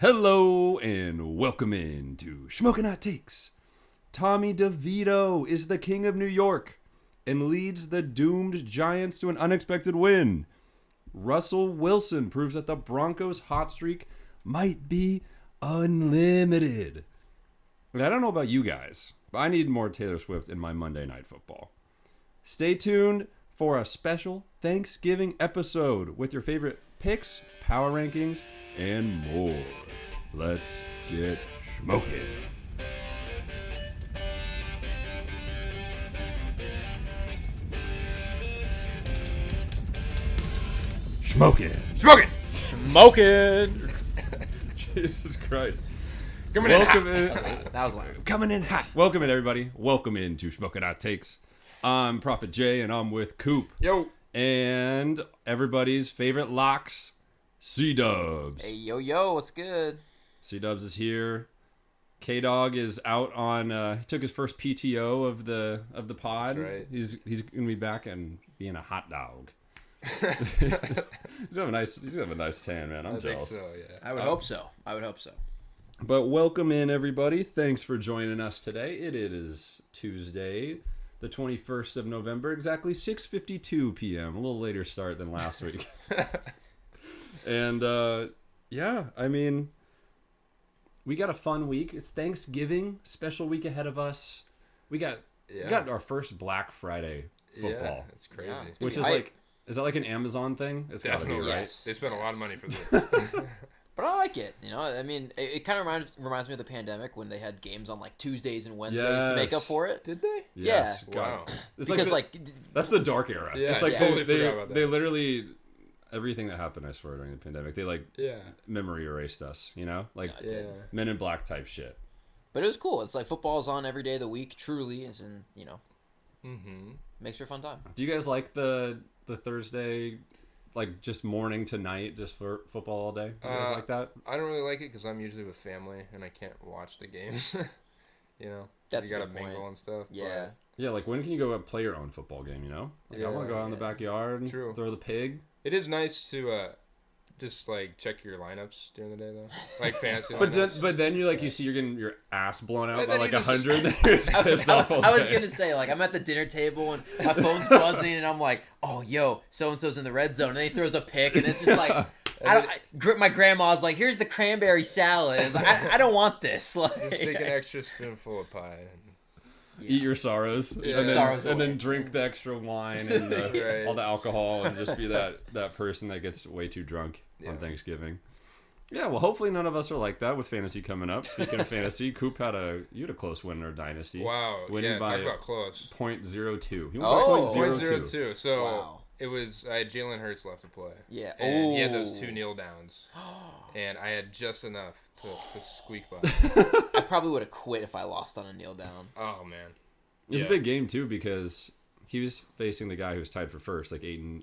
Hello and welcome in to Shmokin Hot Takes. Tommy DeVito is the king of New York and leads the doomed Giants to an unexpected win. Russell Wilson proves that the Broncos' hot streak might be unlimited. And I don't know about you guys, but I need more Taylor Swift in my Monday Night Football. Stay tuned for a special Thanksgiving episode with your favorite picks, power rankings, and more. Let's get schmokin'. Smoking. Jesus Christ. Coming in Welcome hot. That was loud. Coming in hot. Welcome in, everybody. Welcome in to Shmokin Hot Takes. I'm Prophet Jay, and I'm with Koop. Yo. And everybody's favorite locks, CDubs. Hey, yo, what's good? CDubs is here. KDawg is out on. He took his first PTO of the pod. That's right. He's gonna be back and being a hot dog. He's gonna have a nice tan, man. I'm jealous. Think so, yeah. I would hope so. But welcome in, everybody. Thanks for joining us today. It is Tuesday, the 21st of November, exactly 6:52 p.m. A little later start than last week. And yeah, I mean, we got a fun week. It's Thanksgiving, special week ahead of us. We got our first Black Friday football. Yeah, it's crazy. Yeah. Which is like, is that like an Amazon thing? It's gotta be, Definitely, right? Yes. They spent a lot of money for this. But I like it. You know, I mean, it kind of reminds me of the pandemic when they had games on like Tuesdays and Wednesdays to make up for it. Did they? Yes. Yeah. God. Wow. It's Because that's the dark era. Yeah, It's like I totally they forgot about that. they literally everything that happened, I swear, during the pandemic, they Yeah. memory erased us, you know? Like Yeah. Men in Black type shit. But it was cool. It's like football's on every day of the week. Truly, is in Mm-hmm. makes for a fun time. Do you guys like the Thursday, like just morning to night, just for football all day? You guys like that? I don't really like it because I'm usually with family and I can't watch the games. You know? That's you a gotta good point. mingle and stuff. Yeah. Yeah, like when can you go and play your own football game, you know? Like, I want to go out in the backyard and True. throw the pig. It is nice to just like check your lineups during the day though, like fantasy. But lineups. then you see you're getting your ass blown out And by then like you just- 100. Then you're just pissed off all I was day. gonna say, like, I'm at the dinner table and my phone's buzzing and I'm like, oh, yo, so and so's in the red zone, and then he throws a pick and it's just like. My grandma's like, here's the cranberry salad. It's like, I don't want this. Like, Just take an extra spoonful of pie. Eat your sorrows, Yeah. and, then, Sorrows and away. then drink the extra wine and Right. all the alcohol, and just be that person that gets way too drunk on Thanksgiving. Yeah, well, hopefully none of us are like that with fantasy coming up. Speaking of fantasy, Coop had a close win in our dynasty. Wow. Winning Yeah, by talk about close. 0.02. He won Oh. by 0.02. So Wow. it was I had Jalen Hurts left to play. Yeah. And he had those Oh. 2 kneel downs. And I had just enough to squeak by. I probably would have quit if I lost on a kneel down. Oh man. It's Yeah. a big game too because he was facing the guy who was tied for first, like 8-3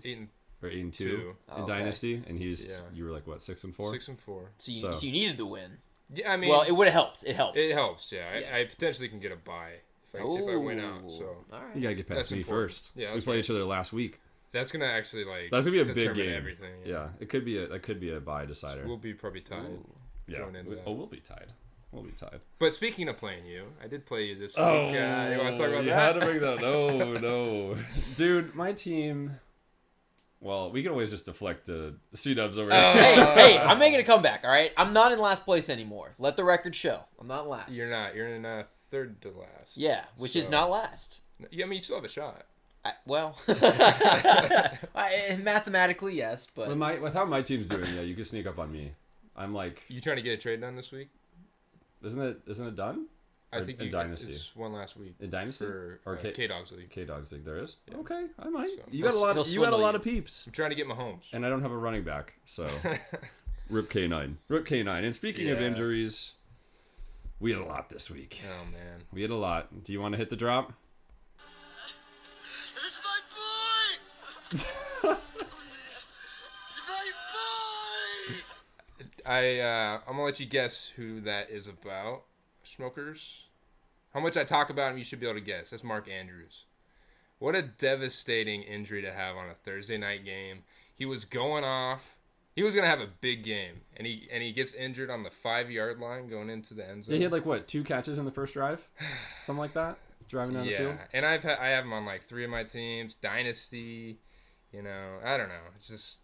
8-2. or 8-2 Two. Oh, in okay. dynasty, and Yeah. you were like what 6-4. 6-4. So So- you needed the win. Yeah, I mean, Well, it would have helped. It helps. it helps. Yeah, Yeah. I potentially can get a bye if I win out. So All right. You gotta get past That's me important. first. Yeah, we that's played right. each other last week. that's gonna actually That's gonna be a big determine game. everything. Yeah, it could be a bye decider. We'll be probably tied. Yeah. going into that. We'll be tied. We'll be tied. But speaking of playing you, I did play you this week. Oh, You want to talk about you that? had to bring that up. No. Dude, my team... Well, we can always just deflect the CDubs over Oh. here. Hey, I'm making a comeback. All right, I'm not in last place anymore. Let the record show. I'm not in last. You're not. You're in third to last. Yeah, which is So- not last. Yeah, I mean, you still have a shot. Well, mathematically yes, but With how my team's doing, yeah, you can sneak up on me. I'm like... You trying to get a trade done this week? Isn't it done? I Or think in you Dynasty. It's one last week. In Dynasty? For Or KDawg's league. KDawg's league, there is? Yeah. Okay, I might. So- You got a lot. He'll You got a swindle lot you. of peeps, I'm trying to get Mahomes. and I don't have a running back, so rip K9. Rip K9. And speaking of Yeah. injuries, we had a lot this week. Oh man. We had a lot. Do you want to hit the drop? It's my boy! My boy! I'm gonna let you guess who that is about. Shmokers. How much I talk about him, you should be able to guess. That's Mark Andrews. What a devastating injury to have on a Thursday night game. He was going off He was gonna have a big game, and he gets injured on the 5-yard line going into the end zone. Yeah, he had like what 2 catches in the first drive, something like that, driving down the field. And I have him on like 3 of my teams, Dynasty. You know, I don't know. It's just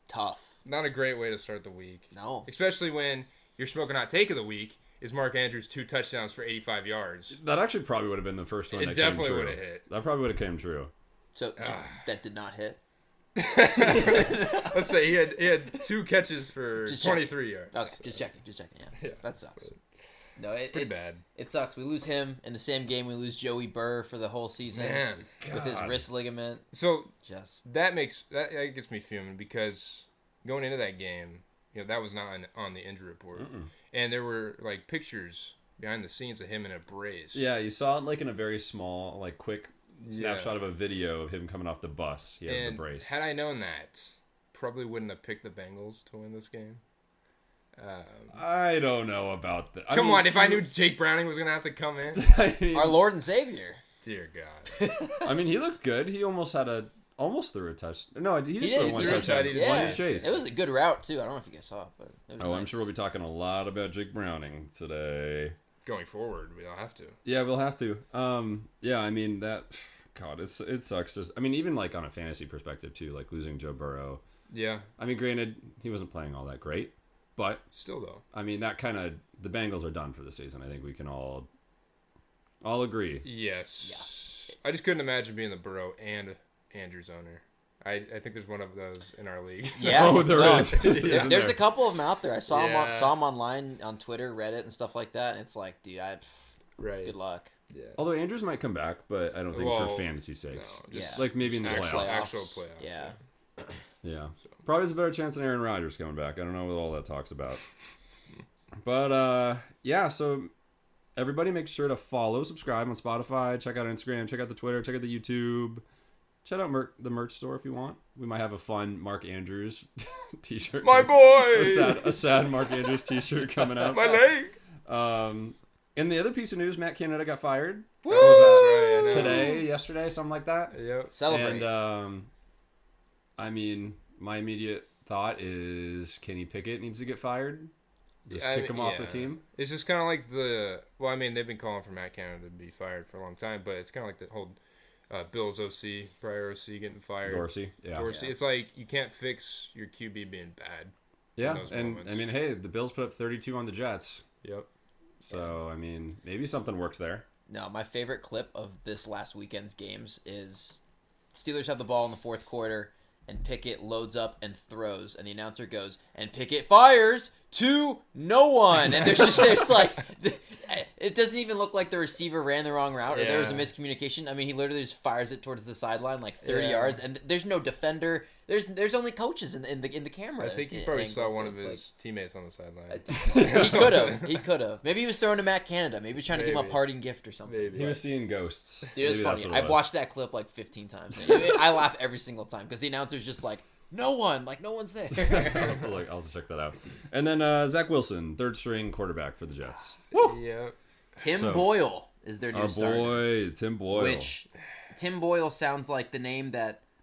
Tough. not a great way to start the week. No. Especially when your Shmokin Hot Take of the week is Mark Andrews' 2 touchdowns for 85 yards. That actually probably would have been the first one. It that definitely came would true. have hit. That probably would have came true. So that did not hit. Let's say he had 2 catches for Just 23 yards. Okay, just checking. Yeah, that sucks. No, Pretty bad. It sucks. We lose him in the same game. We lose Joey Burr for the whole season Man. with his wrist ligament. So Just that gets me fuming because going into that game, you know, that was not on the injury report. And there were like pictures behind the scenes of him in a brace. Yeah, you saw it like in a very small, like quick snapshot of a video of him coming off the bus. He had And the brace. had I known that, probably wouldn't have picked the Bengals to win this game. I don't know about that. Come on, if I knew Jake Browning was gonna have to come in, our Lord and Savior. dear God. I mean, he looks good. He almost threw a touch. No, he did throw one threw a touchdown. touchdown. One Yeah. chase. It was a good route too. I don't know if you guys saw it, but it was Oh, I'm nice. sure we'll be talking a lot about Jake Browning today. Going forward, we'll have to. Yeah, we'll have to. Yeah, I mean that. God, it sucks. I mean, even like on a fantasy perspective too, like losing Joe Burrow. Yeah. I mean, granted, he wasn't playing all that great, but Still though. I mean, that kind of the Bengals are done for the season. I think we can all agree. Yes. Yeah. I just couldn't imagine being the Burrow and Andrews owner. I think there's one of those in our league. Yeah. Oh, there No, is. Isn't There's there? a couple of them out there. I saw Yeah. saw them online on Twitter, Reddit, and stuff like that. And it's like, dude, Right. good luck. Yeah. Although Andrews might come back, but I don't think Well, for fantasy sakes. No, just Yeah. Like maybe in the playoffs. actual playoffs. Yeah. Yeah. Probably has a better chance than Aaron Rodgers coming back. I don't know what all that talks about. But yeah, so everybody make sure to follow, subscribe on Spotify, check out Instagram, check out the Twitter, check out the YouTube. Check out the merch store if you want. We might have a fun Mark Andrews t-shirt. My boy! A sad Mark Andrews t-shirt coming out. My leg! And the other piece of news, Matt Canada got fired. Woo! That was, Right, I know. today, yesterday, something like that. Yep. Celebrate. And I mean, my immediate thought is Kenny Pickett needs to get fired. Just kick him off the team. It's just kind of like they've been calling for Matt Canada to be fired for a long time, but it's kind of like the whole Bills OC, prior OC getting fired. Dorsey, yeah. Dorsey. It's like you can't fix your QB being bad. Yeah, those and moments. I mean, hey, the Bills put up 32 on the Jets. Yep. So, I mean, maybe something works there. No, my favorite clip of this last weekend's games is Steelers have the ball in the fourth quarter, and Pickett loads up and throws, and the announcer goes, and Pickett fires to no one. And there's like, it doesn't even look like the receiver ran the wrong route or there was a Yeah. miscommunication. I mean, he literally just fires it towards the sideline like 30 Yeah. yards, and there's no defender. There's only coaches in the camera. I think he probably saw angle, one so of it's his teammates on the sideline. He could have. Maybe he was throwing to Matt Canada. Maybe he was trying to give him a Maybe. parting gift or something. Maybe. He was seeing ghosts. Dude, it's Maybe that's funny. what it I've was. watched that clip like 15 times. I laugh every single time because the announcer's just like, no one's there. I'll have to check that out. And then Zach Wilson, third string quarterback for the Jets. Yep. Tim So- Boyle is their new Our starter. boy, Tim Boyle. Which, Tim Boyle sounds like the name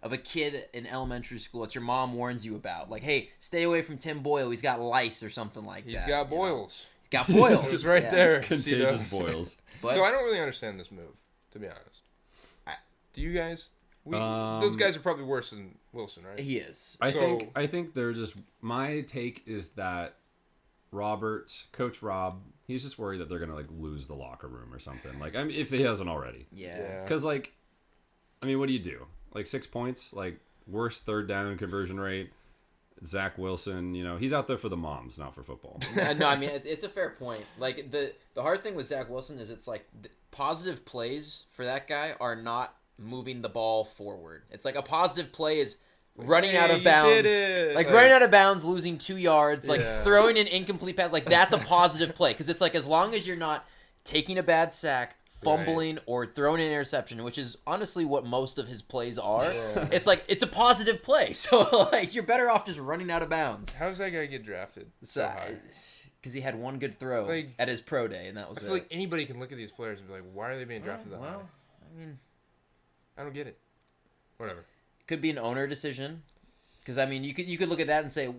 of a kid in elementary school that your mom warns you about. Like, hey, stay away from Tim Boyle. He's got lice or something like He's that. got you know? boils. He's got boils. It's right Yeah. there. Contagious CDubs. boils. But So I don't really understand this move, to be honest. Do you guys? Those guys are probably worse than Wilson, right? he is. I So- think they're just, my take is that Coach Rob, he's just worried that they're gonna like lose the locker room or something. Like, I mean, if he hasn't already. Yeah. Because like, I mean, what do you do? Like 6 points, like worst third down conversion rate. Zach Wilson, he's out there for the moms, not for football. No, I mean it's a fair point. Like the hard thing with Zach Wilson is it's like positive plays for that guy are not moving the ball forward. It's like a positive play is running out of you bounds, did it. like Like- running out of bounds, losing 2 yards, like Yeah. throwing an incomplete pass. Like that's a positive play because it's like as long as you're not taking a bad sack, fumbling, or throwing an interception, which is honestly what most of his plays are. Yeah. It's like it's a positive play. So like you're better off just running out of bounds. How's that guy get drafted so high? Because he had one good throw Like- at his pro day, and that was I it. feel like anybody can look at these players and be like, why are they being drafted that high? Well, I mean, I don't get it. Whatever. could be an owner decision. Because I mean, you could look at that and say,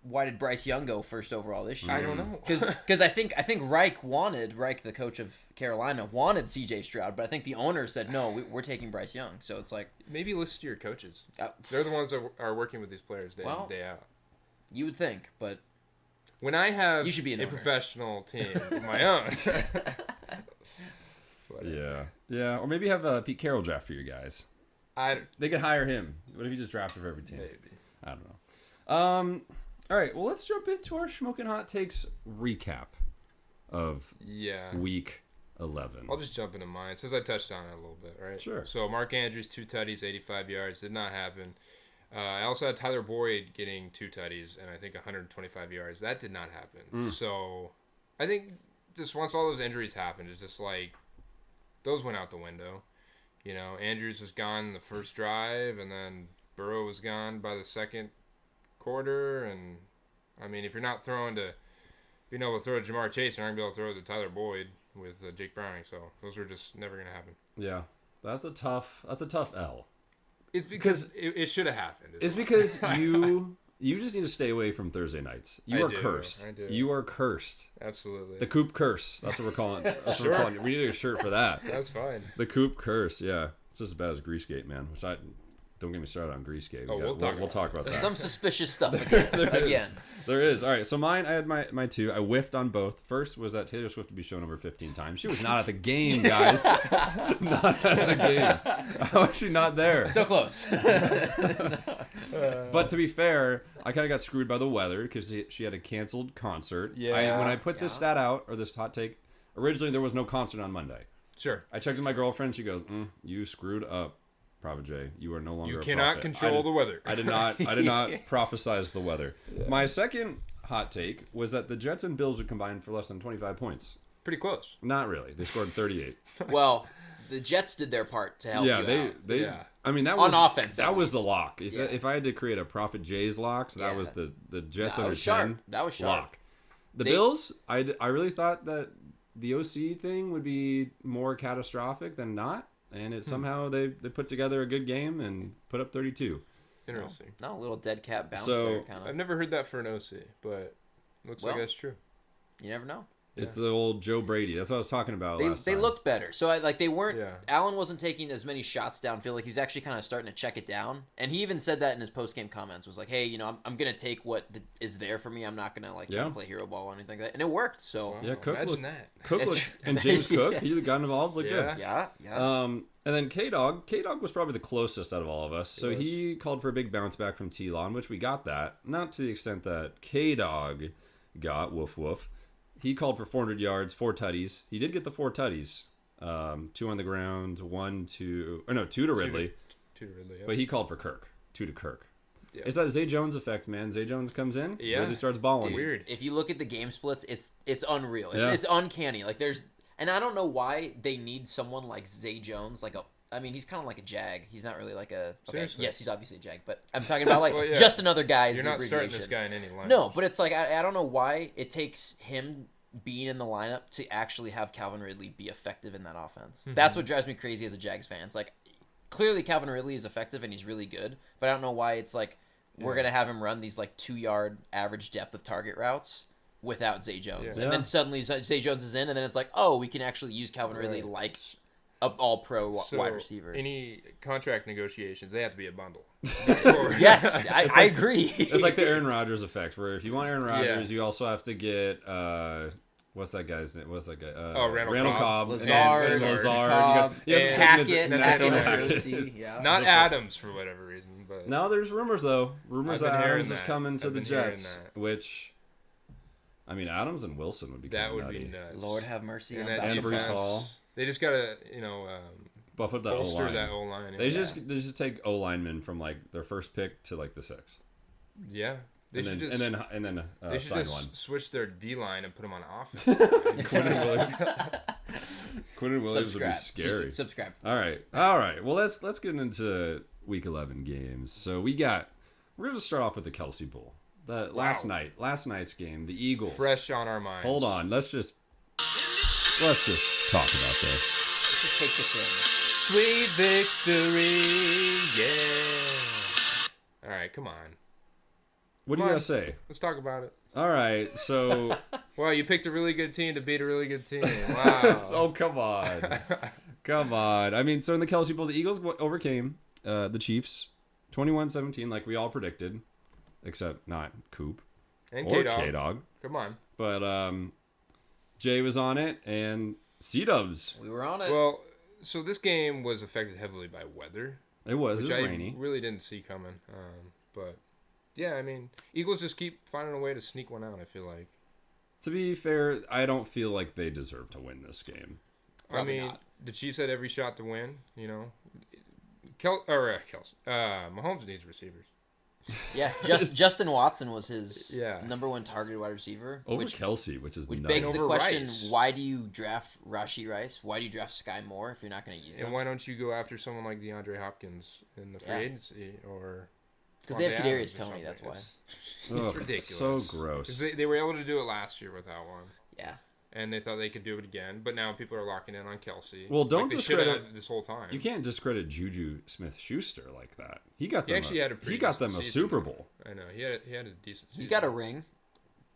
why did Bryce Young go first overall this year? I don't know. Because I think Reich, the coach of Carolina, wanted C.J. Stroud, but I think the owner said, no, we're taking Bryce Young. So it's like... Maybe listen to your coaches. They're the ones that are working with these players day in and day out. You would think, but... When I have you should be a professional team of my own... Yeah. Or maybe have Pete Carroll draft for your guys. They could hire him. What if he just drafted for every team? Maybe. I don't know. All right. Well, let's jump into our Shmokin Hot Takes recap of week 11. I'll just jump into mine since I touched on it a little bit, right? Sure. So Mark Andrews, 2 tutties, 85 yards. Did not happen. I also had Tyler Boyd getting 2 tutties and I think 125 yards. That did not happen. So I think just once all those injuries happened, it's just like those went out the window. You know, Andrews was gone in the first drive, and then Burrow was gone by the second quarter. And, I mean, if you're not being able to throw to Jamar Chase, you're not going to be able to throw to Tyler Boyd with Jake Browning. So those were just never going to happen. Yeah, that's a tough L. It's because it should have happened. It's because you just need to stay away from Thursday nights. You are cursed. I do. You are cursed. Absolutely. The Koop curse. That's what we're calling it. That's what we're calling it. We need a shirt for that. That's fine. The Koop curse. Yeah, it's just as bad as Greasegate, man. Which don't get me started on Greasegate. We'll talk about that. Some suspicious stuff again. There is. All right, so mine, I had my 2. I whiffed on both. First was that Taylor Swift would be shown over 15 times. She was not at the game, guys. Not at the game. I'm actually not there. So close. But to be fair, I kind of got screwed by the weather because she had a canceled concert. Yeah. When I put this stat out, or this hot take, originally there was no concert on Monday. Sure. I checked with my girlfriend. She goes, you screwed up. Prophet J, you are no longer. You a cannot prophet. control the weather. I did not prophesize the weather. Yeah. My second hot take was that the Jets and Bills would combine for less than 25 points. Pretty close. Not really. They scored 38. Well, the Jets did their part to help you out. They. I mean, that was on offense. That was the lock. If I had to create a Prophet J's locks, that was the Jets under 10. That was sharp. Lock. The Bills, I really thought that the OC thing would be more catastrophic than not. And it somehow they put together a good game and put up 32. Interesting. No, a little dead cat bounce there, kind of. I've never heard that for an OC, but looks like that's true. You never know. It's the old Joe Brady. That's what I was talking about last time. They looked better. So they weren't. Yeah. Allen wasn't taking as many shots downfield. Like he was actually kind of starting to check it down. And he even said that in his post game comments. Was like, hey, I'm gonna take what is there for me. I'm not gonna try to play hero ball or anything like that. And it worked. So Cook imagine that. Cook and James Cook. He got involved. Looked good. Yeah. And then KDawg was probably the closest out of all of us. So he called for a big bounce back from T-Law, which we got that. Not to the extent that KDawg got. Woof woof. He called for 400 yards, 4 tutties. He did get the 4 tutties. 2 on the ground, 2 to Ridley. 2 to Ridley, But he called for Kirk. 2 to Kirk. Yeah. It's that Zay Jones effect, man. Zay Jones comes in, Ridley starts balling. Weird. If you look at the game splits, it's unreal. Yeah. It's uncanny. Like and I don't know why they need someone like Zay Jones, he's kind of like a Jag. He's not really like a... Okay, seriously? yes, he's obviously a Jag, but I'm talking about just another guy. You're not starting this guy in any lineup. No, but it's like, I don't know why it takes him being in the lineup to actually have Calvin Ridley be effective in that offense. Mm-hmm. That's what drives me crazy as a Jags fan. It's like, clearly Calvin Ridley is effective and he's really good, but I don't know why it's like, we're going to have him run these 2-yard average depth of target routes without Zay Jones. Yeah. And then suddenly Zay Jones is in, and then it's like, oh, we can actually use Calvin Ridley like an all-pro wide receiver. Any contract negotiations, they have to be a bundle. Yes, I agree. It's like the Aaron Rodgers effect, where if you want Aaron Rodgers, you also have to get what's that guy's name? What's that guy? Randall Cobb, Lazard, Cobb, Hackett, not Adams for whatever reason. But now there's rumors though. Rumors that Adams is coming to the Jets, which. I mean, Adams and Wilson would be that would nutty. be nuts. Lord have mercy on and Breece Hall. They just gotta, buff up that bolster O-line. that O-line. They just take O linemen from their first pick to the 6. Yeah, they should just switch their D line and put them on offense. Quentin Williams would be scary. Subscribe. All right. Well, let's get into Week 11 games. So we're gonna start off with the Kelsey Bowl. Last night's game, the Eagles. Fresh on our minds. Hold on, let's just talk about this. Let's just take this in. Sweet victory, yeah. All right, come on. What do you guys say? Let's talk about it. All right, so Well, you picked a really good team to beat a really good team. Wow. oh come on, come on. I mean, so in the Kelsey Bowl, the Eagles overcame the Chiefs, 21-17, like we all predicted, except not Koop And or KDawg. KDawg. Come on. But Jay was on it, and CDubs. We were on it. Well, so this game was affected heavily by weather, It was which rainy. I really didn't see coming. But yeah, I mean, Eagles just keep finding a way to sneak one out. I feel like. To be fair, I don't feel like they deserve to win this game. Probably I mean, not. the Chiefs had every shot to win. You know, Mahomes needs receivers. Yeah, Justin Watson was his Yeah. number one targeted wide receiver. Over which Kelsey, which is nuts. begs the over question, Rice. why do you draft Rashee Rice? Why do you draft Sky Moore if you're not going to use And him? why don't you go after someone like DeAndre Hopkins in the free Yeah. agency or? Because they have Devontae Kadarius Adams or Toney, something? that's why. It's Ugh, ridiculous. so 'Cause gross. They were able to do it last year without one, Yeah. and they thought they could do it again. But now people are locking in on Kelsey. Well, don't like they should have discredit- this whole time. You can't discredit Juju Smith-Schuster like that. He got He them. actually had a pretty he got them decent a season. Super Bowl. I know he had a decent. Season. He got a ring.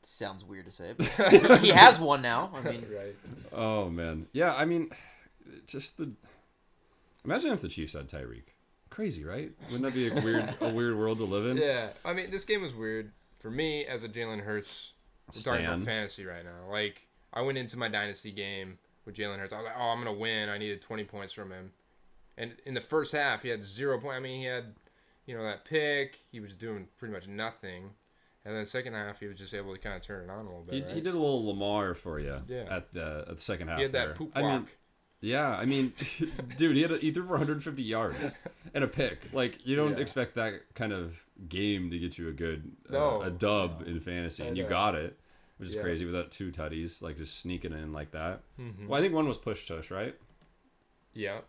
Sounds weird to say, but he has one now. I mean, right. Oh man, yeah. I mean, just the. Imagine if the Chiefs had Tyreek. Crazy, right? Wouldn't that be a weird world to live in? Yeah, I mean, this game was weird for me as a Jalen Hurts. We're talking about Stan. fantasy right now. Like, I went into my dynasty game with Jalen Hurts. I was like, oh, I'm gonna win. I needed 20 points from him. And in the first half, he had 0 points. I mean, he had, that pick. He was doing pretty much nothing. And then second half, he was just able to kind of turn it on a little bit. He did a little Lamar for you. Yeah. At the second half. He had there. that poop I mean, walk. yeah. I mean, dude, he threw for 150 yards and a pick. Like you don't Yeah. expect that kind of game to get you a good No. a dub in fantasy, and you know. got it, which is Yeah. crazy with that 2 tutties, like just sneaking in like that. Mhm. Well, I think one was push tush, right? Yeah.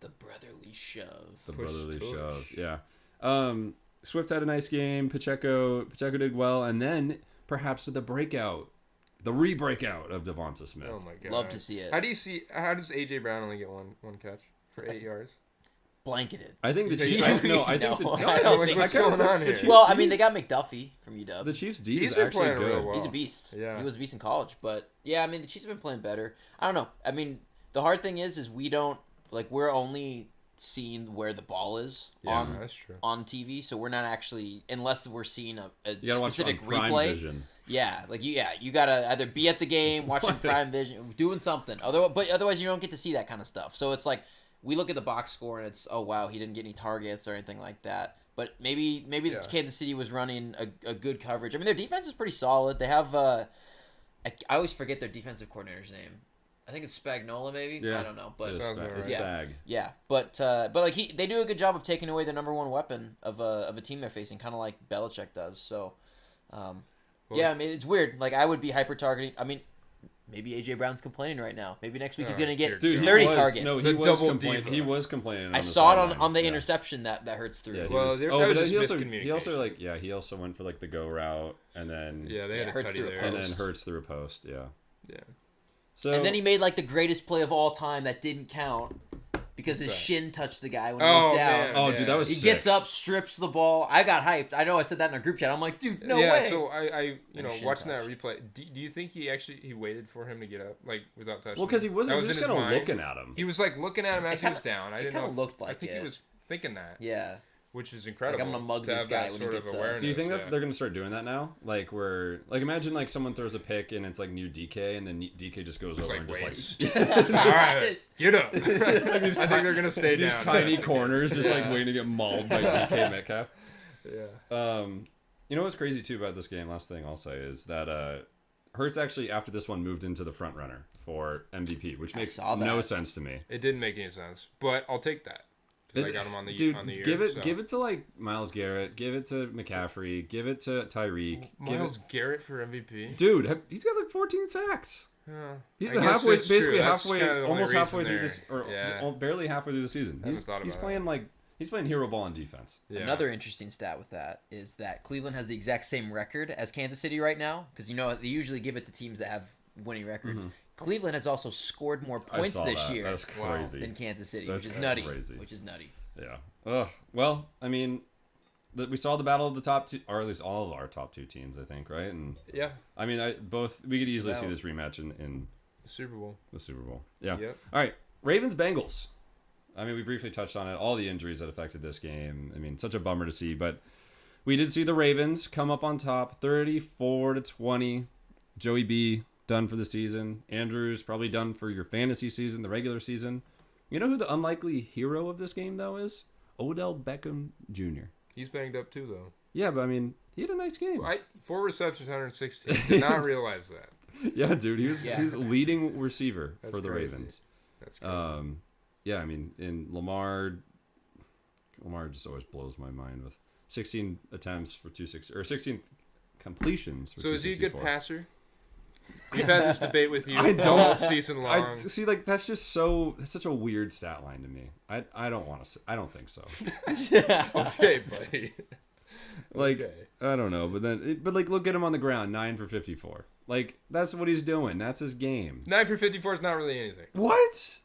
the brotherly shove. The Push brotherly tush. shove. Yeah. Swift had a nice game. Pacheco did well, and then perhaps the re-breakout of Devonta Smith. Oh my god. Love to see it. How does AJ Brown only get one catch for 8 yards? Blanketed. I think the You think Chiefs. he- I think No, the, I don't What's think what's so. going on here? Well, I mean, they got McDuffie from UW. the Chiefs D He's is been actually playing real good. well. He's a beast. Yeah. He was a beast in college, but yeah, I mean, the Chiefs have been playing better. I don't know. I mean, the hard thing is we don't we're only seeing where the ball is Yeah, that's true. on TV, so we're not actually unless we're seeing a You gotta watch it on specific Prime replay. Vision. Yeah, you gotta either be at the game, watching What? Prime Vision, doing something. Otherwise you don't get to see that kind of stuff. So it's like we look at the box score and it's, oh wow, he didn't get any targets or anything like that. But maybe Yeah. Kansas City was running a good coverage. I mean, their defense is pretty solid. They have I always forget their defensive coordinator's name. I think it's Spagnola, maybe. Yeah. I don't know, but It's Sounds about right. Yeah. Spag. yeah, but like they do a good job of taking away the number one weapon of a team they're facing, kind of like Belichick does. So, yeah, I mean it's weird. Like I would be hyper targeting. I mean, maybe AJ Brown's complaining right now. Maybe next week he's Oh, gonna get dear Dude, 30 he was, targets. No, The he was double complaining. diva. He was complaining. I the saw it sideline. on the Yeah. interception that hurts through. Yeah, he Well, was, that oh, was but just he also miscommunication. he also went for like the go route and then Yeah, they Yeah, had a Hurts tutty threw a there. post. and then Hurts through a post. Yeah. Yeah. So And then he made like the greatest play of all time that didn't count because his What's that? shin touched the guy when he Oh, was down. man. oh, Yeah. dude, that was He sick. gets up, strips the ball. I got hyped. I know I said that in our group chat. I'm like, dude, no yeah, way. so I And shin watching that touch. replay, do you think he waited for him to get up, like, without touching? Well, because he That wasn't was just in his kind of mind? looking at him. He was, like, looking at him as he was kinda- down. I it didn't kinda know. looked I like think it. he was thinking that, Yeah. which is incredible. I'm gonna mug to this have guy that when he sort of gets up. awareness, Do you think that yeah. they're gonna start doing that now? Like imagine like someone throws a pick and it's like new DK and then DK just goes Just over like, and wait. just All right, get up. I think they're gonna stay these down. tiny corners just like Yeah. waiting to get mauled by DK Metcalf. Yeah. You know what's crazy too about this game? Last thing I'll say is that Hurts actually after this one moved into the front runner for MVP, which makes saw no that. sense to me. It didn't make any sense, but I'll take that. 'Cause I got him on the Dude, on the year. give it so. to like Myles Garrett, give it to McCaffrey, give it to Tyreek. Miles Garrett for MVP. Dude, he's got like 14 sacks. He's I been guess halfway, it's true. basically That's halfway, kinda the only almost halfway reason through there. this, or Yeah. barely halfway through the season. I haven't thought He's about playing he's playing hero ball on defense. Yeah. Another interesting stat with that is that Cleveland has the exact same record as Kansas City right now, because they usually give it to teams that have winning records. Cleveland has also scored more I points saw this that. year That's crazy. than Kansas City, That's which is nutty. crazy. Which is nutty. Yeah. Ugh. Well, I mean, we saw the battle of the top two, or at least all of our top two teams, I think, right? And Yeah. I mean, we could easily see this rematch in Super Bowl. the Super Bowl. Yeah. Yep. All right, Ravens Bengals. I mean, we briefly touched on it. All the injuries that affected this game. I mean, such a bummer to see, but we did see the Ravens come up on top, 34-20. Joey B done for the season. Andrews probably done for your fantasy season, the regular season. You know who the unlikely hero of this game though is? Odell Beckham Jr. He's banged up too, though. Yeah, but I mean, he had a nice game. 4 receptions, 116. Did not realize that. Yeah, dude, he's leading receiver That's for the crazy. Ravens. That's crazy. Yeah, I mean, in Lamar just always blows my mind with 16 attempts for 260 or 16 completions. For So is he a good 264. passer? We've had this debate with you I don't- all season long. I see, like that's just that's such a weird stat line to me. I don't want to. I don't think so. Okay, buddy. Like Okay. I don't know, but like look at him on the ground, 9 for 54. Like that's what he's doing. That's his game. 9 for 54 is not really anything. What?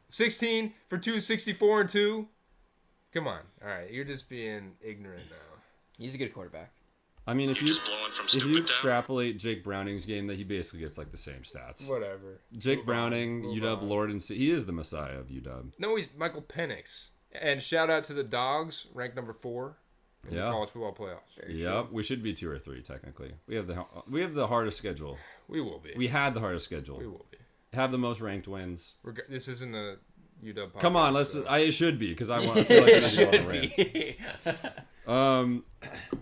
16 for 264 and 2. Come on. All right, you're just being ignorant now. He's a good quarterback. I mean, if you Just blowing from if you stupid down. extrapolate Jake Browning's game, that he basically gets like the same stats. Whatever. Jake Move Browning, on. UW Lord and he is the messiah of UW. No, he's Michael Penix. And shout out to the Dogs, ranked number 4 in the Yeah. college football playoffs. Very Yep, we should be 2 or 3 technically. We have the hardest schedule. We will be. We had the hardest schedule. We will be. Have the most ranked wins. This isn't a UW podcast. Come on, let's. so- It should be because I want to feel like It we should should be. be.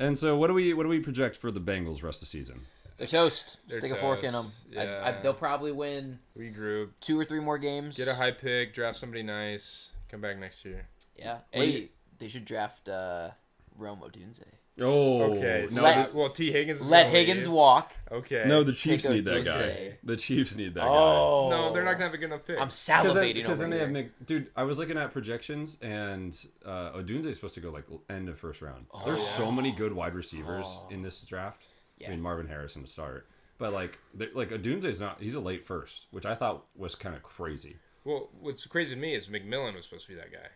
And so what do we project for the Bengals rest of the season? They're toast. They're Stick a fork in them. toast. Yeah. They'll probably win Regroup. 2 or 3 more games. Get a high pick. Draft somebody nice. Come back next year. Yeah. What do Hey, they should draft Rome Odunze. Oh, Okay. no, So, T. Higgins is Let gonna Higgins leave. walk. Okay. no, the Chiefs Pick need that guy. Odunze. The Chiefs need that guy. Oh. No, they're not gonna have a good enough pick. I'm salivating Because over then they here. have dude. I was looking at projections, and Odunze is supposed to go like end of first round. There's so many good wide receivers in this draft. Yeah. I mean, Marvin Harrison to start, but like Odunze is not. He's a late first, which I thought was kind of crazy. Well, what's crazy to me is McMillan was supposed to be that guy,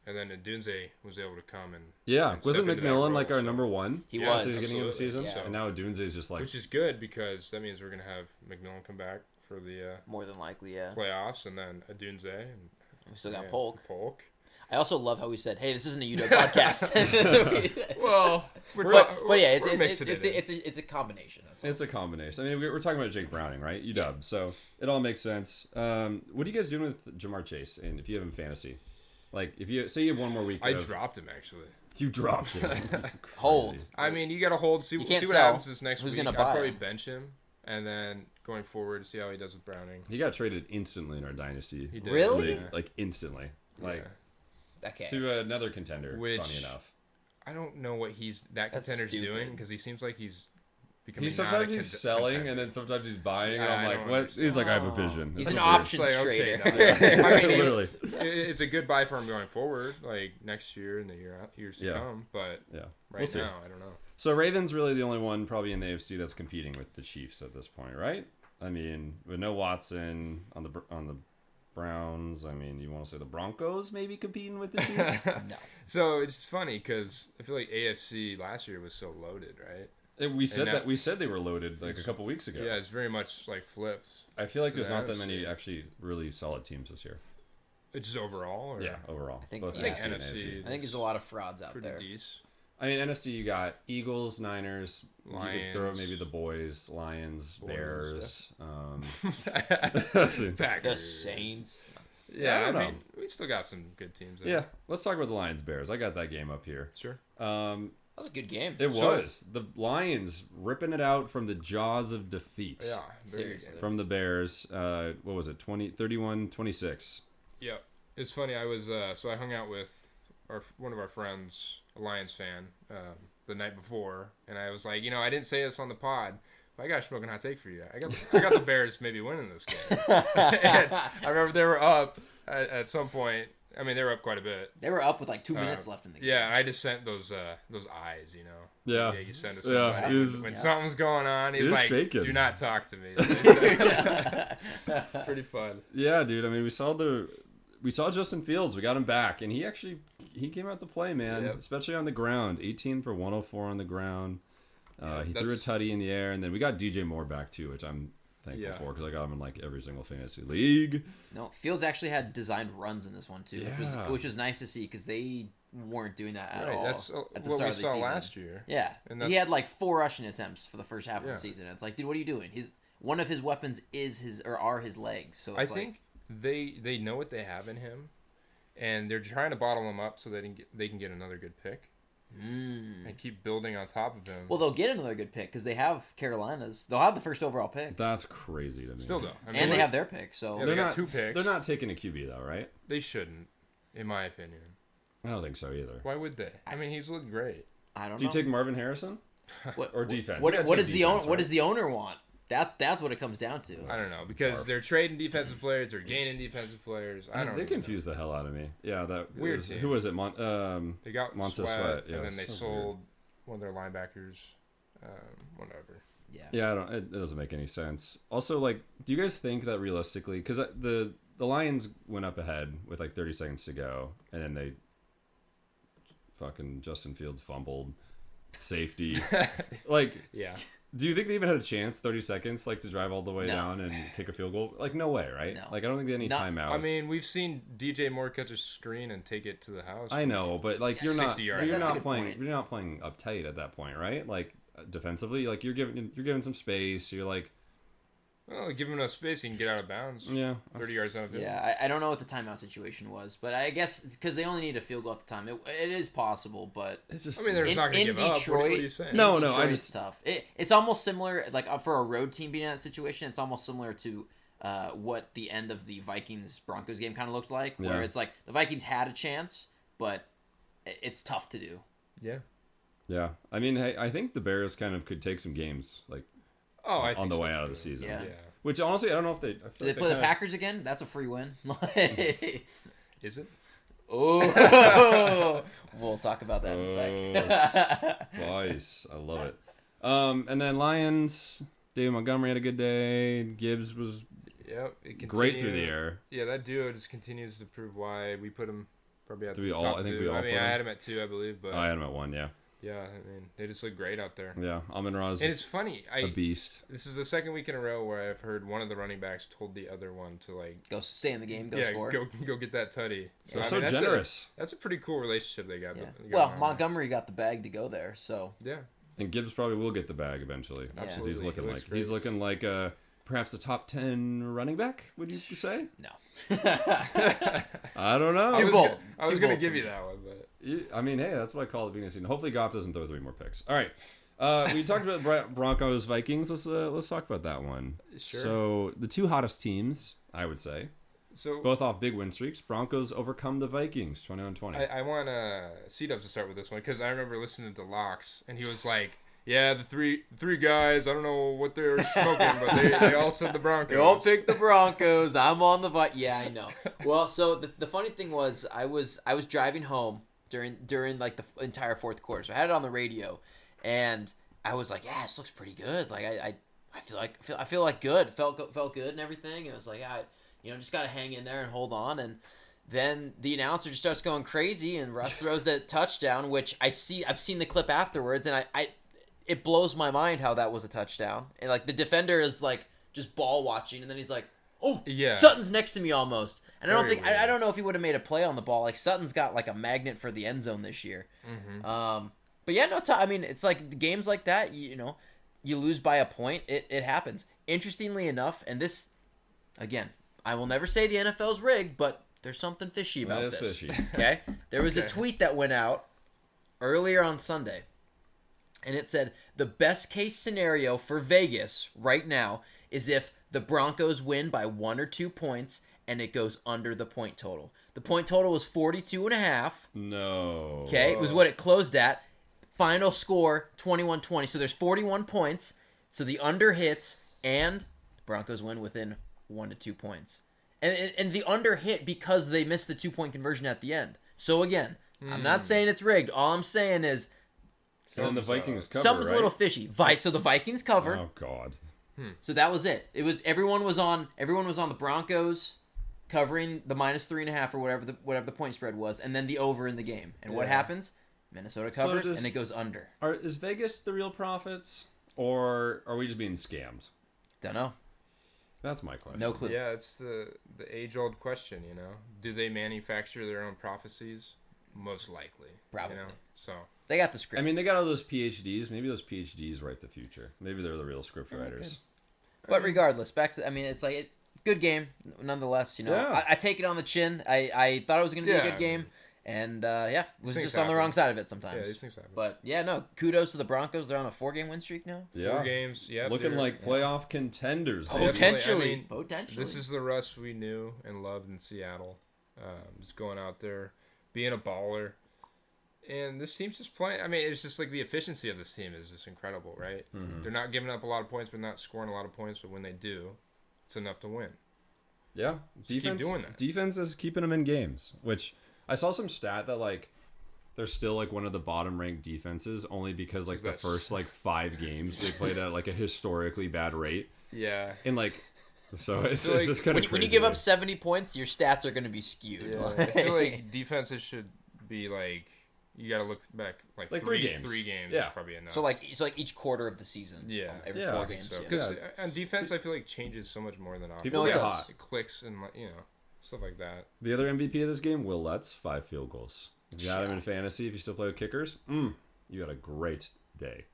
and then Dunze was able to come and Yeah, and wasn't step into that McMillan role, like our so- number one? He Yeah, at the was. beginning of the season, absolutely, yeah. and now Odunze is just like which is good because that means we're gonna have McMillan come back for the More than likely, yeah. playoffs, and then Dunze and We still got Polk. Polk. I also love how we said, "Hey, this isn't a UW podcast." Well, but yeah, we're mixing it in. it's a combination. That's all. it's a combination. I mean, we're talking about Jake Browning, right? UW, so it all makes sense. What are you guys doing with Jamar Chase? And if you have him fantasy, like if you say you have one more week, I dropped him actually. you dropped him. Hold. I mean, you got to hold. See You what can't happens sell. this next Who's week. gonna I'll buy probably him? bench him, and then going forward, see how he does with Browning. He got traded instantly in our dynasty. He did. Really? League, like instantly, like Okay. to another contender. Which- funny enough, I don't know what that That's contender's stupid. doing because he seems like he's becoming. he's not a sometimes he's selling contender. and then sometimes he's buying. And I I'm like, don't what? understand. He's like, I have a vision. He's This an is weird. options It's like, okay, trader. no. I mean, Literally. it's a good buy for him going forward, like next year and the years to Yeah. come. But Yeah, right we'll see. now, I don't know. So Ravens really the only one probably in the AFC that's competing with the Chiefs at this point, right? I mean, with no Watson on the Browns. I mean, you want to say the Broncos maybe competing with the Chiefs? No. So it's funny because I feel like AFC last year was so loaded, right? And we said now- that we said they were loaded like a couple weeks ago. Yeah, it's very much like flipped. I feel like to there's the not that NFC. many actually really solid teams this year. It's just overall, or Overall. I think- Both I think NFC and NFC AFC. I think there's a lot of frauds out pretty there. decent. I mean, NFC, you got Eagles, Niners, you could throw Lions. maybe the boys, Lions, Boys, Bears. The Packers. Saints. Yeah, I I don't mean, we still got some good teams. There. Yeah, let's talk about the Lions, Bears. I got that game up here. Sure. That was a good game. It So- was. The Lions ripping it out from the jaws of defeat. Yeah. Very Seriously. good. From the Bears. What was it? 31-26. Yeah. It's funny. I was so I hung out with one of our friends, a Lions fan, the night before, and I was like, I didn't say this on the pod, but I got a Shmokin Hot Take for you. I got the Bears maybe winning this game. And I remember they were up at some point. I mean, they were up quite a bit. They were up with like 2 minutes left in the game. Yeah, and I just sent those eyes, Yeah. Yeah, you send to Yeah, somebody he was- when something's going on. He's was like, shaking. "Do not talk to me." Pretty fun. Yeah, dude. I mean, we saw Justin Fields. We got him back, and he he came out to play, man. Yep. Especially on the ground. 18 for 104 on the ground. He threw a tutty in the air, and then we got DJ Moore back too, which I'm thankful for because I got him in like every single fantasy league. No, Fields actually had designed runs in this one too, which was nice to see because they weren't doing that at all. That's at the what start we of the saw season. last year. Yeah, And he had like 4 rushing attempts for the first half of the season. It's like, dude, what are you doing? One of his weapons are his legs. So it's think they know what they have in him, and they're trying to bottle him up so they can get another good pick. And keep building on top of him. Well, they'll get another good pick because they have Carolina's. They'll have the first overall pick. That's crazy to me. Still though, And they have their pick. So they got 2 picks. They're not taking a QB though, right? They shouldn't, in my opinion. I don't think so either. Why would they? I mean, he's looked great. I don't know. Do you take Marvin Harrison what, or defense? What You gotta does take the defense, owner? What right? does the owner want? That's what it comes down to. I don't know because they're trading defensive players, they're gaining defensive players. I don't. They really confuse the hell out of me. Yeah, that Weird was, team. who was it? They got Montez Sweat, Yeah, and then they so sold one of their linebackers. Whatever. Yeah, it doesn't make any sense. Also, like, do you guys think that realistically, because the Lions went up ahead with like 30 seconds to go, and then they fucking Justin Fields fumbled, safety, like, Yeah. do you think they even had a chance 30 seconds like to drive all the way No. down and kick a field goal? Like, no way, right? No. Like, I don't think they had any No. timeouts. I mean, we've seen DJ Moore catch a screen and take it to the house. I know, but like you're not 60 yards. you're That's a not good playing point. you're not playing uptight at that point, right? Like defensively, like you're giving some space. You're like, Well, give him enough space, he can get out of bounds. yeah, 30 yards out of it. Yeah, I don't know what the timeout situation was, but I guess because they only need a field goal at the time, it is possible. But it's just I mean, they're just not going to in give up. Detroit- What are you saying? No, in I Detroit, just- it's tough. It's almost similar, like for a road team being in that situation. It's almost similar to what the end of the Vikings Broncos game kind of looked like, where Yeah. it's like the Vikings had a chance, but it's tough to do. Yeah. yeah. I mean, hey, I think the Bears kind of could take some games like Oh, I think on the so, way out of too. the season. Yeah. Yeah. Which honestly, I don't know if they. I feel Do they like play the kinda- Packers again? That's a free win. Is it? Oh, we'll talk about that in a sec. Spice. I love it. And then Lions. David Montgomery had a good day. Gibbs was Yep. It great through the continued- air. Yeah, that duo just continues to prove why we put him probably at Do the we all- top I think 2. we all I mean, put I him? had him at 2, I believe, but I had him at 1. Yeah. yeah, I mean, they just look great out there. Yeah. Amon-Ra's And it's funny. a beast. This is the second week in a row where I've heard one of the running backs told the other one to like, Go stay in the game. Go yeah, score. go get that tutty. So, I so mean, that's generous. that's a pretty cool relationship they got. Yeah. they got Well, going on. Montgomery got the bag to go there, so Yeah. And Gibbs probably will get the bag eventually. Yeah. Absolutely. He's looking He looks like great. he's looking like perhaps the top 10 running back. Would you say? no. I don't know. Too I was bold. gonna- I was Too gonna bold give for you me. that one, but I mean, hey, that's what I call it being a season. Hopefully, Goff doesn't throw 3 more picks. All right, we talked about Broncos Vikings. Let's talk about that one. Sure. So the 2 hottest teams, I would say, so both off big win streaks. Broncos overcome the Vikings, 21-20. I want CDubs to start with this one because I remember listening to Locks and he was like, "Yeah, the three guys. I don't know what they're smoking, but they all said the Broncos." They all picked the Broncos. I'm on the Yeah, I know. Well, so the funny thing was, I was driving home during like the entire fourth quarter. So I had it on the radio, and I was like, "Yeah, this looks pretty good. Like I feel like good. Felt good and everything." And it was like, just gotta hang in there and hold on. And then the announcer just starts going crazy, and Russ throws that touchdown, which I've seen the clip afterwards, and it blows my mind how that was a touchdown. And like the defender is like just ball watching, and then he's like, "Oh, Yeah. Sutton's next to me almost." And Very weird. I don't know if he would have made a play on the ball. Like Sutton's got like a magnet for the end zone this year. Mm-hmm. But yeah, no, I mean it's like the games like that. You lose by a point. It happens. Interestingly enough, and this, again, I will never say the NFL's rigged, but there's something fishy about That's this. fishy. Okay, there was a Okay. tweet that went out earlier on Sunday. And it said, the best case scenario for Vegas right now is if the Broncos win by 1 or 2 points and it goes under the point total. The point total was 42.5. No. Okay, it was what it closed at. Final score, 21-20. So there's 41 points. So the under hits and the Broncos win within 1 to 2 points. And the under hit because they missed the 2-point conversion at the end. So again, I'm not saying it's rigged. All I'm saying is And then the Vikings cover, something's right? a little fishy. So the Vikings covered. Oh God. So that was it. It was everyone was on the Broncos covering the -3.5 or whatever the point spread was, and then the over in the game. And what happens? Minnesota covers, and it goes under. Is Vegas the real prophets, or are we just being scammed? Don't know. That's my question. No clue. Yeah, it's the age-old question, you know. Do they manufacture their own prophecies? Most likely. Probably. You know? So They got the script. I mean, they got all those PhDs. Maybe those PhDs write the future. Maybe they're the real script writers. But regardless, back to it's like good game nonetheless. You know, Yeah. I take it on the chin. I thought it was going to be a good game, and it was things just on the happen. wrong side of it sometimes. yeah, these things happen. But yeah, no, kudos to the Broncos. They're on a 4-game win streak now. Yeah. 4 games. Yeah, Looking they're- like playoff contenders. baby. Potentially. I mean, Potentially. This is the Russ we knew and loved in Seattle. Just going out there, being a baller. And this team's just playing. I mean, it's just like the efficiency of this team is just incredible, right? Mm-hmm. They're not giving up a lot of points, but not scoring a lot of points. But when they do, it's enough to win. Yeah, defense. keep doing that. Defense is keeping them in games. Which I saw some stat that like they're still like one of the bottom ranked defenses only because like the That's- first like 5 games they played at like a historically bad rate. Yeah. And like, so it's feel like just kind of when you give up 70 points, your stats are going to be skewed. Yeah. I feel like defenses should be like, you got to look back like, Like 3 3 games. 3 games Yeah. is probably enough. so like each quarter of the season. Yeah. Every Yeah, 4 I think games. so. Yeah. Because Yeah. on defense, I feel like changes so much more than offense. People No, it get does. hot. It clicks and, you know, stuff like that. The other MVP of this game, Will Lutz, 5 field goals. If you got him in fantasy, if you still play with kickers, you had a great day.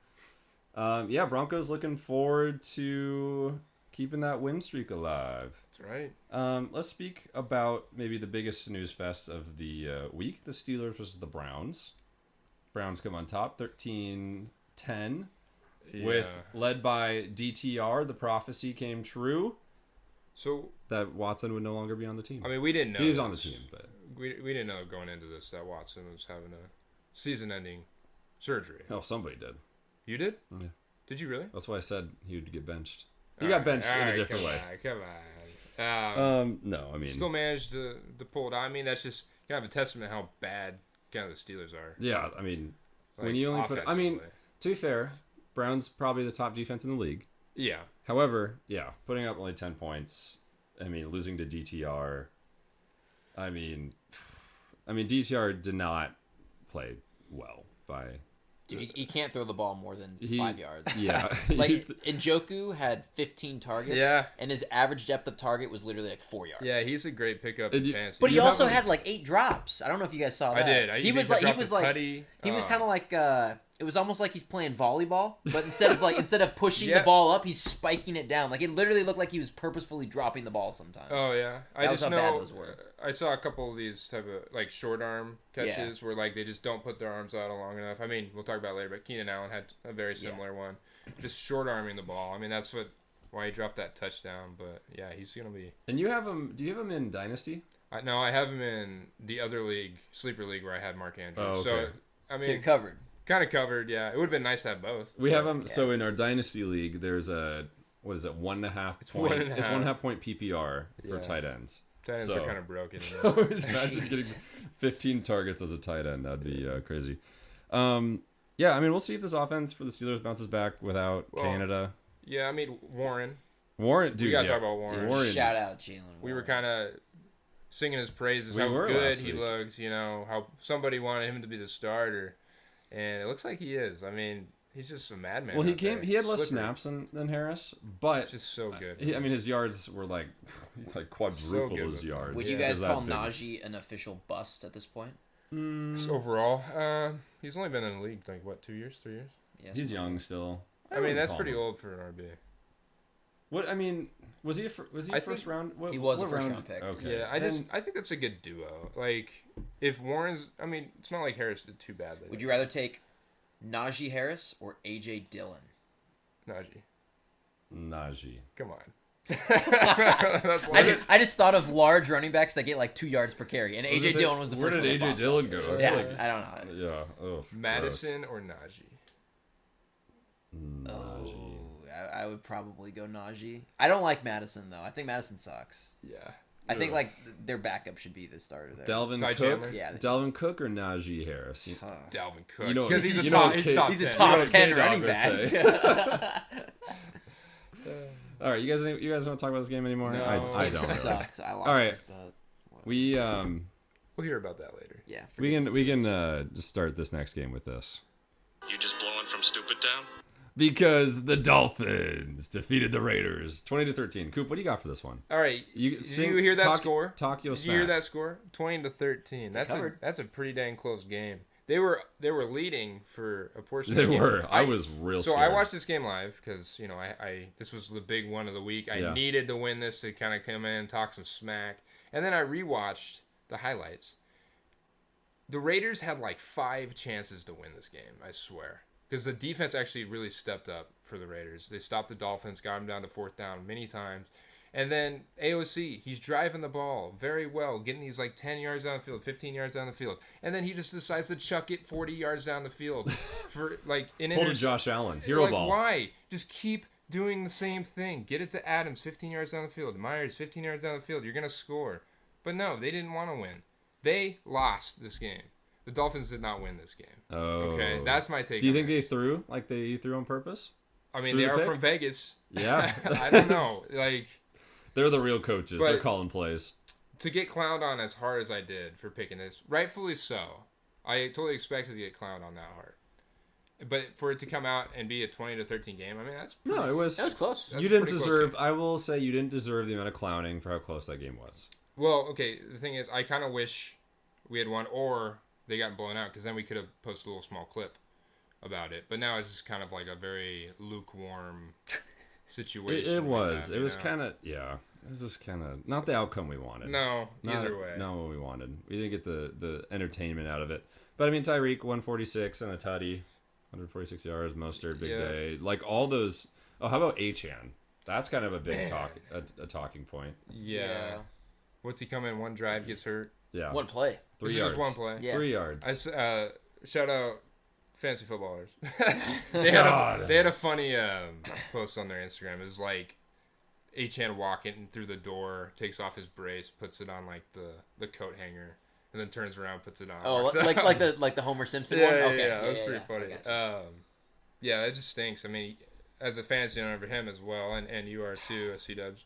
Yeah, Broncos looking forward to keeping that win streak alive. That's right. Let's speak about maybe the biggest snooze fest of the week, the Steelers versus the Browns. Browns come on top, 13-10, with led by DTR. The prophecy came true So, that Watson would no longer be on the team. I mean, we didn't know. He's on the this. team, but We didn't know going into this that Watson was having a season-ending surgery. oh, somebody did. You did? Yeah. Did you really? That's why I said he would get benched. He got benched in a different way. Come on. No, I mean, Still managed to pull it out. I mean, that's just kind of a testament how bad kind of the Steelers are. yeah, I mean, when Like, you only put, I mean, offensively. to be fair, Browns probably the top defense in the league. Yeah. However, yeah, putting up only 10 points. I mean, losing to DTR. I mean, DTR did not play well by. Dude, he can't throw the ball more than He- 5 yards. Yeah, Like Njoku had 15 targets. Yeah. And his average depth of target was literally like 4 yards. Yeah, he's a great pickup And in you- fantasy. But he You have also him- had like 8 drops. I don't know if you guys saw I that. did. He was like he was like Tutty. he was kind of like it was almost like he's playing volleyball, but instead of pushing Yeah. the ball up, he's spiking it down. Like it literally looked like he was purposefully dropping the ball sometimes. Oh yeah, I That was just how bad know. those were. I saw a couple of these type of like short arm catches where like they just don't put their arms out long enough. I mean, we'll talk about it later, but Keenan Allen had a very similar one, just short arming the ball. I mean, that's why he dropped that touchdown. But yeah, he's gonna be. And you have him? Do you have him in Dynasty? No, I have him in the other league, sleeper league, where I had Mark Andrews. Oh, okay. So I So you're mean, covered. kind of covered. Yeah, it would have been nice to have both. We have him. So in our Dynasty league, there's a what is it? 1.5 point. 1.5. It's 1.5 point PPR for Yeah. tight ends. Tight ends So- are kind of broken. Imagine getting 15 targets as a tight end. That'd be crazy. Yeah, I mean, we'll see if this offense for the Steelers bounces back without Canada. Yeah, I mean Warren. Dude, We gotta yeah. talk about Warren. Warren. Shout out Jalen. We were Warren. kind of singing his praises, We how were good last he week. looked, you know, how somebody wanted him to be the starter. And it looks like he is. I mean, he's just a madman. Well, he out came. there. He had less Slippery. snaps than Harris, but Just so good. I mean, his yards were like quadruple good his with yards. Would you because guys that call big. Najee an official bust at this point? Just overall, he's only been in the league like what, 2 years, 3 years? Yes. He's young still. I mean, wouldn't that's call pretty him. old for an RB. What I mean, was he a I first think round? What, he was a what first round pick. Okay. Yeah, I think that's a good duo. Like, if Warren's, I mean, it's not like Harris did too badly. Would you rather take Najee Harris or AJ Dillon? Najee? Come on. That's I just thought of large running backs that get like 2 yards per carry, and AJ Dillon was the Where first did one. AJ Dillon go? Yeah, Like- I don't know. yeah. Oh, Madison or Najee? Oh, I would probably go Najee. I don't like Madison though. I think Madison sucks. Yeah. I think like their backup should be the starter there. Delvin Ty Cook. Chandler? Yeah. Delvin Cook or Najee Harris. Dalvin Cook. You know- because he's you a know top. K- He's top. He's a 10. top You know what 10 KDawg running would back. All right, you guys don't talk about this game anymore? No, I this don't. game Really. sucked. I lost All right. this, but whatever. We'll hear about that later. Yeah, We forget can Steelers. just start this next game with this. You just blowing from Stupid Town? Because the Dolphins defeated the Raiders 20-13. Coop, what do you got for this one? All right. You Did sing- you hear that talk- score? talk your Did you hear smack. that score? 20-13. That's a pretty dang close game. They were leading for a portion They of the game. were. I was real So scared. I watched this game live because, I this was the big one of the week. I Yeah. needed to win this to kind of come in and talk some smack. And then I rewatched the highlights. The Raiders had like 5 chances to win this game, I swear. Because the defense actually really stepped up for the Raiders. They stopped the Dolphins, got them down to 4th down many times. And then AOC, he's driving the ball very well, getting these like 10 yards down the field, 15 yards down the field. And then he just decides to chuck it 40 yards down the field for like an Hold to Josh Allen. Hero like, ball. Why? Just keep doing the same thing. Get it to Adams, 15 yards down the field. Myers, 15 yards down the field. You're going to score. But no, they didn't want to win. They lost this game. The Dolphins did not win this game. Oh. Okay, that's my take. Do you on think they this. threw? Like they threw on purpose? I mean, threw they the are pick? from Vegas. Yeah. I don't know. Like, They're the real coaches. But- They're calling plays. to get clowned on as hard as I did for picking this, rightfully so. I totally expected to get clowned on that hard. But for it to come out and be a 20-13 game, I mean, that's pretty, No, it was. That was close. That's You didn't pretty close deserve. game. I will say you didn't deserve the amount of clowning for how close that game was. Well, okay, the thing is, I kind of wish we had won or they got blown out because then we could have posted a little small clip about it. But now it's just kind of like a very lukewarm situation. It right was. now, It was you know? kind of. Yeah. It was just kind of not the outcome we wanted. No, Not- either way. Not what we wanted. We didn't get the entertainment out of it. But I mean, Tyreek 146 and a tutty, 146 yards, Mostert big Yeah. day. Like all those. Oh, how about Achan? That's kind of a big Man. a talking point. Yeah. What's he come in? One drive gets hurt. Yeah. One play. 3 This is yards. just one play. Yeah. 3 yards. Shout out fantasy footballers. God. they had a funny post on their Instagram. It was like Achan walking through the door, takes off his brace, puts it on like the coat hanger, and then turns around, puts it on. Oh, walks like out. like the Homer Simpson yeah, one. yeah, Okay, yeah, that was pretty I funny. gotcha. Yeah, it just stinks. I mean, as a fantasy owner for him as well, and you are too, as CDubs.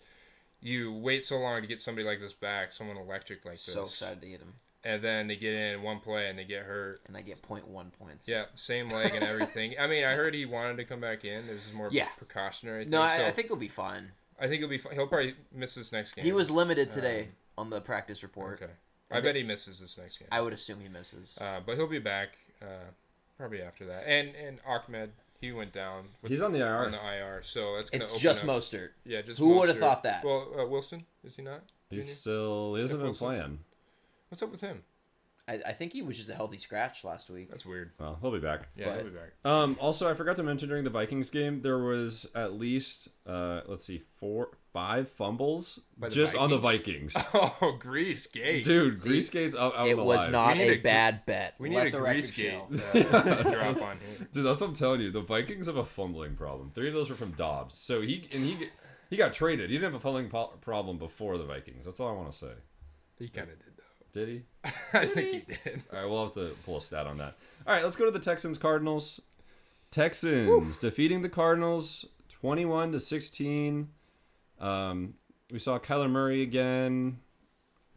You wait so long to get somebody like this back, someone electric like this. So excited to get him, And then they get in one play and they get hurt. and I get 0.1 points. Yeah, same leg and everything. I mean, I heard he wanted to come back in. This is more Yeah. precautionary thing. No, so I think he'll be fine. I think he'll be fine. He'll probably miss this next game. He was limited today on the practice report. Okay. I bet he misses this next game. I would assume he misses. But he'll be back probably after that. And Ahmed, he went down. He's on the IR. On the IR, so that's going to It's open just up. Mostert. Yeah, just Who would have Mostert. thought that? Well, Wilson, is he not? He's Junior? still. He hasn't been Wilson? playing. What's up with him? I think he was just a healthy scratch last week. That's weird. Well, he'll be back. Yeah, But- he'll be back. Also, I forgot to mention during the Vikings game, there was at least, let's see, 5 fumbles By the just on the Vikings. Oh, Grease Gate. Dude, See, Grease Gate's out It was alive. not We need a a bad bet. We Let need a the Grease record Gate show. drop on here. Dude, that's what I'm telling you. The Vikings have a fumbling problem. 3 of those were from Dobbs. So he got traded. He didn't have a fumbling problem before the Vikings. That's all I want to say. He kind of did, though. Did he? I think he did. All right, we'll have to pull a stat on that. All right, let's go to the Texans-Cardinals. Texans defeating the Cardinals 21-16. We saw Kyler Murray again.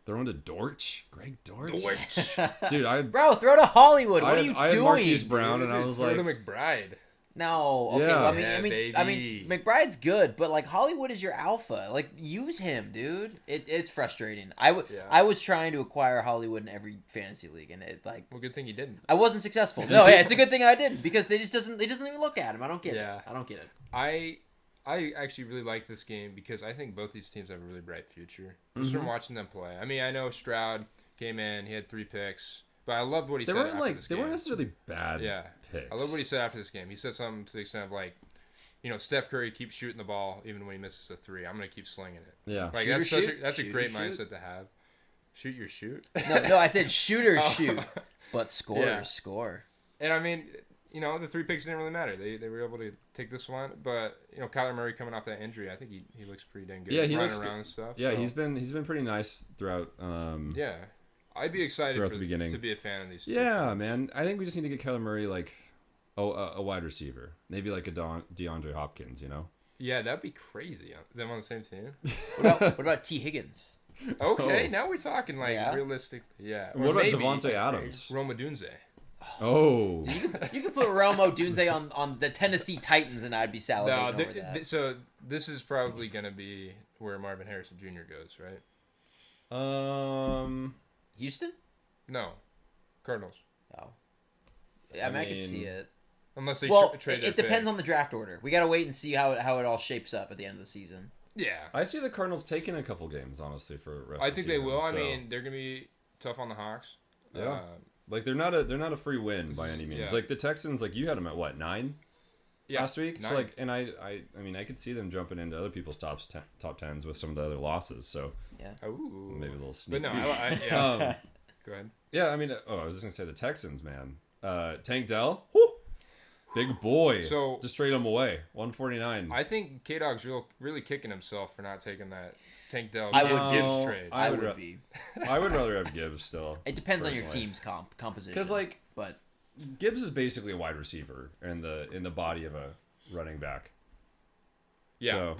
Throwing to Dortch. Greg Dortch. Dude, Bro, throw to Hollywood. What I are you had doing? Marquise Brown, and I Dude, was throw like, to McBride. No, okay. Yeah. Well, Yeah, I baby. mean, McBride's good, but like Hollywood is your alpha. Like, use him, dude. It's frustrating. I was trying to acquire Hollywood in every fantasy league, and it like Well, good thing you didn't. I wasn't successful. No, yeah, it's a good thing I didn't because they doesn't even look at him. I don't get Yeah. it. I don't get it. I actually really like this game because I think both these teams have a really bright future. Just from watching them play. I mean, I know Stroud came in, he had 3 picks, but I loved what he they said weren't after like this they game. weren't necessarily bad Yeah. picks. I love what he said after this game. He said something to the extent of like, Steph Curry keeps shooting the ball even when he misses a 3. I'm gonna keep slinging it. Yeah. Like Shoot or that's a shoot? great Shoot or shoot? mindset to have. Shoot your shoot. No, I said shooters Oh. shoot, but scorers Yeah. score. And I mean, the 3 picks didn't really matter. They were able to take this one, but Kyler Murray coming off that injury, I think he looks pretty dang good. Yeah, he running looks around good. and stuff. Yeah, so, he's been pretty nice throughout. Yeah, I'd be excited Throughout the beginning. to be a fan of these two. Yeah, teams. man. I think we just need to get Kyler Murray like a wide receiver, maybe like a DeAndre Hopkins. Yeah, that'd be crazy. Them on the same team. What about T. Higgins? Okay, Oh. now we're talking like Yeah. realistic. Yeah. What about Devontae Adams? Roma Dunze. Oh. You could put Romo Dunze on the Tennessee Titans, and I'd be salivating over that. So this is probably gonna be where Marvin Harrison Jr. goes, right? Houston? No, Cardinals. Oh. I mean, I could see it. Unless they trade it depends on the draft order. We got to wait and see how it all shapes up at the end of the season. Yeah, I see the Cardinals taking a couple games, honestly, for the rest I of the think they season, will. so- I mean, they're gonna be tough on the Hawks. Yeah. Like they're not a free win by any means. Yeah. Like the Texans, like you had them at what 9 last week. 9. So like, and I mean, I could see them jumping into other people's top tens with some of the other losses. So Yeah. Ooh. maybe a little sneak. But no, peek. yeah. Go ahead. Yeah, I mean, I was just gonna say the Texans, man. Tank Dell, whew, big boy. So- just trade him away, 149. I think KDawg's really kicking himself for not taking that Tank Dell I Gibbs would- trade. I would would ra- be. I would rather have Gibbs still. It depends on your personally. team's composition. Because like but Gibbs is basically a wide receiver in the body of a running back. Yeah. So,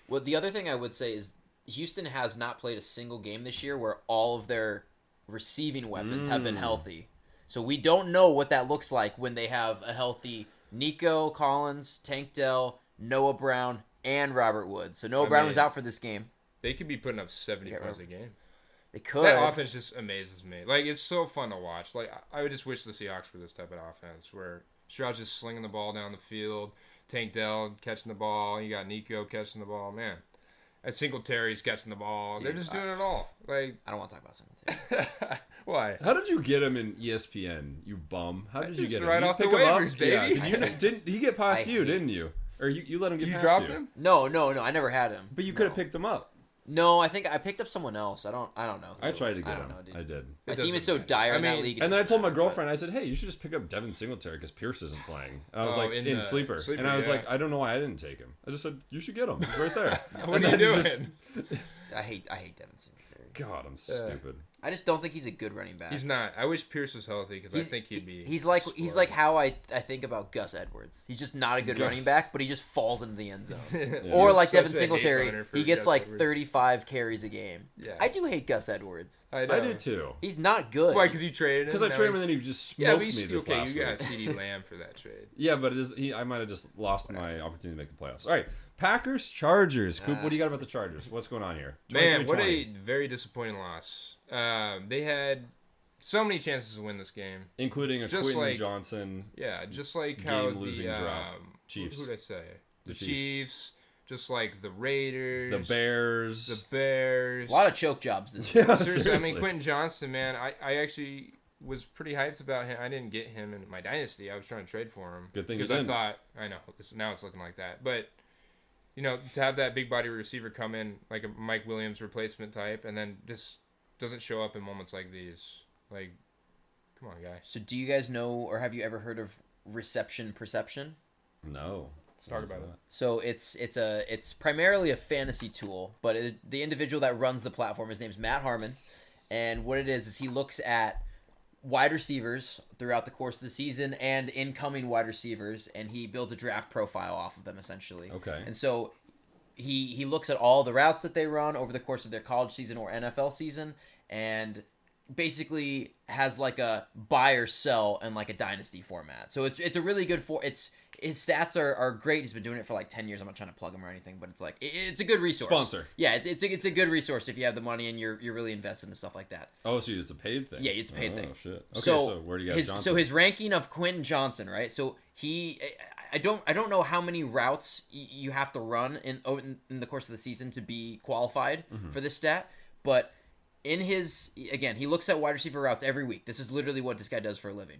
well, the other thing I would say is Houston has not played a single game this year where all of their receiving weapons have been healthy. So we don't know what that looks like when they have a healthy Nico Collins, Tank Dell, Noah Brown, and Robert Woods. So Noah Brown was out for this game. They could be putting up 70 points a game. They could. That offense just amazes me. Like, it's so fun to watch. Like, I would just wish the Seahawks were this type of offense where Stroud's just slinging the ball down the field, Tank Dell catching the ball, you got Nico catching the ball. Man, and Singletary's catching the ball. They're just doing it all. Like, I don't want to talk about Singletary. why? how did you get him in ESPN? You bum. How did you Just get him? right You off pick the him up? waivers, baby. Yeah. Didn't he get past I you? hate- Didn't you? Or you let him get You past dropped you? him? No, I never had him. But you could have picked him up. No, I think I picked up someone else. I don't know. I tried to get I don't him. know, dude. I did. My It team is so doesn't dire matter. in I that mean- league. it And then I doesn't told my matter, girlfriend, I said, "Hey, you should just pick up Devin Singletary because Pierce isn't playing." And I was Oh, like, in in the sleeper. sleeper, and I was yeah. like, I don't know why I didn't take him. I just said you should get him. He's right there. What And are you then doing? just- I hate Devin Singletary. God, I'm stupid. I just don't think he's a good running back. He's not. I wish Pierce was healthy because I think he'd be. He's like how I think about Gus Edwards. He's just not a good Gus. running back, but he just falls into the end zone. Yeah. Or You're like such Devin a hate Singletary, runner for he gets Gus like Edwards. 35 carries a game. Yeah. I do hate Gus Edwards. I I do too. He's not good. Why? Because you traded him. Because I Now traded him he's- and then he just smoked Yeah, me but this okay, last you got week. CD Lamb for that trade. Yeah, but I might have just lost my opportunity to make the playoffs. All right, Packers, Chargers. Coop, what do you got about the Chargers? What's going on here? Man, what 23-20. a very disappointing loss. They had so many chances to win this game. Including a just Quentin like- Johnson. Yeah, just like how Game-losing the drop. Chiefs. Who did I say? The The Chiefs. Chiefs. Just like the Raiders. The Bears. The Bears. a lot of choke jobs this Yeah, year. Seriously, I seriously. mean Quentin Johnson, man. I actually was pretty hyped about him. I didn't get him in my dynasty. I was trying to trade for him. Good thing you because I didn't. thought I know now it's looking like that, but. You know, to have that big body receiver come in like a Mike Williams replacement type, and then just doesn't show up in moments like these. Like, come on, guy. So do you guys know or have you ever heard of reception perception? No. Let's talk about it. So it's primarily a fantasy tool, but the individual that runs the platform, his name's Matt Harmon, and what it is he looks at wide receivers throughout the course of the season and incoming wide receivers, and he builds a draft profile off of them essentially. Okay. And so he looks at all the routes that they run over the course of their college season or NFL season, and basically has like a buy or sell in like a dynasty format. So it's a really good his stats are great. He's been doing it for like 10 years. I'm not trying to plug him or anything, but it's like it's a good resource. Sponsor. Yeah, it's a good resource if you have the money and you're really invested in stuff like that. Oh, so it's a paid thing. Yeah, it's a paid thing. Oh shit. Okay, so where do you got his Johnson? so his ranking of Quentin Johnson, right? So I don't know how many routes you have to run in the course of the season to be qualified for this stat, but in his he looks at wide receiver routes every week. This is literally what this guy does for a living.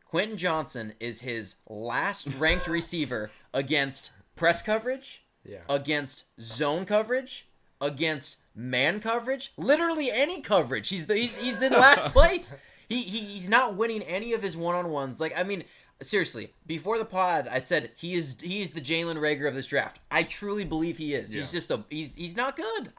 Quentin Johnson is his last ranked receiver against press coverage, against zone coverage, against man coverage, literally any coverage. He's in last place. He's not winning any of his one-on-ones. Like, I mean, seriously, before the pod, I said he is the Jalen Reagor of this draft. I truly believe he is. Yeah. He's just he's not good.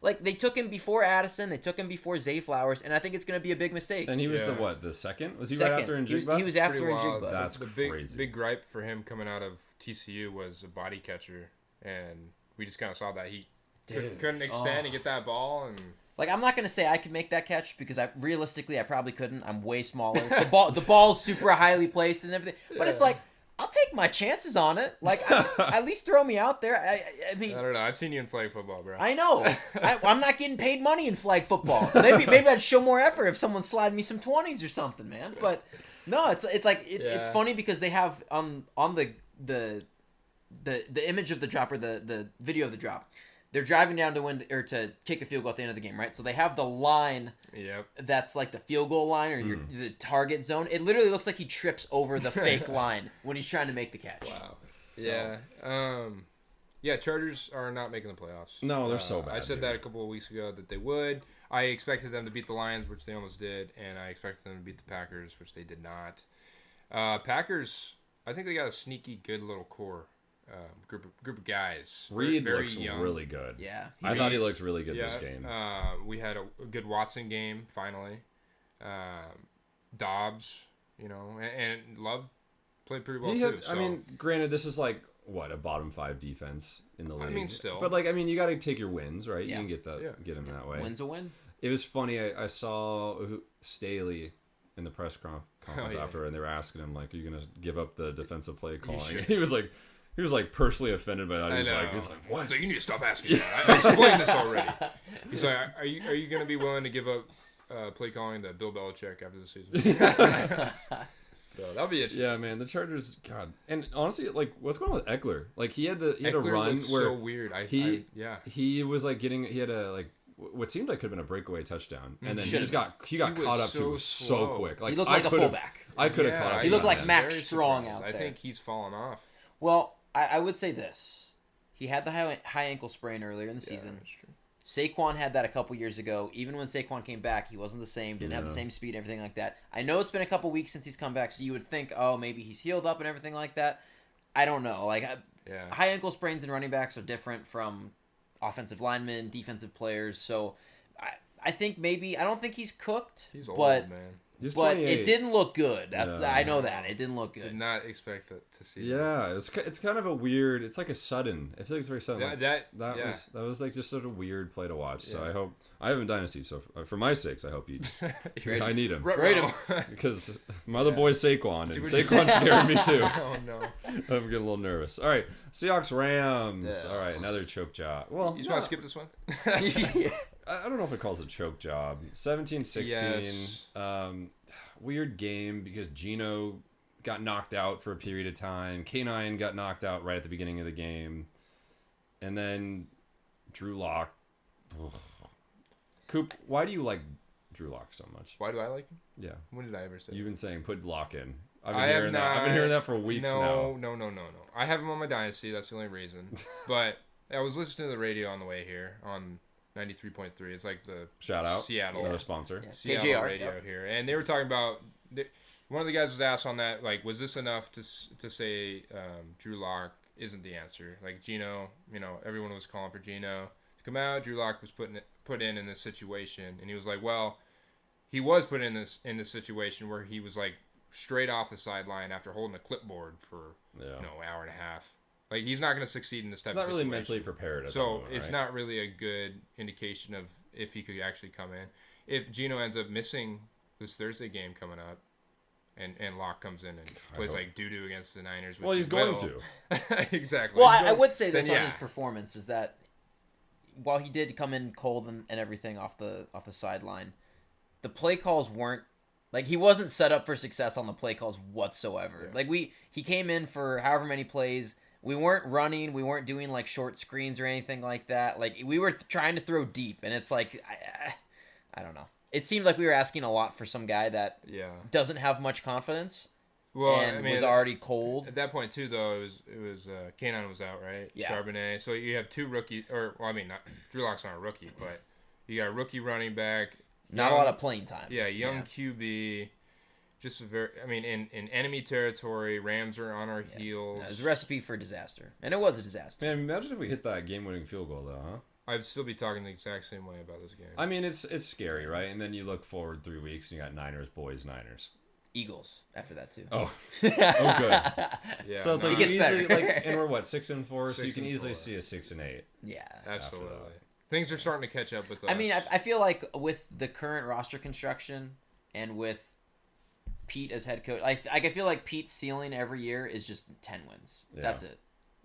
Like they took him before Addison, they took him before Zay Flowers, and I think it's going to be a big mistake. And he was Yeah. the second? Was he Second. right after He Njigba? was after Pretty wild. Njigba. That's the crazy. big gripe for him coming out of TCU was a body catcher. and we just kind of saw that he Dude, couldn't extend and get that ball, and Like, I'm not gonna say I could make that catch because I probably couldn't. I'm way smaller. The ball's super highly placed and everything. But it's like, I'll take my chances on it. Like, at least throw me out there. I mean, I don't know. I've seen you in flag football, bro. I know. I'm not getting paid money in flag football. Maybe I'd show more effort if someone slid me some 20s or something, man. But no, it's funny because they have on the image of the drop or the video of the drop. They're driving down to win or to kick a field goal at the end of the game, right? So they have the line that's like the field goal line or the target zone. It literally looks like he trips over the fake line when he's trying to make the catch. Wow. So. Yeah. Chargers are not making the playoffs. No, they're so bad. I said that a couple of weeks ago that they would. I expected them to beat the Lions, which they almost did, and I expected them to beat the Packers, which they did not. Packers, I think they got a sneaky good little core. Group of guys. Reed very looks young. really good. Yeah. I thought he looked really good this game. We had a good Watson game finally. Dobbs, and Love played pretty well too. I mean, granted, this is like a bottom 5 defense in the league. I mean, still, but you got to take your wins, right? Yeah. You can get them that way. Win's a win. It was funny. I saw Staley in the press conference after, and they were asking him like, "Are you gonna give up the defensive play calling?" He was like personally offended by that. He's like, what? He's like, you need to stop asking that. I explained this already. He's like, are you going to be willing to give up play calling to Bill Belichick after the season? So that'll be interesting. Yeah, man, the Chargers, God, and honestly, like, what's going on with Eckler? Like, he had a run where so weird. He was like he had a what seemed like could have been a breakaway touchdown, and then he got caught up to so quick. Like, he looked like a fullback. I could have caught up. He looked like Max Strong out there. I think he's fallen off. Well, I would say this. He had the high ankle sprain earlier in the season. That's true. Saquon had that a couple years ago. Even when Saquon came back, he wasn't the same, didn't have the same speed, everything like that. I know it's been a couple weeks since he's come back, so you would think, oh, maybe he's healed up and everything like that. I don't know. High ankle sprains and running backs are different from offensive linemen, defensive players, so I think I don't think he's cooked. He's old, but, man. But it didn't look good. I know that. It didn't look good. Did not expect to see that. Yeah, it's kind of a weird. It's like a sudden. I feel like it's very sudden. That was like just sort of a weird play to watch. So I have a dynasty. So for my sakes, I hope you. I need him. Trade him because my other boy's Saquon, and Saquon's scaring me too. Oh no, I'm getting a little nervous. All right, Seahawks Rams. Yeah. All right, another choke job. Well, you just want to skip this one? I don't know if it calls it a choke job. 17-16. Yes. Weird game because Geno got knocked out for a period of time. K9 got knocked out right at the beginning of the game. And then Drew Lock. Koop, why do you like Drew Lock so much? Why do I like him? Yeah. When did I ever say You've been saying put Lock in. I've been hearing that for weeks now. No. I have him on my dynasty. That's the only reason. But I was listening to the radio on the way here on 93.3. It's like the shout out Seattle another sponsor. Yeah. Seattle KDawg, radio here, and they were talking about. One of the guys was asked on that, like, was this enough to say Drew Lock isn't the answer? Like Geno, everyone was calling for Geno to come out. Drew Lock was put in this situation, and he was like, well, he was put in this situation where he was like straight off the sideline after holding a clipboard for hour and a half. Like, he's not going to succeed in this type of situation. Not really mentally prepared. So it's not really a good indication of if he could actually come in. If Geno ends up missing this Thursday game coming up, and Locke comes in and plays like doo-doo against the Niners. Well, he's going to. Exactly. Well, I would say this on his performance is that while he did come in cold and everything off the sideline, the play calls weren't like he wasn't set up for success on the play calls whatsoever. Yeah. Like he came in for however many plays. We weren't running. We weren't doing like short screens or anything like that. Like we were trying to throw deep, and it's like I don't know. It seemed like we were asking a lot for some guy that doesn't have much confidence. Well, and was already cold. At that point too, though, it was K9 was out, right? Yeah. Charbonnet. So you have two rookies, Drew Lock's not a rookie, but you got a rookie running back. Not a lot of playing time. Yeah, young QB. Just in enemy territory, Rams are on our heels. It was a recipe for disaster, and it was a disaster. Man, imagine if we hit that game-winning field goal, though, huh? I'd still be talking the exact same way about this game. I mean, it's scary, right? And then you look forward 3 weeks, and you got Niners, boys, Niners. Eagles after that too. Oh, good. Yeah, So it's It like gets you easily better. like, and we're what 6-4, so you can 6-4. easily see a 6-8. Yeah. absolutely. after that. Things are starting to catch up with us. I mean, I feel like with the current roster construction and with Pete as head coach, I feel like Pete's ceiling every year is just 10 wins. Yeah. That's it.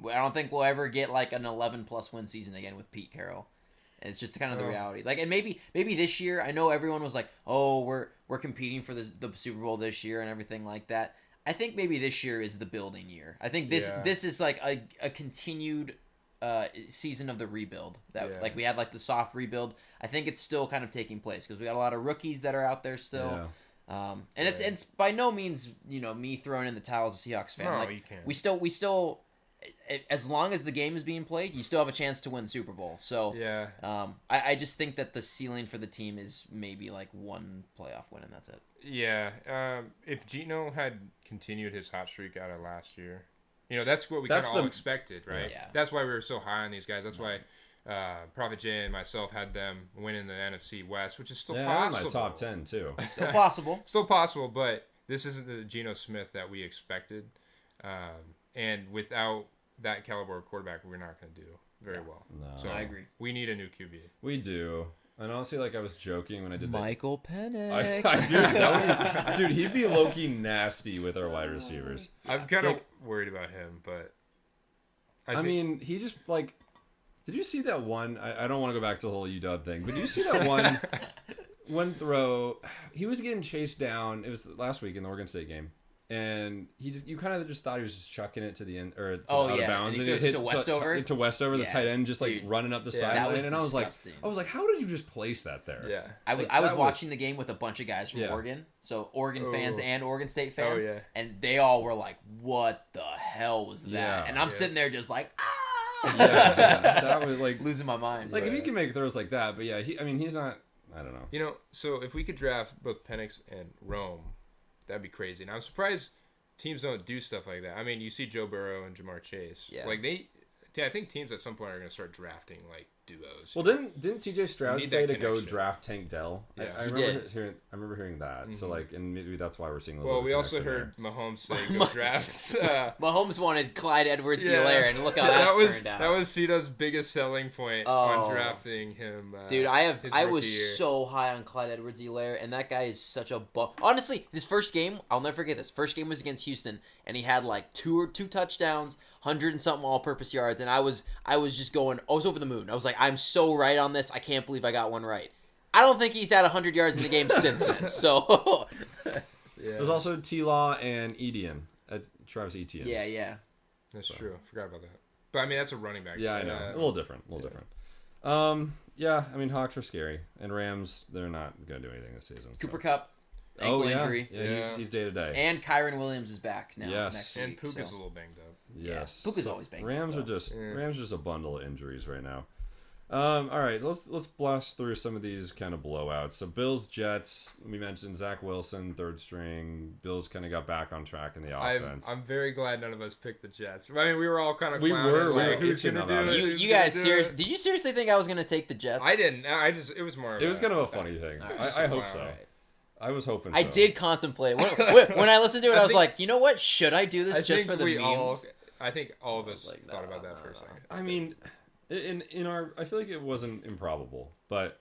I don't think we'll ever get like an 11+ win season again with Pete Carroll. It's just kind of the reality. Like, and maybe this year, I know everyone was like, "Oh, we're competing for the Super Bowl this year and everything like that." I think maybe this year is the building year. I think this is like a continued season of the rebuild. Like we had like the soft rebuild. I think it's still kind of taking place because we got a lot of rookies that are out there still. Yeah. And it's by no means me throwing in the towel as a Seahawks fan. No, like you can't. we still as long as the game is being played, you still have a chance to win the Super Bowl. So Yeah. I just think that the ceiling for the team is maybe like one playoff win and that's it. Yeah. If Geno had continued his hot streak out of last year, that's what we kind That's of all the- expected, right? Yeah. That's why we were so high on these guys. That's why Prophet Jay and myself had them winning the NFC West, which is still Yeah, I'm in possible. my top 10 too. Still possible. Still possible, but this isn't the Geno Smith that we expected. And without that caliber of quarterback, we're not going to do very well. No. So I agree. We need a new QB. We do. And honestly, like I was joking when I did Michael that. Penix. Dude, he'd be low-key nasty with our wide receivers. I'm kind of worried about him, but I mean, he just like. Did you see that one? I don't want to go back to the whole UW thing, but did you see that one throw? He was getting chased down. It was last week in the Oregon State game, and you kind of just thought he was just chucking it to the end or out of bounds, and he throws it to Westover. To Westover, the Yeah. tight end, just like Dude. running up the that sideline, was and disgusting. I was like, how did you just place that there? yeah. I Like, was that watching the game with a bunch of guys from Yeah. Oregon, so Oregon fans Oh. and Oregon State fans, yeah. and they all were like, "What the hell was that?" Yeah. and I'm Yeah. sitting there just like, Yeah, that was like losing my mind. if he can make throws like that, but yeah, he's not. I don't know. So if we could draft both Penix and Rome, that'd be crazy. And I'm surprised teams don't do stuff like that. I mean, you see Joe Burrow and Jamar Chase. Yeah. Like I think teams at some point are going to start drafting like duos. Well, didn't CJ Stroud need say that to go connection. draft Tank Dell? Yeah. I He remember did. I remember hearing that. So like, and maybe that's why we're seeing a little. Well, bit we of also connection heard Mahomes say go draft. Mahomes wanted Clyde Edwards-Helaire, Yeah. and look how that was turned out. that was Ceda's biggest selling point on drafting him. Dude, his I rookie was year. so high on Clyde Edwards-Helaire, and that guy is such a honestly, his first game, I'll never forget this. First game was against Houston, and he had like two touchdowns, 100 and something all-purpose yards, and I was just going, I was over the moon. I was like, I'm so right on this. I can't believe I got one right. I don't think he's had 100 yards in the game since then. So There's also T-Law and Etienne, Travis Etienne. yeah. That's true. Forgot about that. But I mean, that's a running back. Yeah, I know. A little different. Yeah, I mean, Hawks are scary, and Rams, they're not gonna do anything this season. Cooper so. Cup, ankle injury, Yeah, he's day to day. and Kyron Williams is back now. Yes. Next And week, Pook so. is a little banged up. Yes, Puka's always banged up, Rams though. Rams are just a bundle of injuries right now. All right, let's blast through some of these kind of blowouts. So Bills, Jets. We mentioned Zach Wilson, third string. Bills kind of got back on track in the offense. I'm very glad none of us picked the Jets. I mean, we were all kind of We were who's itching gonna do about it? it. Who's You gonna guys do seriously? it? Did you seriously think I was gonna take the Jets? I didn't. It was more. It was kind of a funny thing. Just I a hope clown. so. Right. I was hoping. I so. did contemplate it. When I listened to it, I was think- like, you know what? Should I do this I just think for the we memes? all. I think all of us like, thought about that for a second. I mean, in our, I feel like it wasn't improbable, but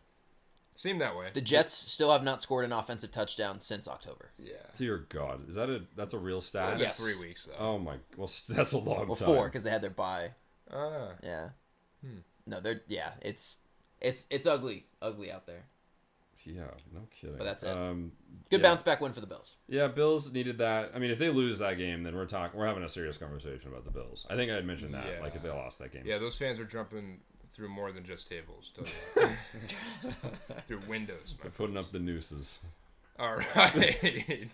Seemed that way. The Jets still have not scored an offensive touchdown since October. Yeah. dear God, that's a real It's stat? been Yes. 3 weeks though. Oh my, well, that's a long Well, time. 4 because they had their bye. Ah. Yeah. No, it's ugly out there. Yeah, no kidding. But that's it. yeah. Good bounce back win for the Bills. Yeah, Bills needed that. I mean, if they lose that game, then we're having a serious conversation about the Bills. I think I had mentioned that, Yeah. like if they lost that game. Yeah, those fans are jumping through more than just tables. Totally. Through windows. They're putting up the nooses. All right.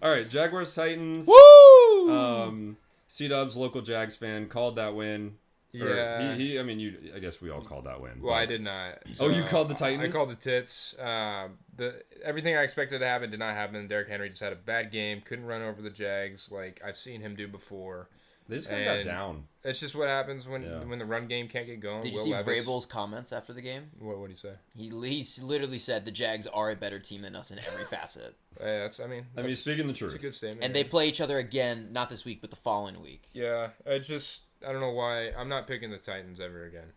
All right, Jaguars Titans. Woo! CDubs, local Jags fan, called that win. Or Yeah. he. I mean, I guess we all called that win. Well, but- I did not. Oh, you called the Titans? I called the Tits. Everything I expected to happen did not happen. Derrick Henry just had a bad game. Couldn't run over the Jags like I've seen him do before. They just kind of got down. It's just what happens when the run game can't get going. Did you see Vrabel's comments after the game? What did he say? He literally said the Jags are a better team than us in every facet. I mean, speaking the truth. It's a good statement. And they play each other again, not this week, but the following week. Yeah, I don't know why. I'm not picking the Titans ever again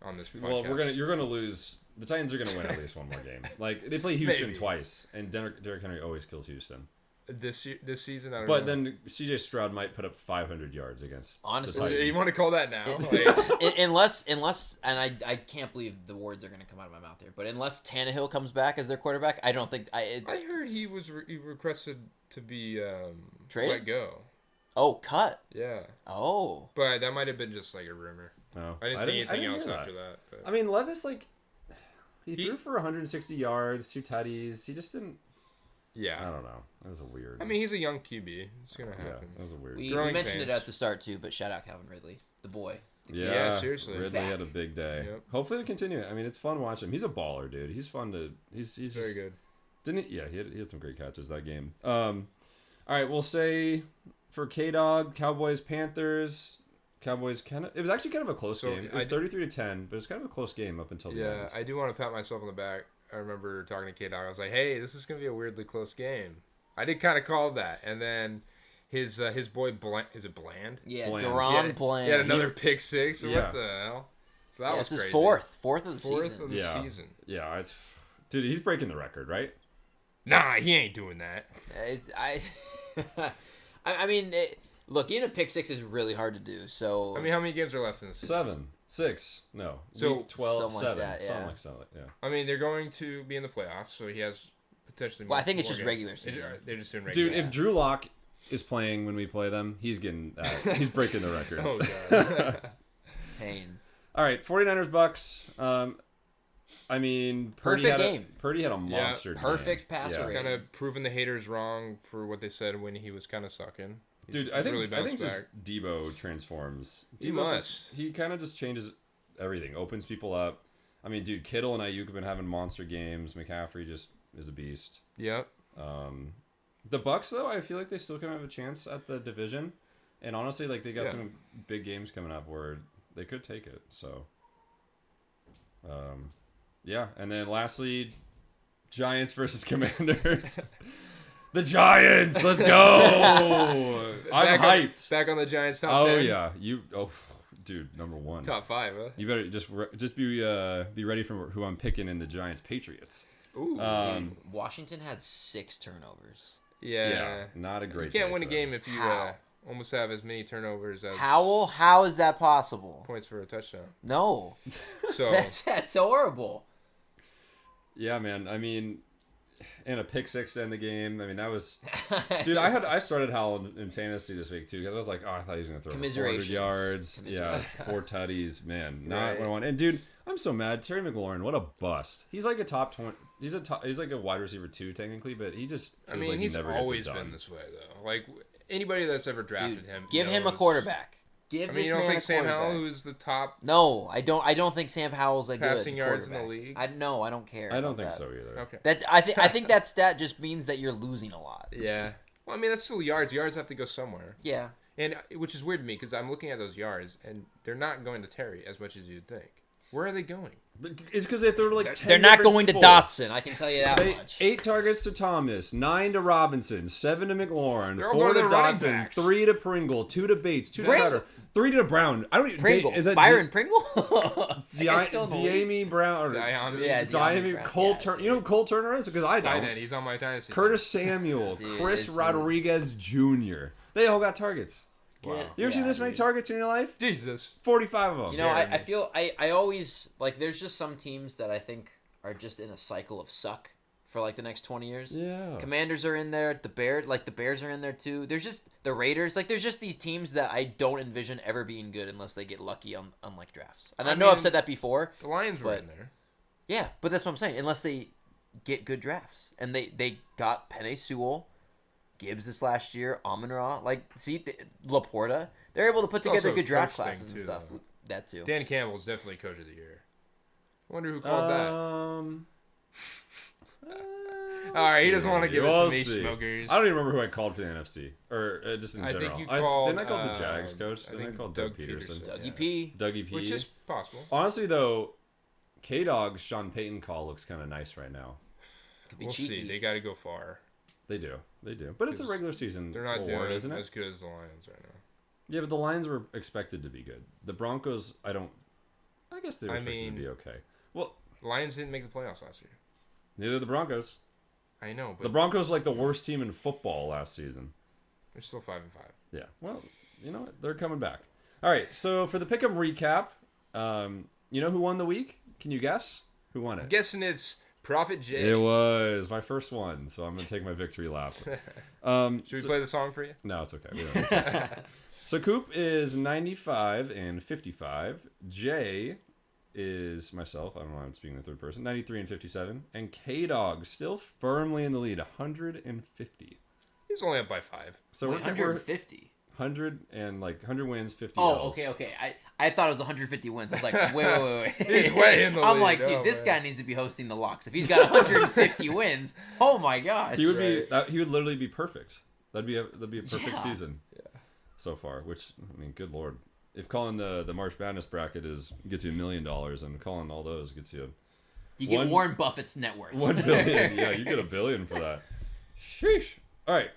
on this podcast. Well, you're gonna lose. The Titans are gonna win at least one more game. Like they play Houston twice, and Derrick Henry always kills Houston. This season, I don't know. But then C.J. Stroud might put up 500 yards against. Honestly, you want to call that now? Unless, and I can't believe the words are going to come out of my mouth here, but unless Tannehill comes back as their quarterback, I don't think I heard he was he requested to be traded? let go. Oh, cut. Yeah. Oh. But that might have been just like a rumor. No, I didn't see anything else after that. But. I mean, Levis he threw for 160 yards, 2 tutties. He just didn't. Yeah. I don't know. That was a weird. I mean, he's a young QB. It's gonna happen. Yeah, that was a weird. We mentioned it at the start too, but shout out Calvin Ridley, the boy. Yeah, seriously. Ridley had a big day. Yep. Hopefully they continue. I mean, it's fun watching him. He's a baller, dude. He's fun to. He's very just, good. Didn't he? Yeah, he had some great catches that game. All right, we'll say for KDawg, Cowboys, Panthers. Cowboys it was actually kind of a close game. It was 33-10, but it was kind of a close game up until the end. Yeah, I do want to pat myself on the back. I remember talking to KDawg. I was like, "Hey, this is gonna be a weirdly close game." I did kind of call that, and then his boy Bland, is it Bland? Yeah, Deron Bland. He had another pick six. Yeah. What the hell? So that was his crazy. fourth of the season. Fourth of the season. Yeah, dude, he's breaking the record, right? Nah, he ain't doing that. I mean, look, getting a pick six is really hard to do. So I mean, how many games are left in the season? 7, 6, no. So week 12, something 7, like that, yeah. something like that. Yeah. I mean, they're going to be in the playoffs, so he has potentially. Well, I think it's more just games. regular season. They're just doing regular. Dude, if Drew Lock is playing when we play them, he's getting he's breaking the record. Oh god. Pain. All right, 49ers Bucks. I mean, Purdy had a monster game. Perfect passer rating. Kind of proving the haters wrong for what they said when he was kind of sucking. Dude, I think just Debo transforms. He kind of just changes everything, opens people up. I mean, dude, Kittle and Ayuk have been having monster games. McCaffrey just is a beast. Yep. The Bucks, though, I feel like they still kind of have a chance at the division. And honestly, like, they got some big games coming up where they could take it. So, yeah. And then lastly, Giants versus Commanders. The Giants! Let's go! I'm hyped. Back on the Giants top 10. Oh, yeah. Dude, number 1. Top 5, huh? You better just be ready for who I'm picking in the Giants Patriots. Ooh, dude, Washington had 6 turnovers. Yeah. Not a great. You can't win a game if you almost have as many turnovers as How is that possible? points for a touchdown. No. So that's horrible. Yeah, man. I mean, and a pick six to end the game. I mean, that was, dude. I started Howell in fantasy this week too because I was like, oh, I thought he was gonna throw 400 yards. Yeah, 4 tutties. Man, not what I want. And dude, I'm so mad. Terry McLaurin, what a bust. He's like a top 20. He's like a wide receiver 2 technically, but he just. I mean, he's always been this way though. Like anybody that's ever drafted him, give him a quarterback. You don't think Sam Howell, who's the top? No, I don't. I don't think Sam Howell's a passing yards in the league. I don't care. I don't think so either. Okay. I think that stat just means that you're losing a lot. Yeah. Well, I mean, that's still yards. Yards have to go somewhere. Yeah. And which is weird to me because I'm looking at those yards and they're not going to Terry as much as you'd think. Where are they going? It's because they throw to like 10 They're not going people. to Dotson. I can tell you that much. 8 targets to Thomas, 9 to Robinson, 7 to McLaurin, They're all 4 to going to running Dotson, backs. 3 to Pringle, 2 to Bates, 2 to Cutter, 3 to Brown. I don't even. Pringle. Is that Byron Pringle? Diami Brown. Diami Cole Turner. You know who Cole Turner is? Because I don't. Tight end. He's on my dynasty. Curtis Samuel, Chris Rodriguez Jr. They all got targets. Wow. You ever seen this many targets in your life? Jesus. 45 of them. You know, I feel I always like there's just some teams that I think are just in a cycle of suck for like the next 20 years. Yeah. Commanders are in there, the Bears are in there too. There's just the Raiders, there's just these teams that I don't envision ever being good unless they get lucky on like drafts. And I know I've said that before. The Lions were in there. Yeah, but that's what I'm saying. Unless they get good drafts. And they got Penei Sewell, Gibbs this last year, Amon-Ra, Laporta. They're able to put together good draft classes and stuff. Though. That too. Dan Campbell's definitely coach of the year. I wonder who called that. All right, he doesn't want to give We'll it to me, see. Schmokers. I don't even remember who I called for the NFC or just in I general. think you called. Didn't I call the Jags coach? I Didn't I think call Doug Peterson? Dougie yeah. P. Dougie P. Which is possible. Honestly, though, KDawg's Sean Payton call looks kind of nice right now. Could be We'll cheeky. see. They got to go far. They do. But it's a regular season They're not award, doing isn't it? as good as the Lions right now. Yeah, but the Lions were expected to be good. The Broncos, I guess they were expected to be okay. Well, Lions didn't make the playoffs last year. neither the Broncos. I know, but The Broncos like the worst team in football last season. they're still 5-5. Yeah. Well, you know what? They're coming back. All right. So for the pick'em recap, you know who won the week? Can you guess who won I'm it? guessing it's Prophet J. It was my first one, so I'm gonna take my victory lap. Should we play the song for you? No, it's okay. We don't need to. So Koop is 95 and 55. Jay is myself. I don't know why I'm speaking in the third person. 93 and 57. And KDawg still firmly in the lead, 150. He's only up by 5. So Wait, we're 150. 100 and like 100 wins, 50 Oh, L's. okay. I thought it was 150 wins. I was like, wait. He's way in the I'm lead. like, dude, Oh, this man. guy needs to be hosting the locks. If he's got 150 wins, oh my gosh. He would Right. he would literally be perfect. That'd be a perfect Yeah. season. So far, which I mean, good lord. If calling the March Madness bracket gets you $1 million, and calling all those gets you You get One- Warren Buffett's net worth. $1 billion. Yeah, you get $1 billion for that. Sheesh. All right,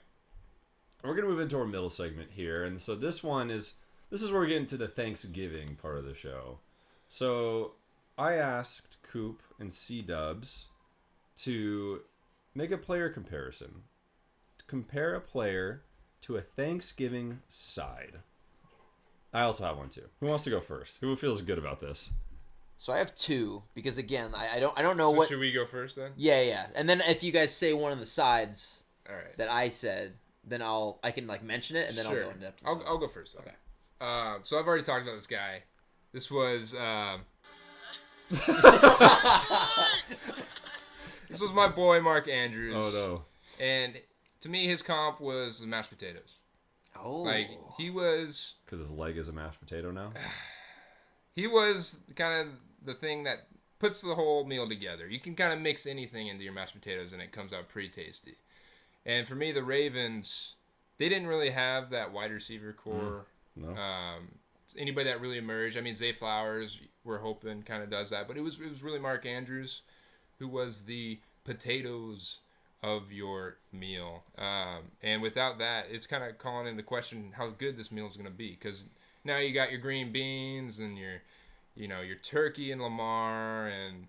we're gonna move into our middle segment here, and so this is where we get into the Thanksgiving part of the show. So I asked Koop and CDubs to make a player comparison, to compare a player to a Thanksgiving side. I also have one too. Who wants to go first? Who feels good about this? So I have two because again, I don't know So what. should we go first then? Yeah. And then if you guys say one of the sides All right. that I said, then I can like mention it and then Sure. I'll go into depth. I'll go first. Though. Okay. So I've already talked about this guy. This was this was my boy Mark Andrews. Oh no. And to me, his comp was the mashed potatoes. Oh. Like he was Because his leg is a mashed potato now. kind of the thing that puts the whole meal together. You can kind of mix anything into your mashed potatoes and it comes out pretty tasty. And for me, the Ravens, they didn't really have that wide receiver core. No. Anybody that really emerged. I mean, Zay Flowers, we're hoping, kind of does that. But it was really Mark Andrews who was the potatoes of your meal. And without that, it's kind of calling into question how good this meal is going to be. Because now you got your green beans and your turkey and Lamar and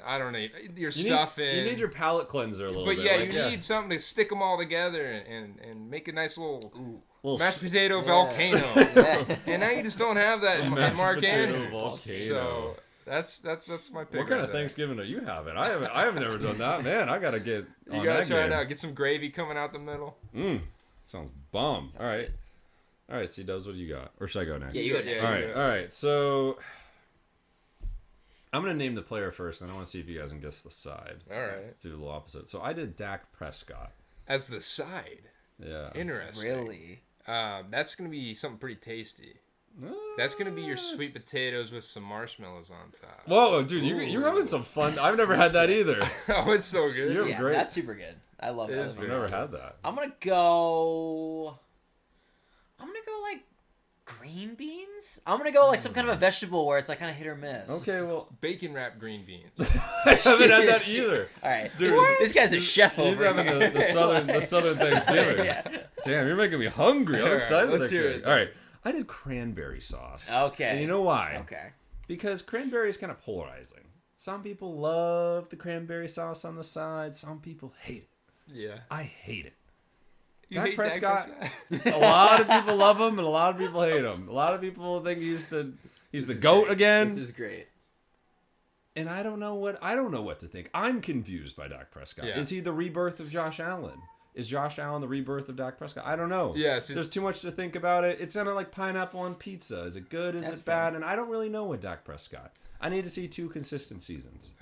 I don't know, your stuffing. You need your palate cleanser a little but bit. yeah, like, you need something to stick them all together and make a nice little little mashed potato Yeah. volcano. Yeah. And now you just don't have that in Mashed Mark potato Andrews. volcano. So that's my pick. What kind right of there. Thanksgiving are you having? I haven't ever done that, man. I gotta get You on gotta that try it game. out. Get some gravy coming out the middle. Sounds bomb. All right, C-Dubs, what do you got? Or should I go next? Yeah, you go next. All you right, go next. all right. So I'm gonna name the player first, and I want to see if you guys can guess the side. All right. Do a little opposite. So I did Dak Prescott. As the side. Yeah. Interesting. Really? That's gonna be something pretty tasty. That's gonna be your sweet potatoes with some marshmallows on top. Whoa, dude, you're having some fun. I've never had that either. Oh, it's so good. You're Yeah, great. that's super good. I love It that. is I've very never had that. I'm gonna go like green beans. I'm gonna go like some kind of a vegetable where it's like kind of hit or miss. Okay, well, Bacon wrapped green beans. I haven't had that either. All right, Dude, this guy's a chef He's over having here. the southern Thanksgiving. Yeah. Damn, you're making me hungry. I'm All right, excited. let's next hear year. it. All right, I did cranberry sauce. Okay. And you know why? Okay. Because cranberry is kind of polarizing. Some people love the cranberry sauce on the side. Some people hate it. Yeah. I hate it. You Dak hate Prescott. Prescott? A lot of people love him, and a lot of people hate him. A lot of people think he's the goat again. This is great. And I don't know what to think. I'm confused by Dak Prescott. Yeah. Is he the rebirth of Josh Allen? Is Josh Allen the rebirth of Dak Prescott? I don't know. Yeah, so- there's too much to think about it. It's kind of like pineapple on pizza. Is it good? Is That's it bad? fair. And I don't really know with Dak Prescott. I need to see 2 consistent seasons.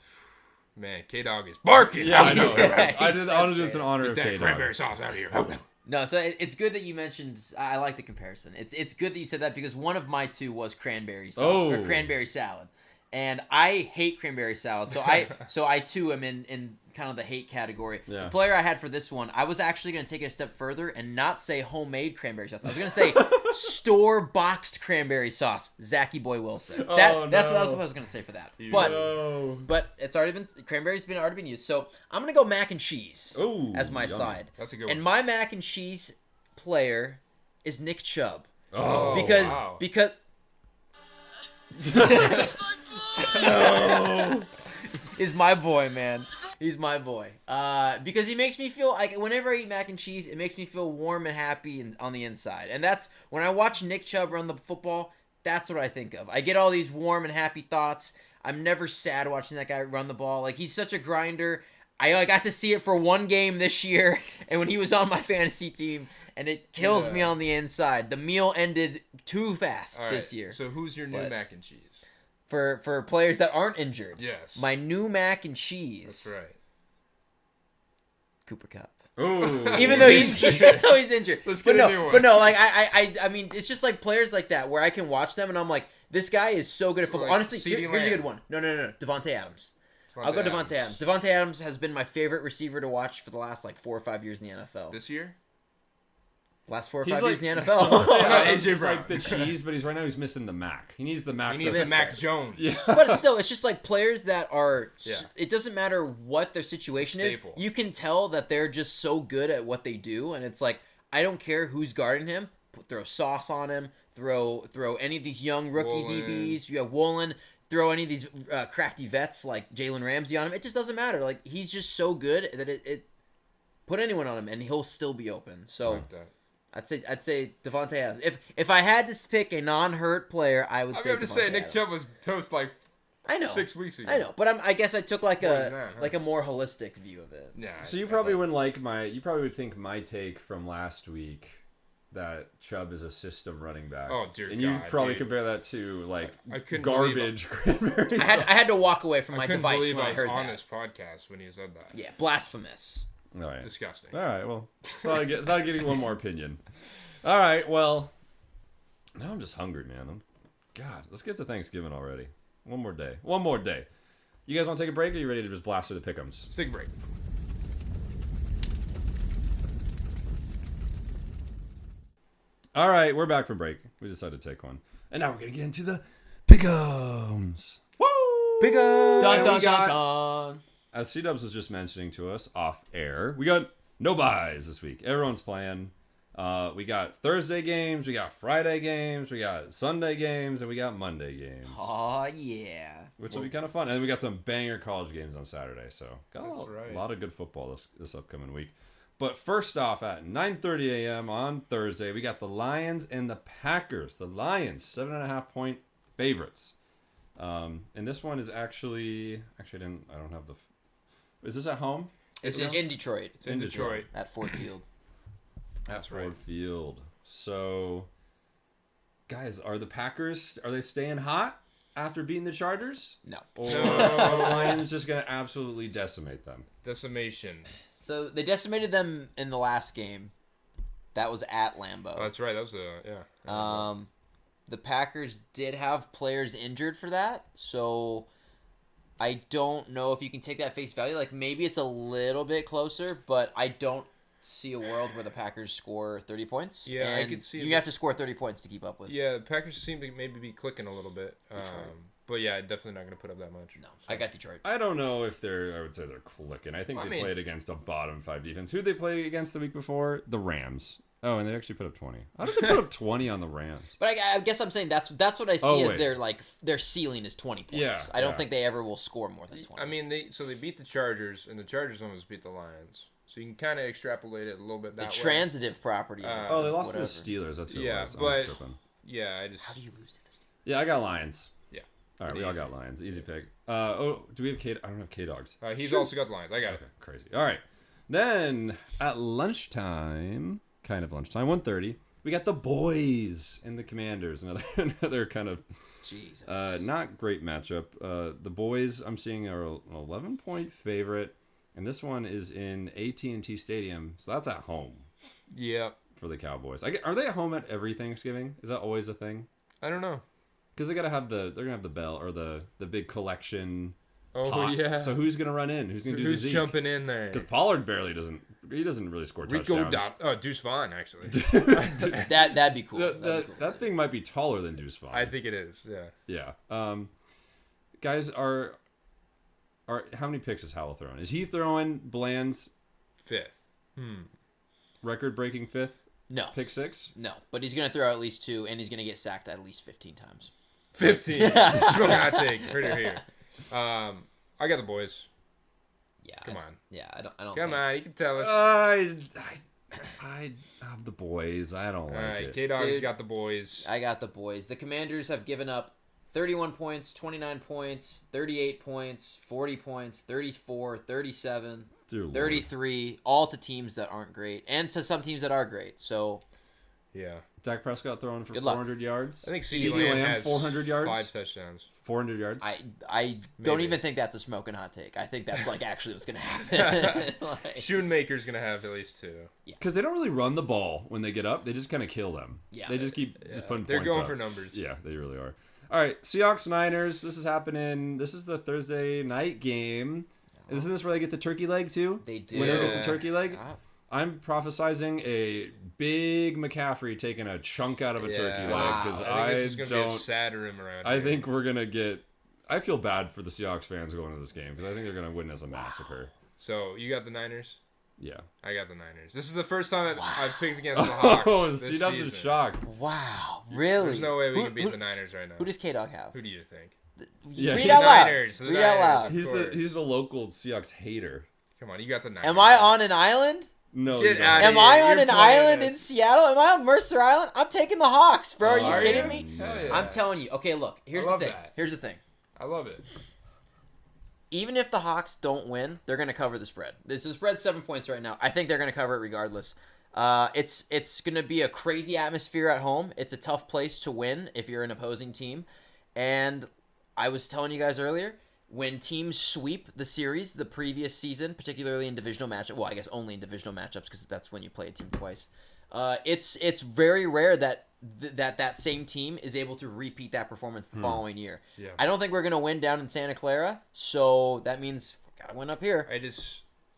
Man, KDawg is barking. Yeah, I know. He's- I he's did. I want to do this in honor of Get that KDawg. cranberry sauce out of here. No, so it's good that you mentioned. I like the comparison. It's good that you said that because one of my two was cranberry sauce or Oh. cranberry salad, And I hate cranberry salad, so I too am in kind of the hate category. Yeah. The player I had for this one, I was actually going to take it a step further and not say homemade cranberry sauce. I was going to say store boxed cranberry sauce, Zachy Boy Wilson. That's what I was going to say for that. But it's already been cranberry's already been used, so I'm going to go mac and cheese as my side. That's a good one. And my mac and cheese player is Nick Chubb. Oh, because is my boy, man. He's my boy. Because he makes me feel like whenever I eat mac and cheese, it makes me feel warm and happy on the inside. And that's when I watch Nick Chubb run the football. That's what I think of. I get all these warm and happy thoughts. I'm never sad watching that guy run the ball. Like, he's such a grinder. I got to see it for one game this year, and when he was on my fantasy team, and it kills me on the inside. The meal ended too fast this year. So who's your new mac and cheese? For players that aren't injured. Yes. My new mac and cheese. That's right. Cooper Kupp. Ooh. Even though he's injured. Let's get a new one. But no, like I mean, it's just like players like that where I can watch them and I'm like, this guy is so good at football. like Honestly, here's a good one. No. Devontae Adams. I'll go Devontae Adams. Devontae Adams has been my favorite receiver to watch for the last like 4 or 5 years in the NFL. This year? Last 4 or 5 years in the NFL. It's just like the cheese, but right now he's missing the Mac. He needs the Mac. He needs the Mac Jones. Yeah. But still, it's just like players that are. It doesn't matter what their situation is. You can tell that they're just so good at what they do, and it's like I don't care who's guarding him. Throw sauce on him. Throw any of these young rookie DBs. You have Woolen. Throw any of these crafty vets like Jalen Ramsey on him. It just doesn't matter. Like he's just so good that it put anyone on him and he'll still be open. So. Like that. I'd say Devontae Adams. If I had to pick a non-hurt player, I would say. I'm just saying Nick Chubb was toast like 6 weeks ago. I know, but I guess I took like a more holistic view of it. Yeah. So you probably wouldn't like you probably would think my take from last week that Chubb is a system running back. Oh dear and God! And you probably compare that to like I garbage cranberry. I had to walk away from my couldn't device believe when I heard on that. this podcast when he said that. Yeah, blasphemous. All right. Disgusting. All right. Well, thought I'd get one more opinion. All right, well, now I'm just hungry, man. God, let's get to Thanksgiving already. One more day. You guys want to take a break, or are you ready to just blast through the pick'ems? Let's take a break. All right, we're back from break. We decided to take one. And now we're going to get into the pick'ems. Woo! Pick'ems! Dun, dun, dun, dun. As CDubs was just mentioning to us off air, we got no buys this week. Everyone's playing. We got Thursday games, we got Friday games, we got Sunday games, and we got Monday games. Oh, yeah. Which will be kind of fun. And then we got some banger college games on Saturday. So got a lot of good football this upcoming week. But first off, at 9:30 a.m. on Thursday, we got the Lions and the Packers. The Lions, 7.5-point favorites. And this one is actually I don't have the... Is this at home? It's in Detroit. It's in Detroit. At Ford Field. That's right. Ford Field. So, guys, are the Packers, are they staying hot after beating the Chargers? No. Or are the Lions just going to absolutely decimate them? Decimation. So, they decimated them in the last game. That was at Lambeau. Oh, that's right. That was the Packers did have players injured for that, so I don't know if you can take that face value. Like, maybe it's a little bit closer, but I don't see a world where the Packers score 30 points. Yeah, and I could see you have to score 30 points to keep up with. Yeah, the Packers seem to maybe be clicking a little bit. But yeah, definitely not going to put up that much. No, so. I got Detroit. I don't know if I would say they're clicking. I think they played against a bottom 5 defense. Who'd they play against the week before? The Rams. Oh, and they actually put up 20. How did they put up 20 on the Rams? But I guess I'm saying that's what I see as their ceiling is 20 points. Yeah, I don't think they ever will score more than 20. I mean, they beat the Chargers, and the Chargers almost beat the Lions. So you can kind of extrapolate it a little bit that way. The transitive property. They lost to the Steelers. That's who it was. But how do you lose to the Steelers? Yeah, I got Lions. Yeah. All right, we all got Lions. Easy pick. Do we have I don't have KDawgs. He's also got Lions. I got it. Crazy. All right. Then at lunchtime, kind of lunchtime, 1:30, we got the boys and the Commanders. Another kind of not great matchup. The boys I'm seeing are an 11-point favorite, and this one is in AT&T Stadium, so that's at home. Yep. For the Cowboys. Are they at home at every Thanksgiving? Is that always a thing? I don't know. because they're gonna have the bell or the big collection. Oh pot. yeah. So who's gonna run in? Who's gonna do Who's the Zeke? jumping in there? Because Pollard barely doesn't. He doesn't really score touchdowns. Deuce Vaughn actually. That'd be cool. That thing might be taller than Deuce Vaughn. I think it is. Yeah. Yeah. Guys are how many picks is Howell throwing? Is he throwing Bland's 5th? record-breaking 5th No. pick 6? No, but he's going to throw at least 2, and he's going to get sacked at least 15 times. 15. Shmokin Hot Take. Heard it here. I got the boys. Yeah. Come on. Yeah, I don't Come on, you can tell us. I have the boys. I don't All like right, it. KDawg's Dude. got the boys. I got the boys. The Commanders have given up 31 points, 29 points, 38 points, 40 points, 34, 37, Dear Lord. 33, all to teams that aren't great, and to some teams that are great. So, Yeah. Dak Prescott throwing for Good luck. 400 yards. I think CeeDee CeeDee Lamb Lamb, has 400 yards. 5 touchdowns. 400 yards. I don't Maybe. even think that's a smoking hot take. I think that's like actually what's going to happen. Like, Schoonmaker's going to have at least 2. Because they don't really run the ball when they get up. They just kind of kill them. Yeah. They just keep just putting They're points going up. for numbers. Yeah, they really are. All right, Seahawks Niners. This is happening. This is the Thursday night game. Isn't this where they get the turkey leg too? They do. Winner gets a Yeah. turkey leg. Ah. I'm prophesizing a big McCaffrey taking a chunk out of a turkey leg because I think this is going to be a don't. sad room around I here. think we're gonna get. I feel bad for the Seahawks fans going to this game because I think they're gonna win as a massacre. So, you got the Niners? Yeah. I got the Niners. This is the first time I've picked against the Hawks Oh, this CDubs season. is shocked. Wow, really? There's no way we Who- can beat who- the Niners right now. Who does KDawg have? Who do you think? Yeah, Read he's out the loud. Niners. The Read out Niners, loud. of He's course. the local Seahawks hater. Come on, you got the Niners. Am I on an island? No, Get you don't. outta Am here. I on You're an playing island us. in Seattle? Am I on Mercer Island? I'm taking the Hawks, bro. Are you Are kidding you? me? Hell yeah. I'm telling you. Okay, look. Here's I the love thing. that. Here's the thing. I love it. Even if the Hawks don't win, they're going to cover the spread. The spread's 7 points right now. I think they're going to cover it regardless. It's going to be a crazy atmosphere at home. It's a tough place to win if you're an opposing team. And I was telling you guys earlier, when teams sweep the series the previous season, particularly in divisional matchups, well, I guess only in divisional matchups because that's when you play a team twice. It's very rare that that same team is able to repeat that performance the following year. Yeah. I don't think we're gonna win down in Santa Clara, so that means we gotta win up here.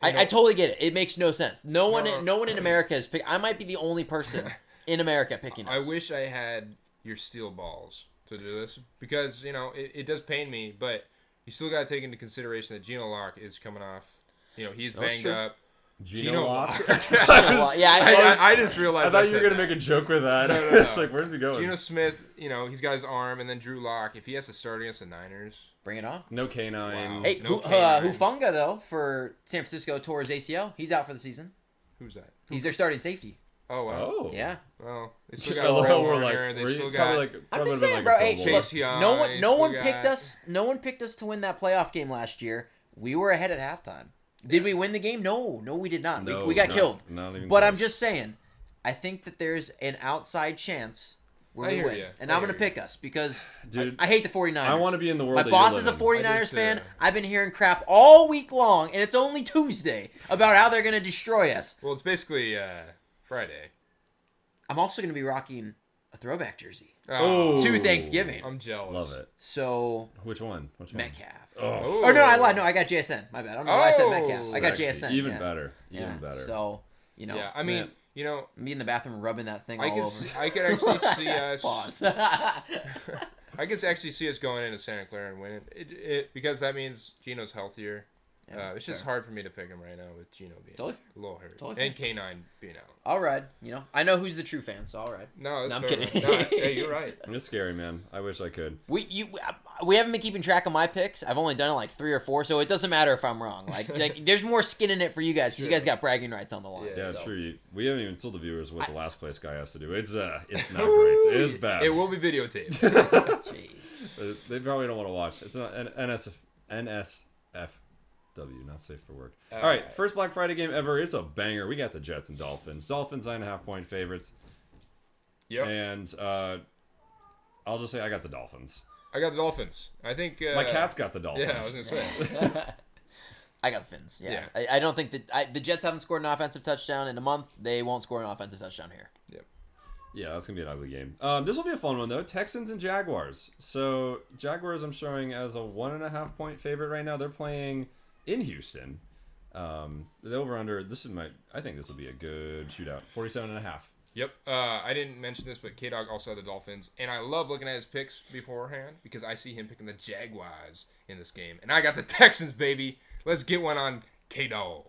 I totally get it. It makes no sense. No one in America is pick. I might be the only person in America picking us. I wish I had your steel balls to do this because it does pain me, but you still got to take into consideration that Geno Lock is coming off. He's No, it's banged true. up. Geno Lock. I just realized. I thought you were gonna make a joke with that. No. It's like, where's he going? Geno Smith. He's got his arm, and then Drew Lock. If he has to start against the Niners, Bring it on. No canine. Wow. Hey, No canine. Hufunga though for San Francisco tore his ACL. He's out for the season. who's that? He's their starting safety. Oh wow. Oh. Yeah. Well, they still So got Fred we're Warner. They we're still just got. probably I'm probably just been saying, like bro. a Hey, Pro look, Bowl. Chase Young, no one still picked got- us. No one picked us to win that playoff game last year. We were ahead at halftime. Did we win the game? No, we did not. No, we got not- killed. not even But I'm close. just saying, I think that there's an outside chance where I we hear win. ya. And I I'm going hear to ya. pick us because Dude, I hate the 49ers. I want to be in the world My that boss you is a live 49ers too. fan. I've been hearing crap all week long, and it's only Tuesday about how they're going to destroy us. Well, it's basically Friday. I'm also going to be rocking a throwback jersey Oh. to Thanksgiving. I'm jealous. Love it. So, Which one? Metcalf. Oh. Oh, no, I lied. No, I got JSN. My bad. I don't know why I said Oh. Metcalf. I got Sexy. JSN. Even yeah. better. Yeah. Even better. So, Yeah, I mean, Man. me in the bathroom rubbing that thing I all could over. I could actually see us. Pause. I could actually see us going into Santa Clara and winning it because that means Geno's healthier. Yeah, It's just fair. hard for me to pick him right now with Geno being Totally fair. a little hurt Totally and K9 being out. I'll ride. I know who's the true fan, so I'll ride. No, that's I'm fair. kidding. No, hey, you're right. It's scary, man. I wish I could. We haven't been keeping track of my picks. I've only done it like 3 or 4, so it doesn't matter if I'm wrong. Like there's more skin in it for you guys because you guys got bragging rights on the line. Yeah. Yeah, so. true. We haven't even told the viewers what the last place guy has to do. It's not great. It is bad. It will be videotaped. Jeez. They probably don't want to watch. It's not NSFW, not safe for work. All right, first Black Friday game ever. It's a banger. We got the Jets and Dolphins. Dolphins 9.5-point favorites. Yep. And I'll just say I got the Dolphins. I got the Dolphins. I think My cat's got the Dolphins. Yeah, I was gonna say. I got the Finns. Yeah. Yeah. I don't think that the Jets haven't scored an offensive touchdown in a month. They won't score an offensive touchdown here. Yep. Yeah, that's going to be an ugly game. This will be a fun one, though. Texans and Jaguars. So, Jaguars I'm showing as a 1.5 point favorite right now. They're playing in Houston. The over-under, I think this will be a good shootout. 47.5. Yep. I didn't mention this, but KDawg also had the Dolphins. And I love looking at his picks beforehand because I see him picking the Jaguars in this game. And I got the Texans, baby. Let's get one on KDawg.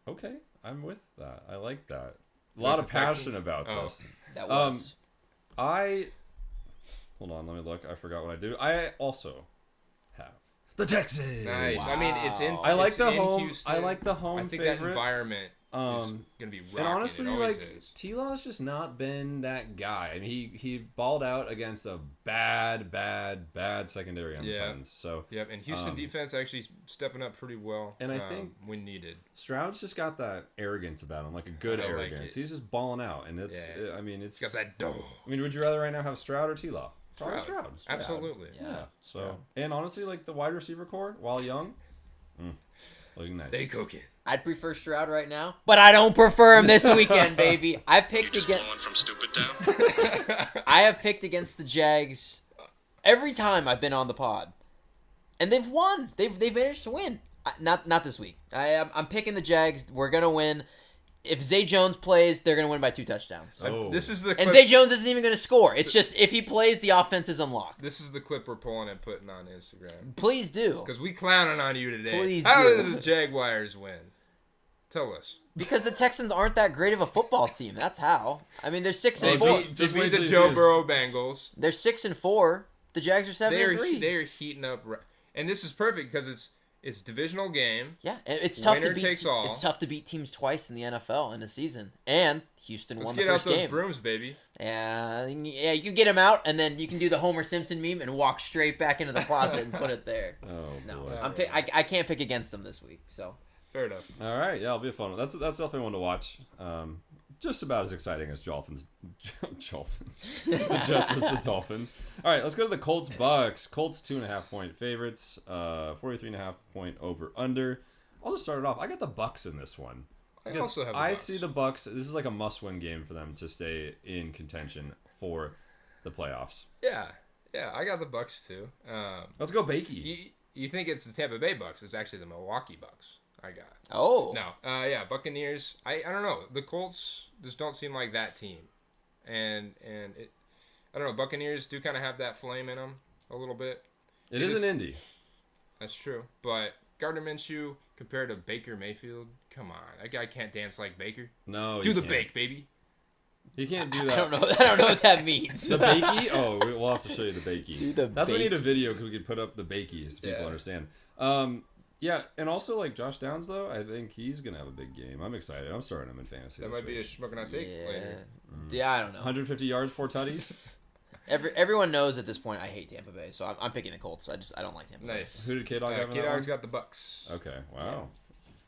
Okay, I'm with that. I like that. A lot of passion about this. That was. Hold on, let me look. I forgot what I do. I also have the Texans. Nice. Wow. I mean, it's in. I like the in home. Houston. I like the home I think favorite. that environment is gonna be rocking. And honestly, it always like is. T-Law's just not been that guy. I mean, he balled out against a bad secondary on the Titans. So yep, and Houston defense actually stepping up pretty well. And I think when needed, Stroud's just got that arrogance about him, like a good arrogance. He's just balling out, and it's. I mean, it's got that dough. I mean, would you rather right now have Stroud or T-Law? Stroud. Absolutely. Yeah. So, and honestly, like the wide receiver core, while young, looking nice. They cooking. I'd prefer Stroud right now, but I don't prefer him this weekend, baby. I picked against. Blowing from stupid down. I have picked against the Jags every time I've been on the pod, and they've won. They've managed to win. Not this week. I'm picking the Jags. We're gonna win. If Zay Jones plays, they're gonna win by 2 touchdowns. Oh. This is the clip. And Zay Jones isn't even gonna score. It's just if he plays, the offense is unlocked. This is the clip we're pulling and putting on Instagram Please do. because we clowning on you today. Please How do. did the Jaguars win? Tell us. Because the Texans aren't that great of a football team. That's how. I mean, they're 6-4. Just wait beat till the you Joe see Burrow Bengals. They're 6-4. The Jags are 7-3. They're heating up, and this is perfect because it's divisional game. Yeah, and it's tough Winner to beat. takes all. It's tough to beat teams twice in the NFL in a season. And Houston Let's won get the out first those game. brooms, baby. Yeah, you can get them out, and then you can do the Homer Simpson meme and walk straight back into the closet and put it there. Oh No, boy. I can't pick against them this week. So Fair enough. All right, yeah, it'll be a fun one. That's definitely one to watch. Just about as exciting as Dolphins. The Jets was the Dolphins. All right, let's go to the Colts Bucks. Colts 2.5 point favorites. 43.5 point over under. I'll just start it off. I got the Bucks in this one. I also have the I Bucks. see the Bucks. This is like a must-win game for them to stay in contention for the playoffs. Yeah, I got the Bucks too. Let's go, Bakey. You think it's the Tampa Bay Bucks? It's actually the Milwaukee Bucks. I got. Oh. No. Yeah, Buccaneers. I don't know. The Colts just don't seem like that team, and it. I don't know. Buccaneers do kind of have that flame in them a little bit. It is an Indy. That's true, but Gardner Minshew compared to Baker Mayfield, come on, that guy can't dance like Baker. No, Do you the can't. bake, baby. You can't do that. I don't know what that means. The Bakey? Oh, we'll have to show you the Bakey. Do the That's why we bake. need a video because we could put up the Bakey so people understand. Yeah, and also like Josh Downs though, I think he's gonna have a big game. I'm excited. I'm starting him in fantasy. That this might be a week. Shmokin Hot Take later. Yeah, I don't know. 150 yards, 4 tutties. Everyone knows at this point I hate Tampa Bay, so I'm picking the Colts. I don't like Tampa Bay. Nice. Who did KDawg have in that KDawg's one? got the Bucks. Okay, wow.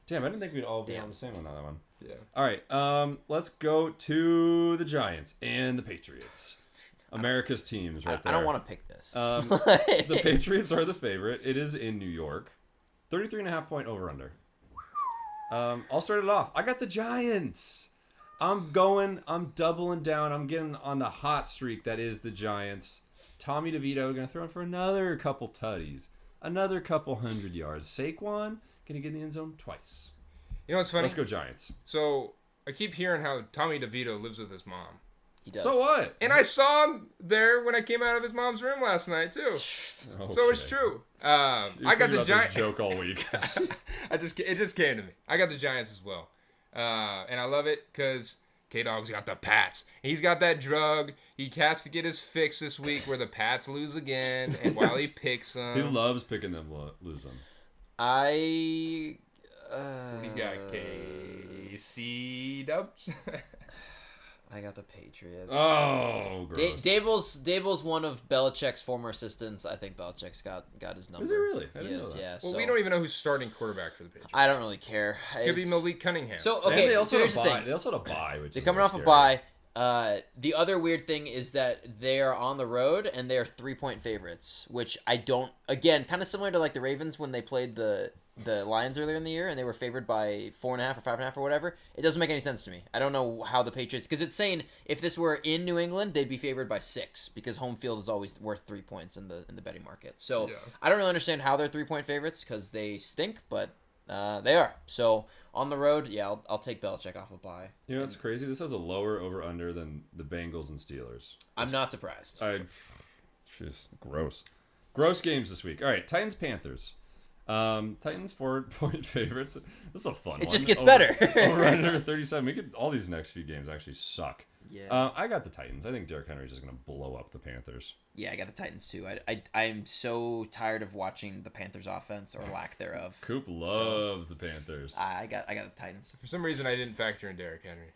Damn, I didn't think we'd all be on the same one on that one. Yeah. All right, let's go to the Giants and the Patriots. America's teams right there. I don't want to pick this. The Patriots are the favorite. It is in New York. 33.5 point over under. I'll start it off. I got the Giants. I'm doubling down. I'm getting on the hot streak that is the Giants. Tommy DeVito going to throw in for another couple tutties. Another couple 100 yards. Saquon going to get in the end zone twice. You know what's funny? Let's go Giants. So I keep hearing how Tommy DeVito lives with his mom. He does. So what? And I saw him there when I came out of his mom's room last night too. Okay. So it's true. I got the Giants. joke all week. It just came to me. I got the Giants as well, and I love it because KDawg's got the Pats. He's got that drug. He has to get his fix this week where the Pats lose again, and while he picks them, He loves picking them, lose them. I we got CDubs. I got the Patriots. Oh, gross. Dable's one of Belichick's former assistants. I think Belichick's got his number. Is it really? I He didn't is, know that. yeah. Well, so we don't even know who's starting quarterback for the Patriots. I don't really care. Could be It's- Malik Cunningham. So And okay, they so also here's had the a bye. thing. They also had a bye, which They're is coming really off a scary. bye. The other weird thing is that they are on the road and they are 3-point favorites, which I don't. Again, kind of similar to like the Ravens when they played the Lions earlier in the year and they were favored by 4.5 or 5.5 or whatever. It doesn't make any sense to me. I don't know how the Patriots, because it's saying if this were in New England, they'd be favored by 6 because home field is always worth 3 points in the betting market. So I don't really understand how they're 3-point favorites because they stink, but they are. So on the road, yeah, I'll take Belichick off a bye. You know what's crazy? This has a lower over/under than the Bengals and Steelers. I'm not surprised. Just gross. Gross games this week. All right, Titans Panthers. Titans 4-point favorites. This is a fun one. It just gets better. Over/under 37. All these next few games actually suck. Yeah. I got the Titans. I think Derrick Henry is just going to blow up the Panthers. Yeah, I got the Titans too. I'm so tired of watching the Panthers offense or lack thereof. Koop loves the Panthers. I got the Titans. For some reason, I didn't factor in Derrick Henry.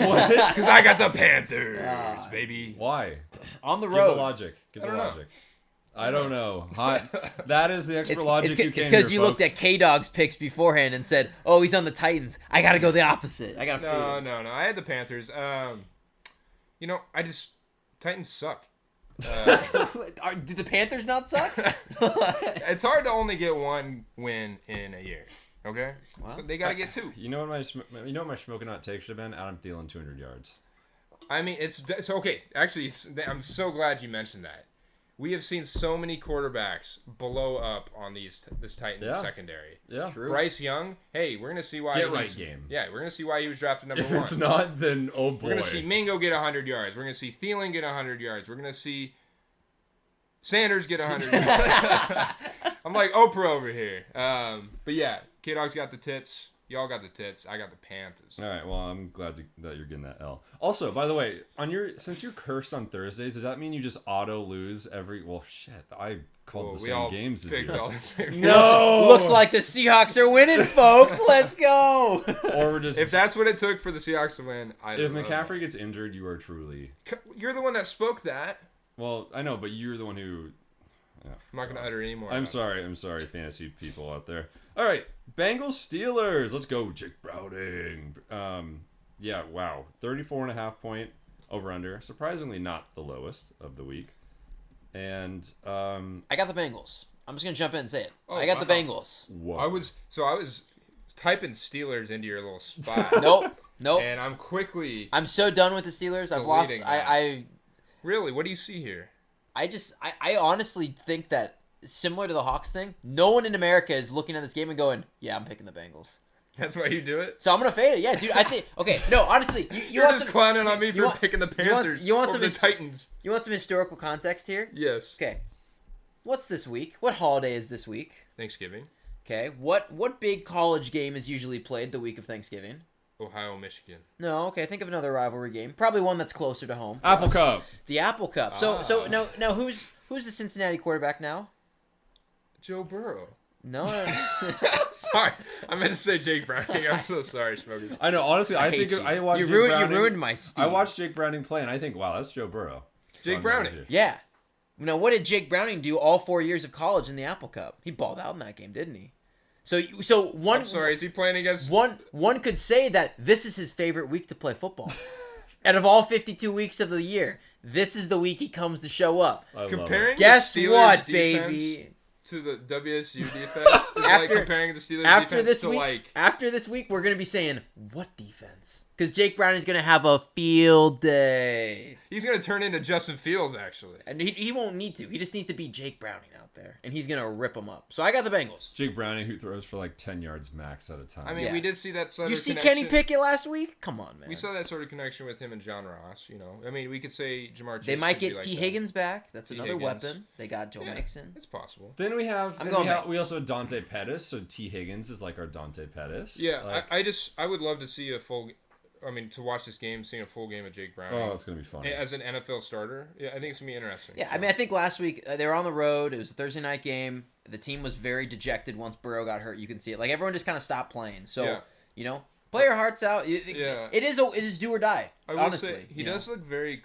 What? Because I got the Panthers, baby. Why? On the Give road. the logic. Give the I don't know. logic. I don't know. That is the extra logic you It's can because hear, you looked at folks. KDawg's picks beforehand and said, "Oh, he's on the Titans. I got to go the opposite. I got to." No. I had the Panthers. Titans suck. Do the Panthers not suck? It's hard to only get one win in a year. Okay, Well, so they got to get 2. You know what my Shmokin Hot Take should have been? Adam Thielen 200 yards. I mean, it's okay. Actually, I'm so glad you mentioned that. We have seen so many quarterbacks blow up on this Titans secondary. Yeah. True. Bryce Young, hey, we're gonna see why. Game. Yeah, we're gonna see why he was drafted number If 1. it's not, then oh boy. We're gonna see Mingo get 100 yards. We're gonna see Thielen get 100 yards. We're gonna see Sanders get 100 yards. I'm like Oprah over here. But yeah, KDawg's got the tits. Y'all got the tits. I got the Panthers. All right. Well, I'm glad that you're getting that L. Also, by the way, since you're cursed on Thursdays, does that mean you just auto lose every? Well, shit. I called the same games as you. All the same No. Looks like the Seahawks are winning, folks. Let's go. Or we're just. If that's what it took for the Seahawks to win, If McCaffrey gets injured, you are truly. You're the one that spoke that. Well, I know, but you're the one who. I'm not gonna utter any more. I'm sorry, fantasy people out there. All right, Bengals Steelers. Let's go, Jake Browning. Yeah, wow, 34.5 point over under. Surprisingly, not the lowest of the week. And I got the Bengals. I'm just gonna jump in and say it. Oh, I got the Bengals. whoa. I was typing Steelers into your little spot. Nope. And I'm so done with the Steelers. I've lost. Deleting that. I Really, what do you see here? I honestly think that similar to the Hawks thing, no one in America is looking at this game and going, "Yeah, I'm picking the Bengals." That's why you do it? So I'm gonna fade it. Yeah, dude. I think. Okay, no, honestly, You're want just some, clowning on me for picking the you want- Panthers you want over some the Titans. You want some historical context here? Yes. Okay. What's this week? What holiday is this week? Thanksgiving. Okay. What big college game is usually played the week of Thanksgiving? Ohio, Michigan. No. Okay. Think of another rivalry game. Probably one that's closer to home. for Apple us. Cup. The Apple Cup. So now who's the Cincinnati quarterback now? Joe Burrow. No. Sorry, I meant to say Jake Browning. I'm so sorry, Shmokers. I know. Honestly, I hate think you. I watched. You Jake Browning, ruined my steam. I watched Jake Browning play, and I think, wow, that's Joe Burrow. Jake Browning. Yeah. Now, what did Jake Browning do all 4 years of college in the Apple Cup? He balled out in that game, didn't he? So one. I'm sorry, is he playing against... One could say that this is his favorite week to play football. Out of all 52 weeks of the year, this is the week he comes to show up. I love Comparing it. Guess the Steelers what, defense baby? to the WSU defense is like comparing the Steelers defense to After this week, we're gonna be saying, what defense? Because Jake Brown is gonna have a field day, He's going to turn into Justin Fields, actually. and he won't need to. He just needs to be Jake Browning out there, and he's gonna rip them up. So I got the Bengals. Jake Browning, who throws for like 10 yards max at a time. I mean, Yeah. we did see that sort You of see connection. Kenny Pickett last week? Come on, man. We saw that sort of connection with him and John Ross, you know. I mean, we could say Jamar Chase They might could be get like T. that. Higgins back. That's T. another Higgins. weapon. They got Joe Yeah, Mixon. it's possible. Then we have. I'm going we also have Dante Pettis, so T. Higgins is like our Dante Pettis. Yeah, Like, I would love to see to watch this game, seeing a full game of Jake Browning. oh, it's gonna be fun. As an NFL starter. Yeah, I think it's going to be interesting. Yeah, I mean, I think last week they were on the road. It was a Thursday night game. The team was very dejected once Burrow got hurt. You can see it. Like everyone just kind of stopped playing. So play your hearts out. Yeah. It is do or die. I will honestly, say, he does look very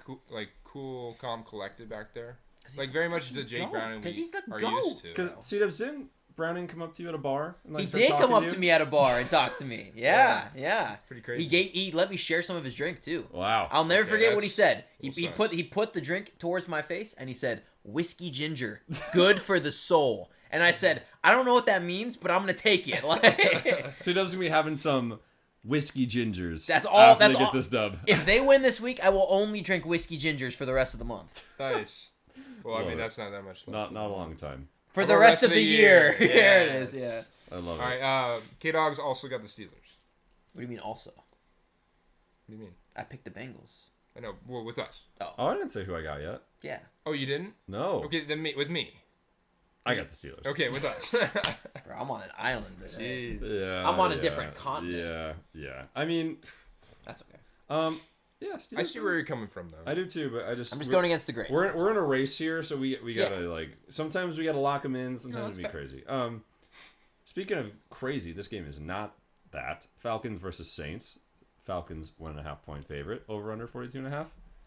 cool, calm, collected back there. Like very much the Jake Browning we because he's the are GOAT. used to. Because CDubs didn't Browning come up to you at a bar? And, like, He start did come talking up you? to me at a bar and talk to me. Yeah. Pretty crazy. He let me share some of his drink too. Wow. I'll never Okay, forget what he that's said. a He little sus. put the drink towards my face and he said, "Whiskey ginger, good for the soul." And I said, "I don't know what that means, but I'm gonna take it." Like, So Dub's gonna be having some whiskey gingers. That's all- After that's they get all- this dub. if they win this week, I will only drink whiskey gingers for the rest of the month. Nice. Well, I Love mean, it. that's not that much left. Not a long time. For How the about rest of the year. There it Yes. is. Yeah. I love All it. right, KDawg's also got the Steelers. What do you mean? Also, What do you mean? I picked the Bengals. I know. Well, with us. Oh, I didn't say who I got yet. Yeah, Oh, you didn't? No. Okay, then with me. I got the Steelers. Okay, with us. bro, I'm on an island today. Jeez. Yeah. I'm on a different continent. Yeah. I mean, That's okay. yeah. Steelers I see where you're coming from, though. I do too, but I'm just going against the grain. We're in a race here, so we gotta like. Sometimes we gotta lock them in. Sometimes that's it'd be crazy. Speaking of crazy, this game is not that. Falcons versus Saints. Falcons 1.5 point favorite. Over under 42.5.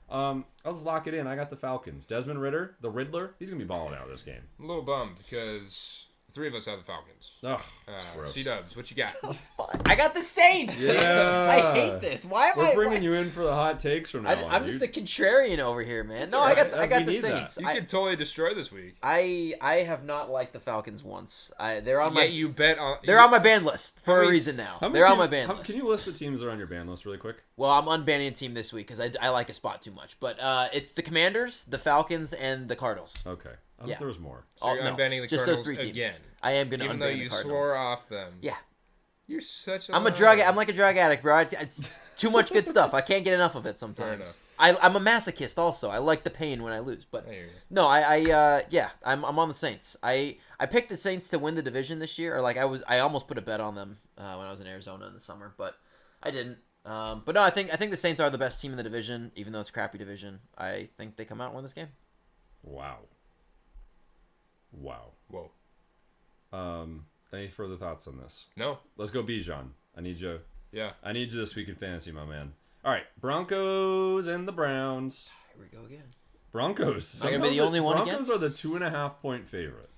I'll just lock it in. I got the Falcons. Desmond Ritter, the Riddler, he's gonna be balling out of this game. I'm a little bummed because the three of us have the Falcons. Ugh, that's gross. CDubs, what you got? I got the Saints. Yeah. I hate this. Why am We're I? bringing you in for the hot takes from now on. I'm just the contrarian over here, man. No, all I right. got the We need Saints. You could totally destroy this week. I have not liked the Falcons once. They're on my Yeah, you bet on. they're on my ban list for a many- reason now. How many They're on team- my ban how- list. Can you list the teams that are on your ban list really quick? Well, I'm unbanning a team this week because I like a spot too much. But it's the Commanders, the Falcons, and the Cardinals. Okay. I Yeah. thought there was more. So you're no, unbanning the just Cardinals those 3 teams. again. I am gonna Even unban though the you Cardinals. swore off them. Yeah, You're such a I'm a liar. I'm like a drug addict, bro. It's too much good stuff. I can't get enough of it sometimes. enough. I'm a masochist also. I like the pain when I lose. But I hear you. no, I'm on the Saints. I picked the Saints to win the division this year, or like I almost put a bet on them when I was in Arizona in the summer, but I didn't. But no, I think the Saints are the best team in the division, even though it's a crappy division. I think they come out and win this game. Wow. Whoa. Any further thoughts on this? No. Let's go, Bijan. I need you. Yeah. I need you this week in fantasy, my man. All right, Broncos and the Browns. Here we go again. Broncos. Am I gonna be the only one again? Broncos are the 2.5 point favorite.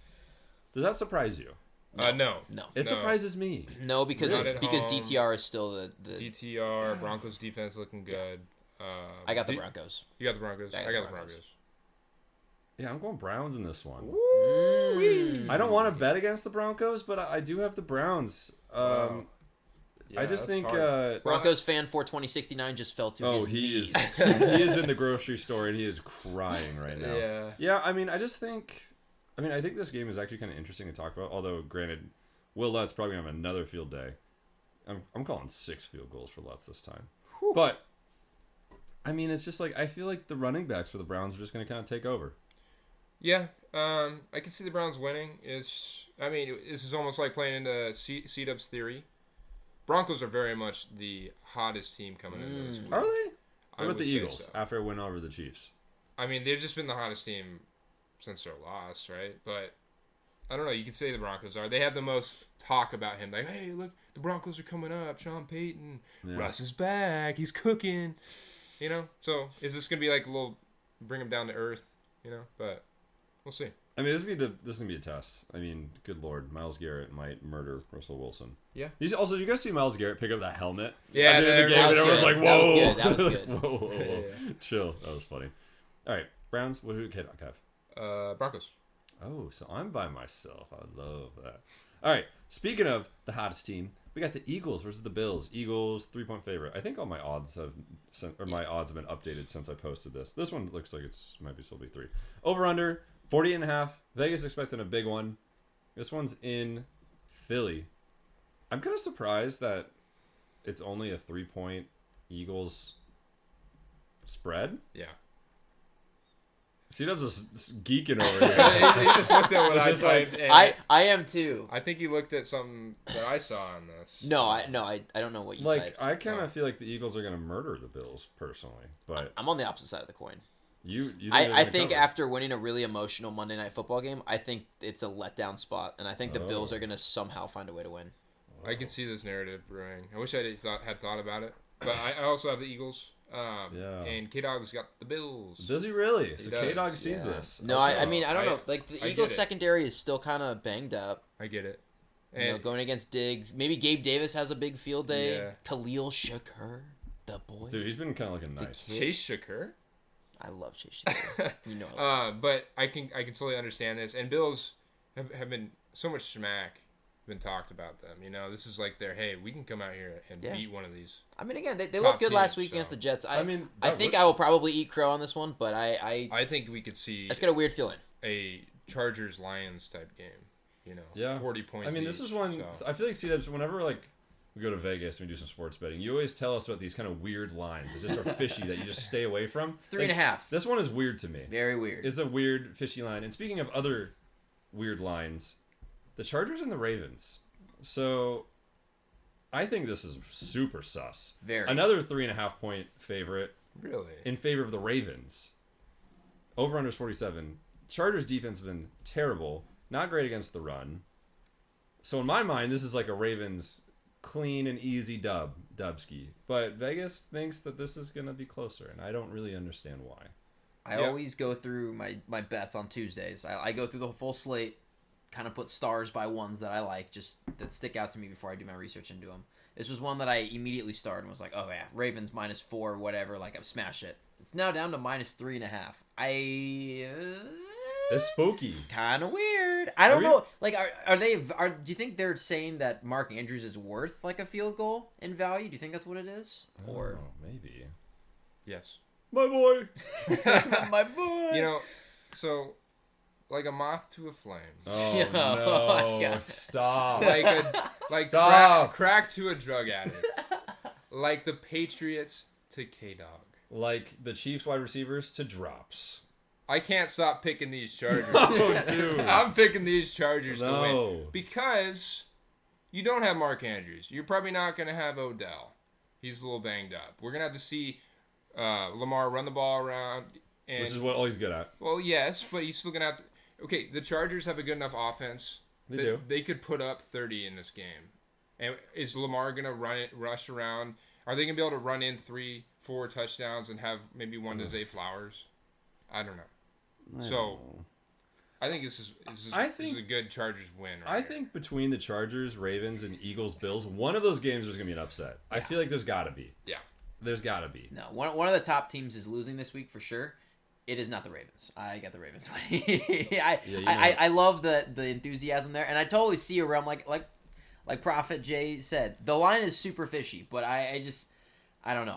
Does that surprise you? No. No. It surprises me. No, because Not at home. DTR is still the DTR, Broncos defense looking good. I got the Broncos. You got the Broncos. I I got got the the Broncos. Yeah, I'm going Browns in this one. Mm. I don't want to bet against the Broncos, but I do have the Browns. Yeah, I just that's think hard. Broncos fan 42069 just fell to his he knees. is he is in the grocery store and he is crying right now. Yeah. Yeah, I mean, I think this game is actually kind of interesting to talk about. Although, granted, Will Lutz probably gonna have another field day. I'm calling 6 field goals for Lutz this time. But I mean, it's just like I feel like the running backs for the Browns are just gonna kind of take over. Yeah, I can see the Browns winning. This is almost like playing into CDubs theory. Broncos are very much the hottest team coming into this week. Are they? What I about would the say Eagles so. after a win over the Chiefs? I mean, they've just been the hottest team since their loss, right? But I don't know. You could say the Broncos are. They have the most talk about him. Like, hey, look, the Broncos are coming up. Sean Payton. Yeah. Russ is back. He's cooking. You know? So is this going to be like a little bring him down to earth? You know? But we'll see. I mean, this is gonna be a test. I mean, good lord, Myles Garrett might murder Russell Wilson. Yeah. He's also, you guys see Myles Garrett pick up that helmet? Yeah, at the end of the game, that and was everyone's good. like, That was whoa. good. That was good. Whoa. Yeah. Chill. That was funny. All right, Browns. What do KDawg have? Broncos. Oh, so I'm by myself. I love that. All right. Speaking of the hottest team, we got the Eagles versus the Bills. Eagles 3-point favorite. I think all my odds have my odds have been updated since I posted this. This one looks like it's might be still be 3. Over under 40.5. Vegas expecting a big one. This one's in Philly. I'm kind of surprised that it's only a 3-point Eagles spread. Yeah. CDubs is geeking over here. He just looked at what I Is this like- typed. And I am too. I think he looked at something that I saw on this. No, I don't know what you Like, typed. I kind of feel like the Eagles are going to murder the Bills, personally. But I'm on the opposite side of the coin. you think I they're gonna think cover? after winning a really emotional Monday Night Football game, I think it's a letdown spot, and I think the Bills are going to somehow find a way to win. I can see this narrative brewing. I wish I had thought about it. But I also have the Eagles. Yeah. And KDawg's got the Bills. Does he really? So does, KDawg sees Yeah. this. No, Okay. I mean, I don't I- know. Like, the I Eagles get it. secondary is still kind of banged up. I get it. You know, And going against Diggs. Maybe Gabe Davis has a big field day. Yeah. Khalil Shakur, the boy. Dude, he's been kind of looking nice. Chase Shakur. I love Chase Shakur. You know I love But I can totally understand this. And Bills have been so much smack been talked about them. You know, this is like their, hey, we can come out here and beat one of these. I mean, again, they Top looked good last teams, week against so. the Jets. I mean, I think I will probably eat crow on this one, but I think we could see just got a weird feeling. a Chargers-Lions type game. You know, Yeah. 40 points. I mean, this each, is one. so. I feel like CDubs, whenever like we go to Vegas and we do some sports betting, you always tell us about these kind of weird lines that just are fishy that you just stay away from. It's 3.5. This one is weird to me. Very weird. It's a weird, fishy line. And speaking of other weird lines, the Chargers and the Ravens. So I think this is super sus. Very. Another 3.5 point favorite Really? in favor of the Ravens. Over under 47. Chargers defense has been terrible. Not great against the run. So in my mind, this is like a Ravens clean and easy dubski. But Vegas thinks that this is going to be closer, and I don't really understand why. I always go through my bets on Tuesdays. I go through the full slate, kind of put stars by ones that I like, just that stick out to me before I do my research into them. This was one that I immediately starred and was like, oh yeah, Ravens -4, whatever, like I've smashed it. It's now down to -3.5. It's spooky. Kind of weird. I don't know. Like, do you think they're saying that Mark Andrews is worth like a field goal in value? Do you think that's what it is? Or maybe. Yes. My boy. my boy. You know, so like a moth to a flame. Oh, Yeah, oh my no. God. Stop. Like Stop. crack to a drug addict. Like the Patriots to KDawg. Like the Chiefs wide receivers to drops. I can't stop picking these Chargers. Oh, dude. I'm picking these Chargers to No. win. Because you don't have Mark Andrews. You're probably not going to have Odell. He's a little banged up. We're going to have to see Lamar run the ball around. And, Which is what all he's good at. well, yes, but he's still going to have to... Okay, the Chargers have a good enough offense. They do. They could put up 30 in this game. And is Lamar going to rush around? Are they going to be able to run in 3-4 touchdowns and have maybe one to Zay Flowers? I don't know. So, I think this is a good Chargers win. I think between the Chargers, Ravens, and Eagles, Bills, one of those games is going to be an upset. I feel like there's got to be. Yeah. There's got to be. No, one of the top teams is losing this week for sure. It is not the Ravens. I got the Ravens winning. I love the enthusiasm there, and I totally see a realm like Prophet Jay said. The line is super fishy, but I don't know.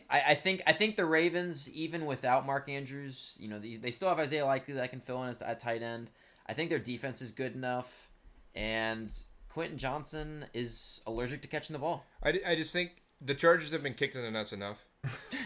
I think the Ravens, even without Mark Andrews, you know, they still have Isaiah Likely that can fill in as a tight end. I think their defense is good enough, and Quentin Johnson is allergic to catching the ball. I just think the Chargers have been kicked in the nuts enough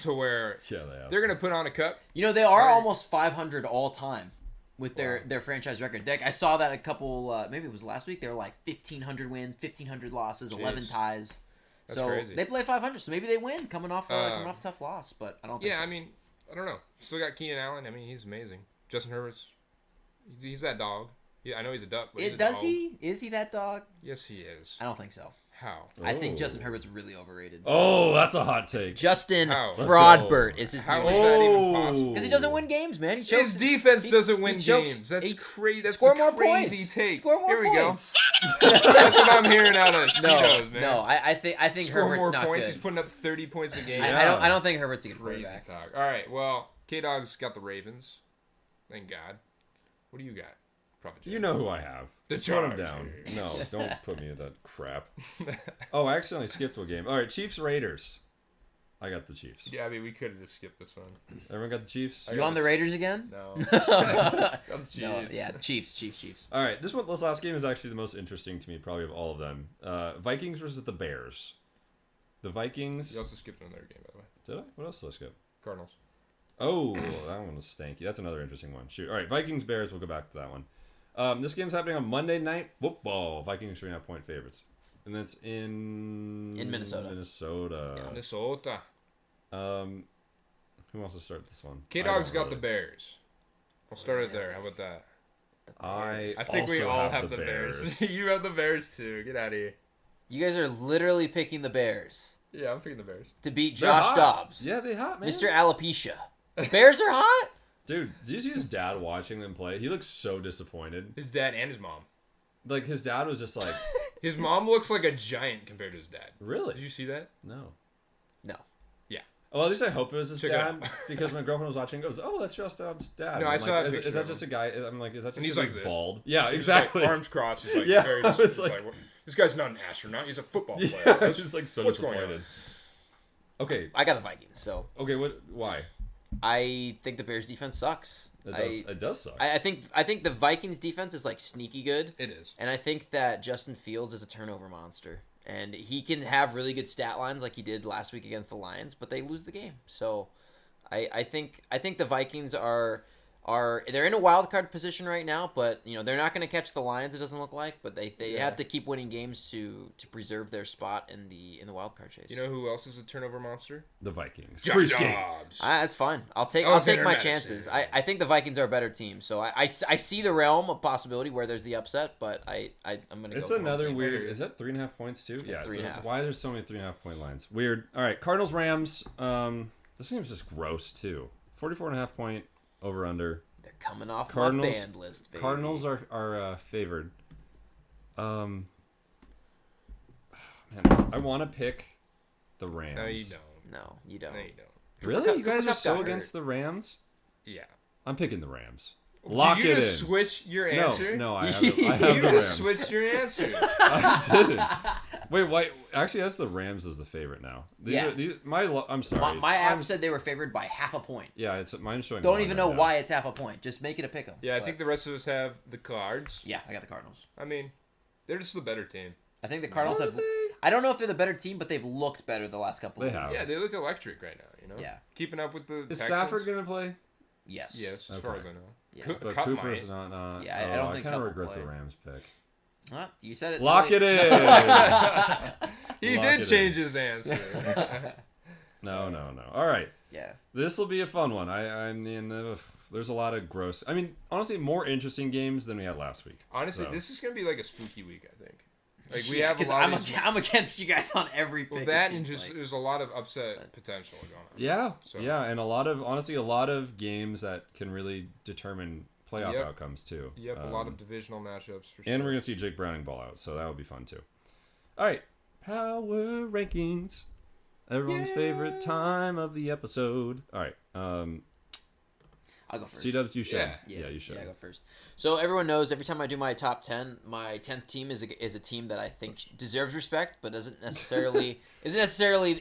to where they're going to put on a cup. You know, they are almost 500 all time with their franchise record. I saw that a couple, maybe it was last week. They were like 1,500 wins, 1,500 losses, 11 ties. That's so crazy. They play 500, so maybe they win coming off a tough loss, but I don't think so. I mean, I don't know. Still got Keenan Allen. I mean, he's amazing. Justin Herbert's, he's that dog. Yeah, I know he's a duck, but he's a dog. Is he that dog? Yes, he is. I don't think so. How? I think Justin Herbert's really overrated. Oh, that's a hot take. Justin How? Fraudbert is his How name. is that even possible? Because he doesn't win games, man. His defense doesn't win games. That's crazy. That's Score a more crazy points. take. Score more Here we points. go. That's what I'm hearing out of No, CDubs, man. no. I think Score Herbert's more not points. good. He's putting up 30 points a game. I don't think Herbert's a good Crazy quarterback. talk. All right. Well, KDawg's got the Ravens. Thank God. What do you got? Prophet Jay? You know who I have. The Put him Chargers. down. No, don't put me in that crap. Oh, I accidentally skipped a game. All right, Chiefs Raiders. I got the Chiefs. Yeah, I mean, we could have just skipped this one. Everyone got the Chiefs? You on the Raiders again? No. Got the Chiefs. No, yeah, Chiefs. All right, this last game is actually the most interesting to me, probably of all of them. Vikings versus the Bears. The Vikings. You also skipped another game, by the way. Did I? What else did I skip? Cardinals. Oh, that one was stanky. That's another interesting one. Shoot. All right, Vikings Bears. We'll go back to that one. This game's happening on Monday Night Football. Vikings 3.5-point favorites, and that's in Minnesota. Minnesota. Yeah. Minnesota. Who wants to start this one? KDawg's got the Bears. I'll start it there. How about that? I think we also all have the Bears. You have the Bears too. Get out of here. You guys are literally picking the Bears Yeah, I'm picking the Bears. to beat They're Josh hot. Dobbs. Yeah, they hot, man. Mr. Alopecia. The Bears are hot? Dude, did you see his dad watching them play? He looks so disappointed. His dad and his mom. like his dad was just like, His mom looks like a giant compared to his dad. really? Did you see that? No. No. Yeah. Well, at least I hope it was his Check it dad out. because my girlfriend was watching and goes, "Oh, that's just dad." No, I'm I like, saw a is picture that of just a him. guy? I'm like, is that just And he's because like this. bald? Yeah, He's exactly. Like, arms crossed. He's like Yeah, very I was dis- like- this guy's not an astronaut. He's a football player. Yeah, I was just like so What's going disappointed. Okay, I got the Vikings, so okay, what? Why? I think the Bears defense sucks. It does suck. I think the Vikings defense is like sneaky good. It is. And I think that Justin Fields is a turnover monster. And he can have really good stat lines like he did last week against the Lions, but they lose the game. So I think the Vikings are they're in a wild card position right now, but they're not going to catch the Lions, it doesn't look like, but they have to keep winning games to preserve their spot in the wild card chase. You know who else is a turnover monster? The Vikings. Josh Free skate. Dobbs. That's fine. I'll take Alexander my Madison. chances. I think the Vikings are a better team, so I see the realm of possibility where there's the upset, but I'm gonna. It's go with another home team. weird. Is that 3.5 points too? Yeah, 3.5. Why there's so many 3.5 point lines? Weird. All right, Cardinals Rams. This seems just gross too. 44.5 point over under. They're coming off Cardinals- my band list. Baby. Cardinals are favored. Man, I want to pick the Rams. No, you don't. No, you don't. No, you don't. Really? Cooper You guys Kupp are got so hurt. against the Rams? Yeah. I'm picking the Rams. Lock Did you it just in. switch your answer? No, I have You the just Rams. switched your answer. I didn't. Wait, why? Actually, that's the Rams as the favorite now. Yeah. I'm sorry. My app said they were favored by half a point. Yeah, it's mine's showing. Don't one even right know now. why it's half a point. Just make it a pick 'em. Yeah, I But- think the rest of us have the Cards. Yeah, I got the Cardinals. I mean, they're just the better team. I think the Cardinals Are have. they? I don't know if they're the better team, but they've looked better the last couple They of have. weeks. Yeah, they look electric right now, you know? Yeah. Keeping up with the Is Texans. Stafford gonna play? Yes. Yes, as far Okay. as I know. Yeah. But Cup Cooper's might. not. Yeah, I don't I think kind of Kupp will regret the play. Rams pick. Huh? You said it. Lock it totally- in. He Lock did it change in. his answer. No. All right. Yeah. This will be a fun one. I mean, there's a lot of gross. I mean, honestly, more interesting games than we had last week. Honestly, So. this is going to be like a spooky week, I think. Like, we Yeah, have a 'cause lot I'm, of these... I'm against you guys on every pick. Well, it that and seems just like. there's a lot of upset potential going on. Yeah, So- yeah, and a lot of games that can really determine playoff Yep. outcomes too. Yep, a lot of divisional matchups for sure. And we're gonna see Jake Browning ball out, so that would be fun too. All right, power rankings, everyone's favorite time of the episode. All right, I'll go first. CDubs, you should. Yeah. Yeah, you should. Yeah, I go first. So everyone knows every time I do my top 10, my 10th team is a team that I think deserves respect, but isn't necessarily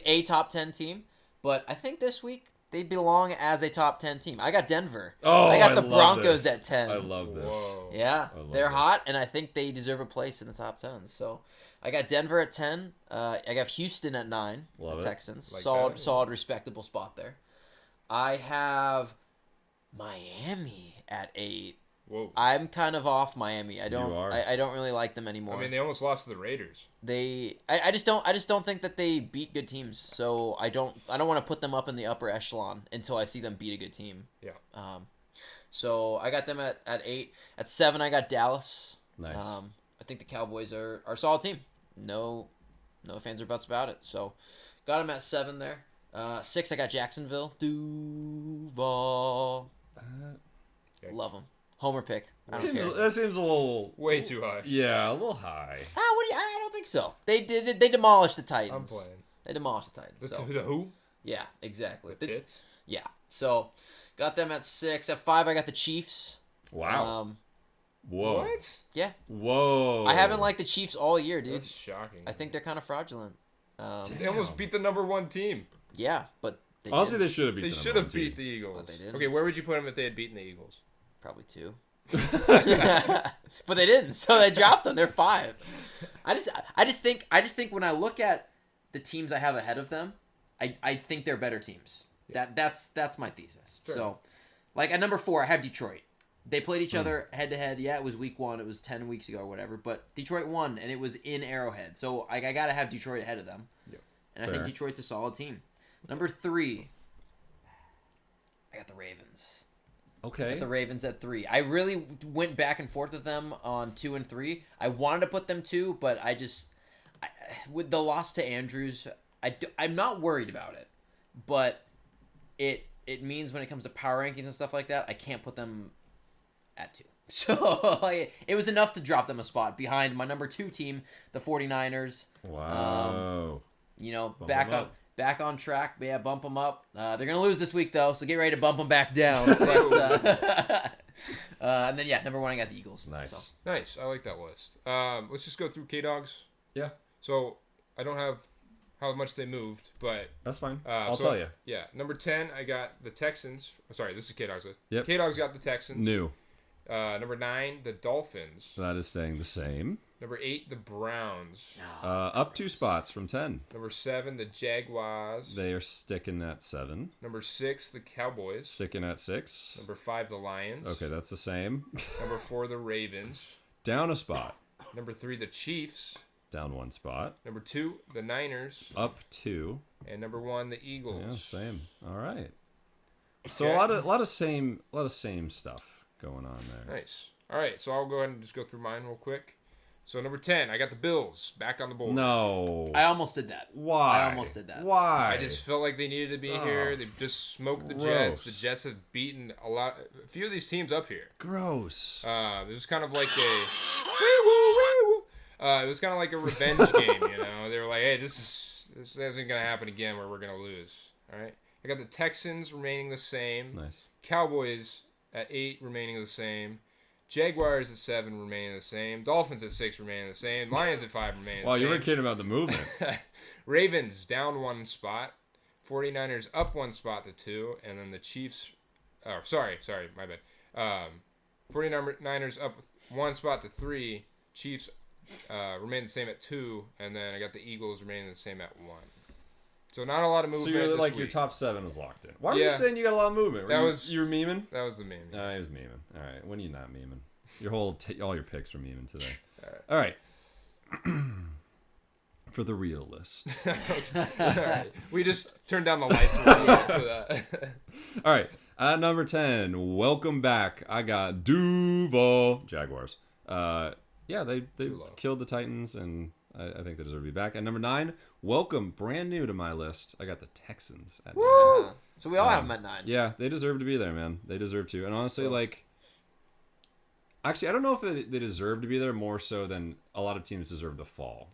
a top 10 team. But I think this week they belong as a top 10 team. I got Denver. Oh, I got the love Broncos this. at 10. I love this. Whoa. Yeah, I love they're this. hot, and I think they deserve a place in the top 10. So I got Denver at 10. I got Houston at 9. Love the it. Texans. Like solid, that. solid, respectable spot there. I have Miami at 8. Whoa. I'm kind of off Miami. I don't. are. I don't really like them anymore. I mean, they almost lost to the Raiders. I just don't think that they beat good teams. So I don't want to put them up in the upper echelon until I see them beat a good team. Yeah. So I got them at 8. At 7, I got Dallas. Nice. I think the Cowboys are a solid team. No fans or buts about it. So got them at 7 there. 6, I got Jacksonville. Duval. Love them. Homer pick. I don't care. That seems a little. Way too high. Yeah, a little high. What do you? I don't think so. They demolished the Titans. I'm playing. They demolished the Titans. So The who? yeah, exactly. The Tits? Yeah. So got them at 6. At 5, I got the Chiefs. Wow. Whoa. What? Yeah. Whoa. I haven't liked the Chiefs all year, dude. That's shocking. I think they're kind of fraudulent. They almost beat the number 1 team. Yeah, but they Honestly, didn't. they should have beat. They the should number have one beat team. the Eagles. But they didn't. Okay, where would you put them if they had beaten the Eagles? Probably 2. But they didn't, so they dropped them. They're 5. I just think when I look at the teams I have ahead of them, I think they're better teams. That's my thesis. Sure. So, like at number 4, I have Detroit. They played each other head to head. Yeah, it was week 1. It was 10 weeks ago or whatever. But Detroit won, and it was in Arrowhead. So I gotta have Detroit ahead of them. Yep. And I think Fair. Detroit's a solid team. Number 3, I got the Ravens. Okay. The Ravens at 3. I really went back and forth with them on 2 and 3. I wanted to put them 2, but with the loss to Andrews, I'm not worried about it. But it means when it comes to power rankings and stuff like that, I can't put them at 2. So it was enough to drop them a spot behind my number 2 team, the 49ers. Wow. Bump them up. back on track. Yeah, bump them up. They're going to lose this week, though, so get ready to bump them back down. But, and then, number 1, I got the Eagles. Nice. So. Nice. I like that list. Let's just go through KDawg's. Yeah, So I don't have how much they moved, but that's fine. I'll tell you. Yeah, number 10, I got the Texans. Sorry, this is KDawg's list. Yep. KDawg's got the Texans. New. Number 9, the Dolphins. That is staying the same. Number 8, the Browns. Up 2 spots from 10. Number 7, the Jaguars. They are sticking at 7. Number 6, the Cowboys. Sticking at 6. Number 5, the Lions. Okay, that's the same. Number 4, the Ravens. Down a spot. Number 3, the Chiefs. Down 1 spot. Number 2, the Niners. Up 2. And number 1, the Eagles. Yeah, same. All right. So Okay. a lot of same stuff going on there. Nice. All right, so I'll go ahead and just go through mine real quick. So number 10, I got the Bills back on the board. No. I almost did that. Why? I almost did that. Why? I just felt like they needed to be here. They just smoked the Gross. Jets. The Jets have beaten a few of these teams up here. Gross. It was kind of like it was kind of like a revenge game, They were like, hey, this isn't gonna happen again where we're gonna lose. All right. I got the Texans remaining the same. Nice. Cowboys at 8 remaining the same. Jaguars at 7 remaining the same. Dolphins at 6 remaining the same. Lions at 5 remaining the Wow, same. you were kidding about the movement. Ravens down 1 spot. 49ers up 1 spot to 2. And then the Chiefs... Oh, sorry, my bad. 49ers up 1 spot to 3. Chiefs remain the same at 2. And then I got the Eagles remaining the same at 1. So not a lot of movement. So you're this like week. your top 7 was locked in. Why were Yeah. you saying you got a lot of movement? That you, was- you were memeing? That was the main. No, he was memeing. All right. When are you not memeing? Your all your picks were memeing today. All right. For the real list. All right. We just turned down the lights a little bit for that. All right. At number 10, welcome back. I got Duval Jaguars. Yeah, they Too low. killed the Titans, and I think they deserve to be back. At number 9, welcome, brand new to my list. I got the Texans. At 9. So we all have them at 9. Yeah, they deserve to be there, man. They deserve to. And honestly, actually, I don't know if they deserve to be there more so than a lot of teams deserve to fall.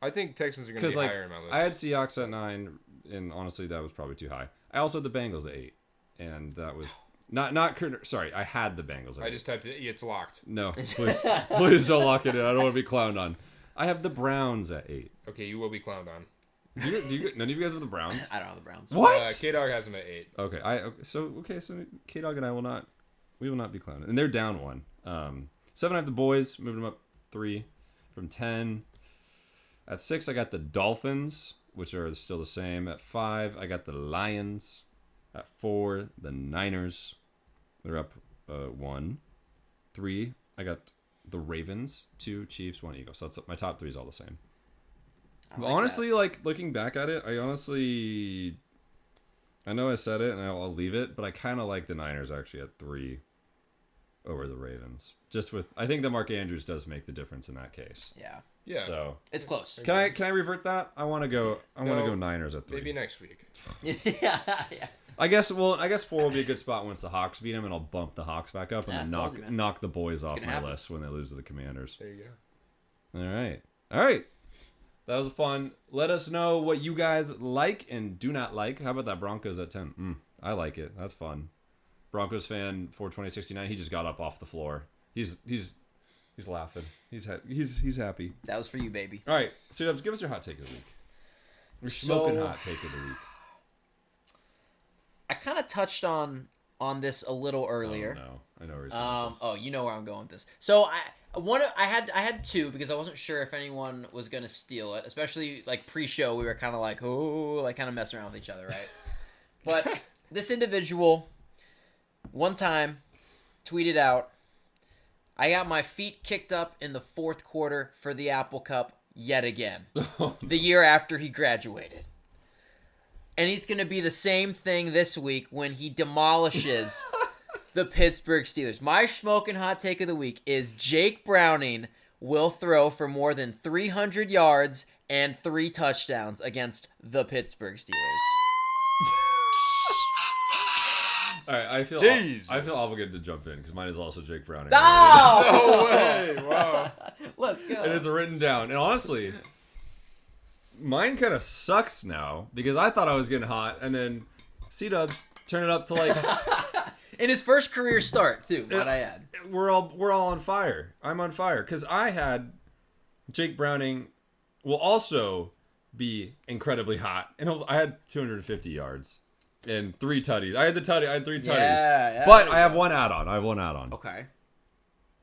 I think Texans are going to be Because higher in my list. I had Seahawks at 9, and honestly, that was probably too high. I also had the Bengals at 8, and that was not sorry. I had the Bengals at 8. I just typed it. It's locked. No, please don't lock it in. I don't want to be clowned on. I have the Browns at 8. Okay, you will be clowned on. Do you none of you guys have the Browns? I don't know the Browns. What? KDawg has them at 8. Okay, so KDawg and I will not be clowned, and they're down 1. 7, I have the boys, moving them up 3 from 10. At 6, I got the Dolphins, which are still the same. At 5, I got the Lions. At 4, the Niners. They're up 1. 3, I got the Ravens. 2, Chiefs. 1, Eagles. So my top 3 is all the same. Honestly, looking back at it, I know I said it, and I'll leave it, but I kind of like the Niners actually at 3 over the Ravens. I think that Mark Andrews does make the difference in that case. Yeah. Yeah. So It's close. can I revert that? I want to go Niners at 3. Maybe next week. yeah. I guess 4 will be a good spot once the Hawks beat them, and I'll bump the Hawks back up and Yeah, then it's all good, man. knock the boys off gonna my happen. list when they lose to the Commanders. There you go. All right. That was fun. Let us know what you guys like and do not like. How about that Broncos at 10? I like it. That's fun. Broncos fan for 2069. He just got up off the floor. He's laughing. He's happy. That was for you, baby. All right, CDubs, give us your hot take of the week. Your smoking hot take of the week. I kind of touched on this a little earlier. Oh, no, I know where he's going with this. You know where I'm going with this. So I had 2 because I wasn't sure if anyone was gonna steal it, especially like pre-show. We were kind of like, kind of messing around with each other, right? But this individual, one time, tweeted out, "I got my feet kicked up in the 4th quarter for the Apple Cup yet again." The year after he graduated. And he's going to be the same thing this week when he demolishes the Pittsburgh Steelers. My Shmokin Hot Take of the week is Jake Browning will throw for more than 300 yards and 3 touchdowns against the Pittsburgh Steelers. All right, I feel Jesus. obligated to jump in because mine is also Jake Browning. Oh! No way! Wow. Let's go. And it's written down. And honestly, mine kind of sucks now because I thought I was getting hot, and then CDubs turn it up to like In his first career start, too, might I add. we're all on fire. I'm on fire because I had Jake Browning will also be incredibly hot, and I had 250 yards and 3 tutties. I had 3 tutties. Yeah, But I have one add-on. Okay.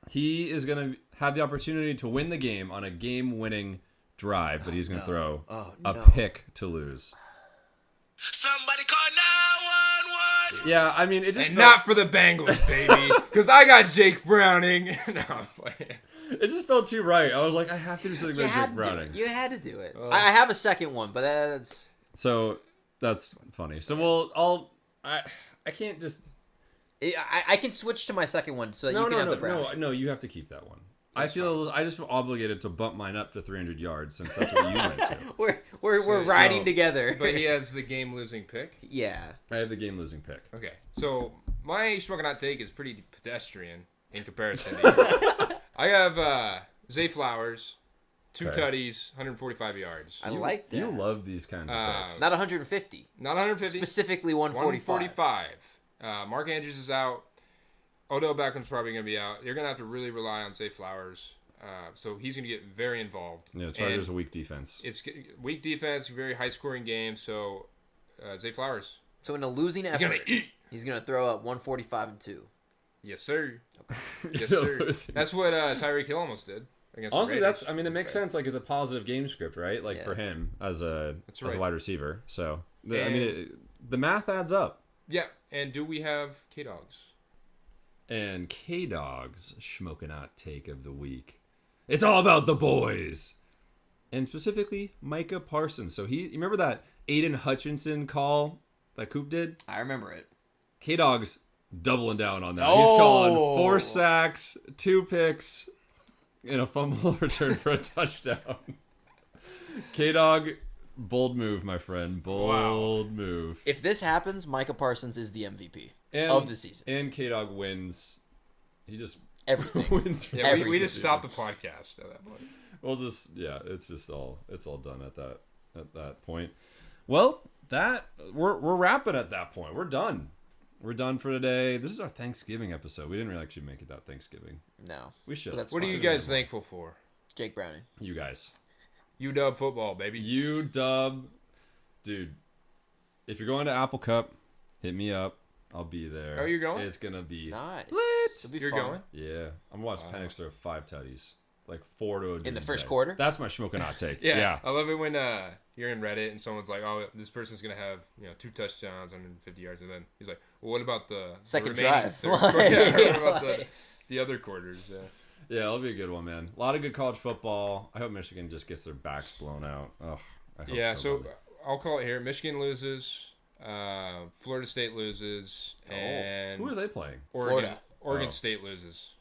He is going to have the opportunity to win the game on a game-winning drive, but he's going to throw a pick to lose. Somebody call 911. Yeah, I mean, it just And not for the Bengals, baby. Because I got Jake Browning. No, I'm playing. it just felt too right. I was like, I have to do something You about had Jake to do Browning. it. You had to do it. I have a second one, but that's... So that's funny. So I can't just I can switch to my second one so that you can have the Browning. no, you have to keep that one. I just feel obligated to bump mine up to 300 yards since that's what you went to. We're riding together. But he has the game-losing pick. Yeah. I have the game losing pick. Okay, so my Shmokin Hot Take is pretty pedestrian in comparison to yours. I have Zay Flowers, 2 Okay. tutties, 145 yards. I like that. You love these kinds of picks. Not 150. Not 150. Specifically 145. 145. Mark Andrews is out. Odell Beckham's probably going to be out. You're going to have to really rely on Zay Flowers. So he's going to get very involved. Yeah, Chargers a weak defense. It's weak defense, very high-scoring game. So Zay Flowers. So in a losing effort, he's going to throw up 145 and 2. Yes, sir. Yes, sir. That's what Tyreek Hill almost did. Against Honestly, the Raiders. it makes sense. Like, it's a positive game script, right? Like, Yeah. for him as a right. wide receiver. So, And- the math adds up. Yeah, and do we have KDawg's? And KDawg's Shmokin Hot Take of the week. It's all about the boys. And specifically, Micah Parsons. So you remember that Aiden Hutchinson call that Koop did? I remember it. KDawg's doubling down on that. He's calling 4 sacks, 2 picks, and a fumble return for a touchdown. KDawg, bold move, my friend. Bold move. If this happens, Micah Parsons is the MVP And, of the season. And KDawg wins. He just Everything. wins. for Yeah, we everything. just stopped the podcast at that point. We'll just it's all done at that point. Well, we're wrapping at that point. We're done. We're done for today. This is our Thanksgiving episode. We didn't really actually make it that Thanksgiving. No. We should. But that's What are fine. you guys thankful for? Jake Browning. You guys. UW football, baby. UW, dude. If you're going to Apple Cup, hit me up. I'll be there. Oh, you're going? It's gonna be Nice. lit. It'll be You're fun. going? Yeah, I'm gonna watch Penix throw 5 tutties, like 4 to a In the doomsday. first quarter? That's my Shmokin Hot Take. Yeah. I love it when you're in Reddit and someone's like, "Oh, this person's gonna have 2 touchdowns, 150 yards," and then he's like, "Well, what about the Second remaining drive." third quarter? Yeah, what about the other quarters?" Yeah. Yeah, it'll be a good one, man. A lot of good college football. I hope Michigan just gets their backs blown out. Oh, I hope Yeah. So badly. I'll call it here. Michigan loses. Florida State loses, and Who are they playing? Florida. Oregon Oh. State loses.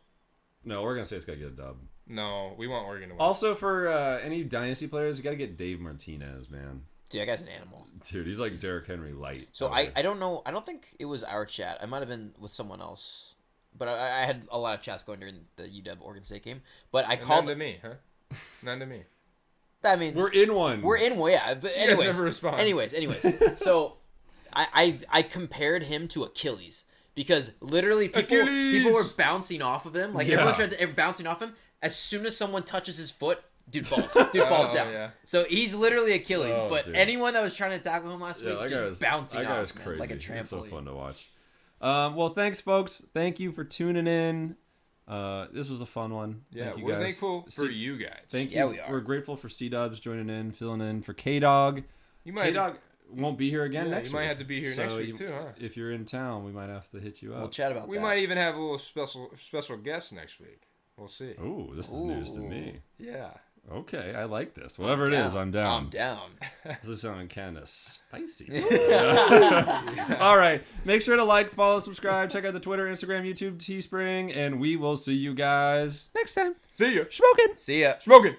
No, Oregon State's got to get a dub. No, we want Oregon to win. Also, for any dynasty players, you got to get Dave Martinez, man. Dude, that guy's an animal. Dude, he's like Derrick Henry light. So I don't know. I don't think it was our chat. I might have been with someone else. But I had a lot of chats going during the UW Oregon State game. But I called. None to me, huh? None to me. I mean, We're in one. yeah. But guys anyways, never respond. Anyways, so I compared him to Achilles because literally people were bouncing off of him. Like Yeah. everyone's trying to bouncing off him. As soon as someone touches his foot, dude falls. Dude falls down. Yeah. So he's literally Achilles. Oh, but dude. anyone that was trying to tackle him last Yeah, week that just guy was bouncing that guy off was man, crazy. like a trampoline. It's so fun to watch. Well, thanks, folks. Thank you for tuning in. This was a fun one. Yeah, Thank you we're guys. thankful for you guys. Thank you. Yeah, we are. We're grateful for CDubs joining in, filling in for KDawg. You might KDawg won't be here again Yeah, next you might week. have to be here next week too, huh? If you're in town, we might have to hit you up. We'll chat about We that. might even have a little special guest next week. We'll see. Ooh, this is news to me. Yeah. Okay, I like this. Whatever it is, I'm down. I'm down. This is sounding kind of spicy. All right. Make sure to like, follow, subscribe. Check out the Twitter, Instagram, YouTube, Teespring. And we will see you guys next time. See ya. Smoking. See ya. Smoking.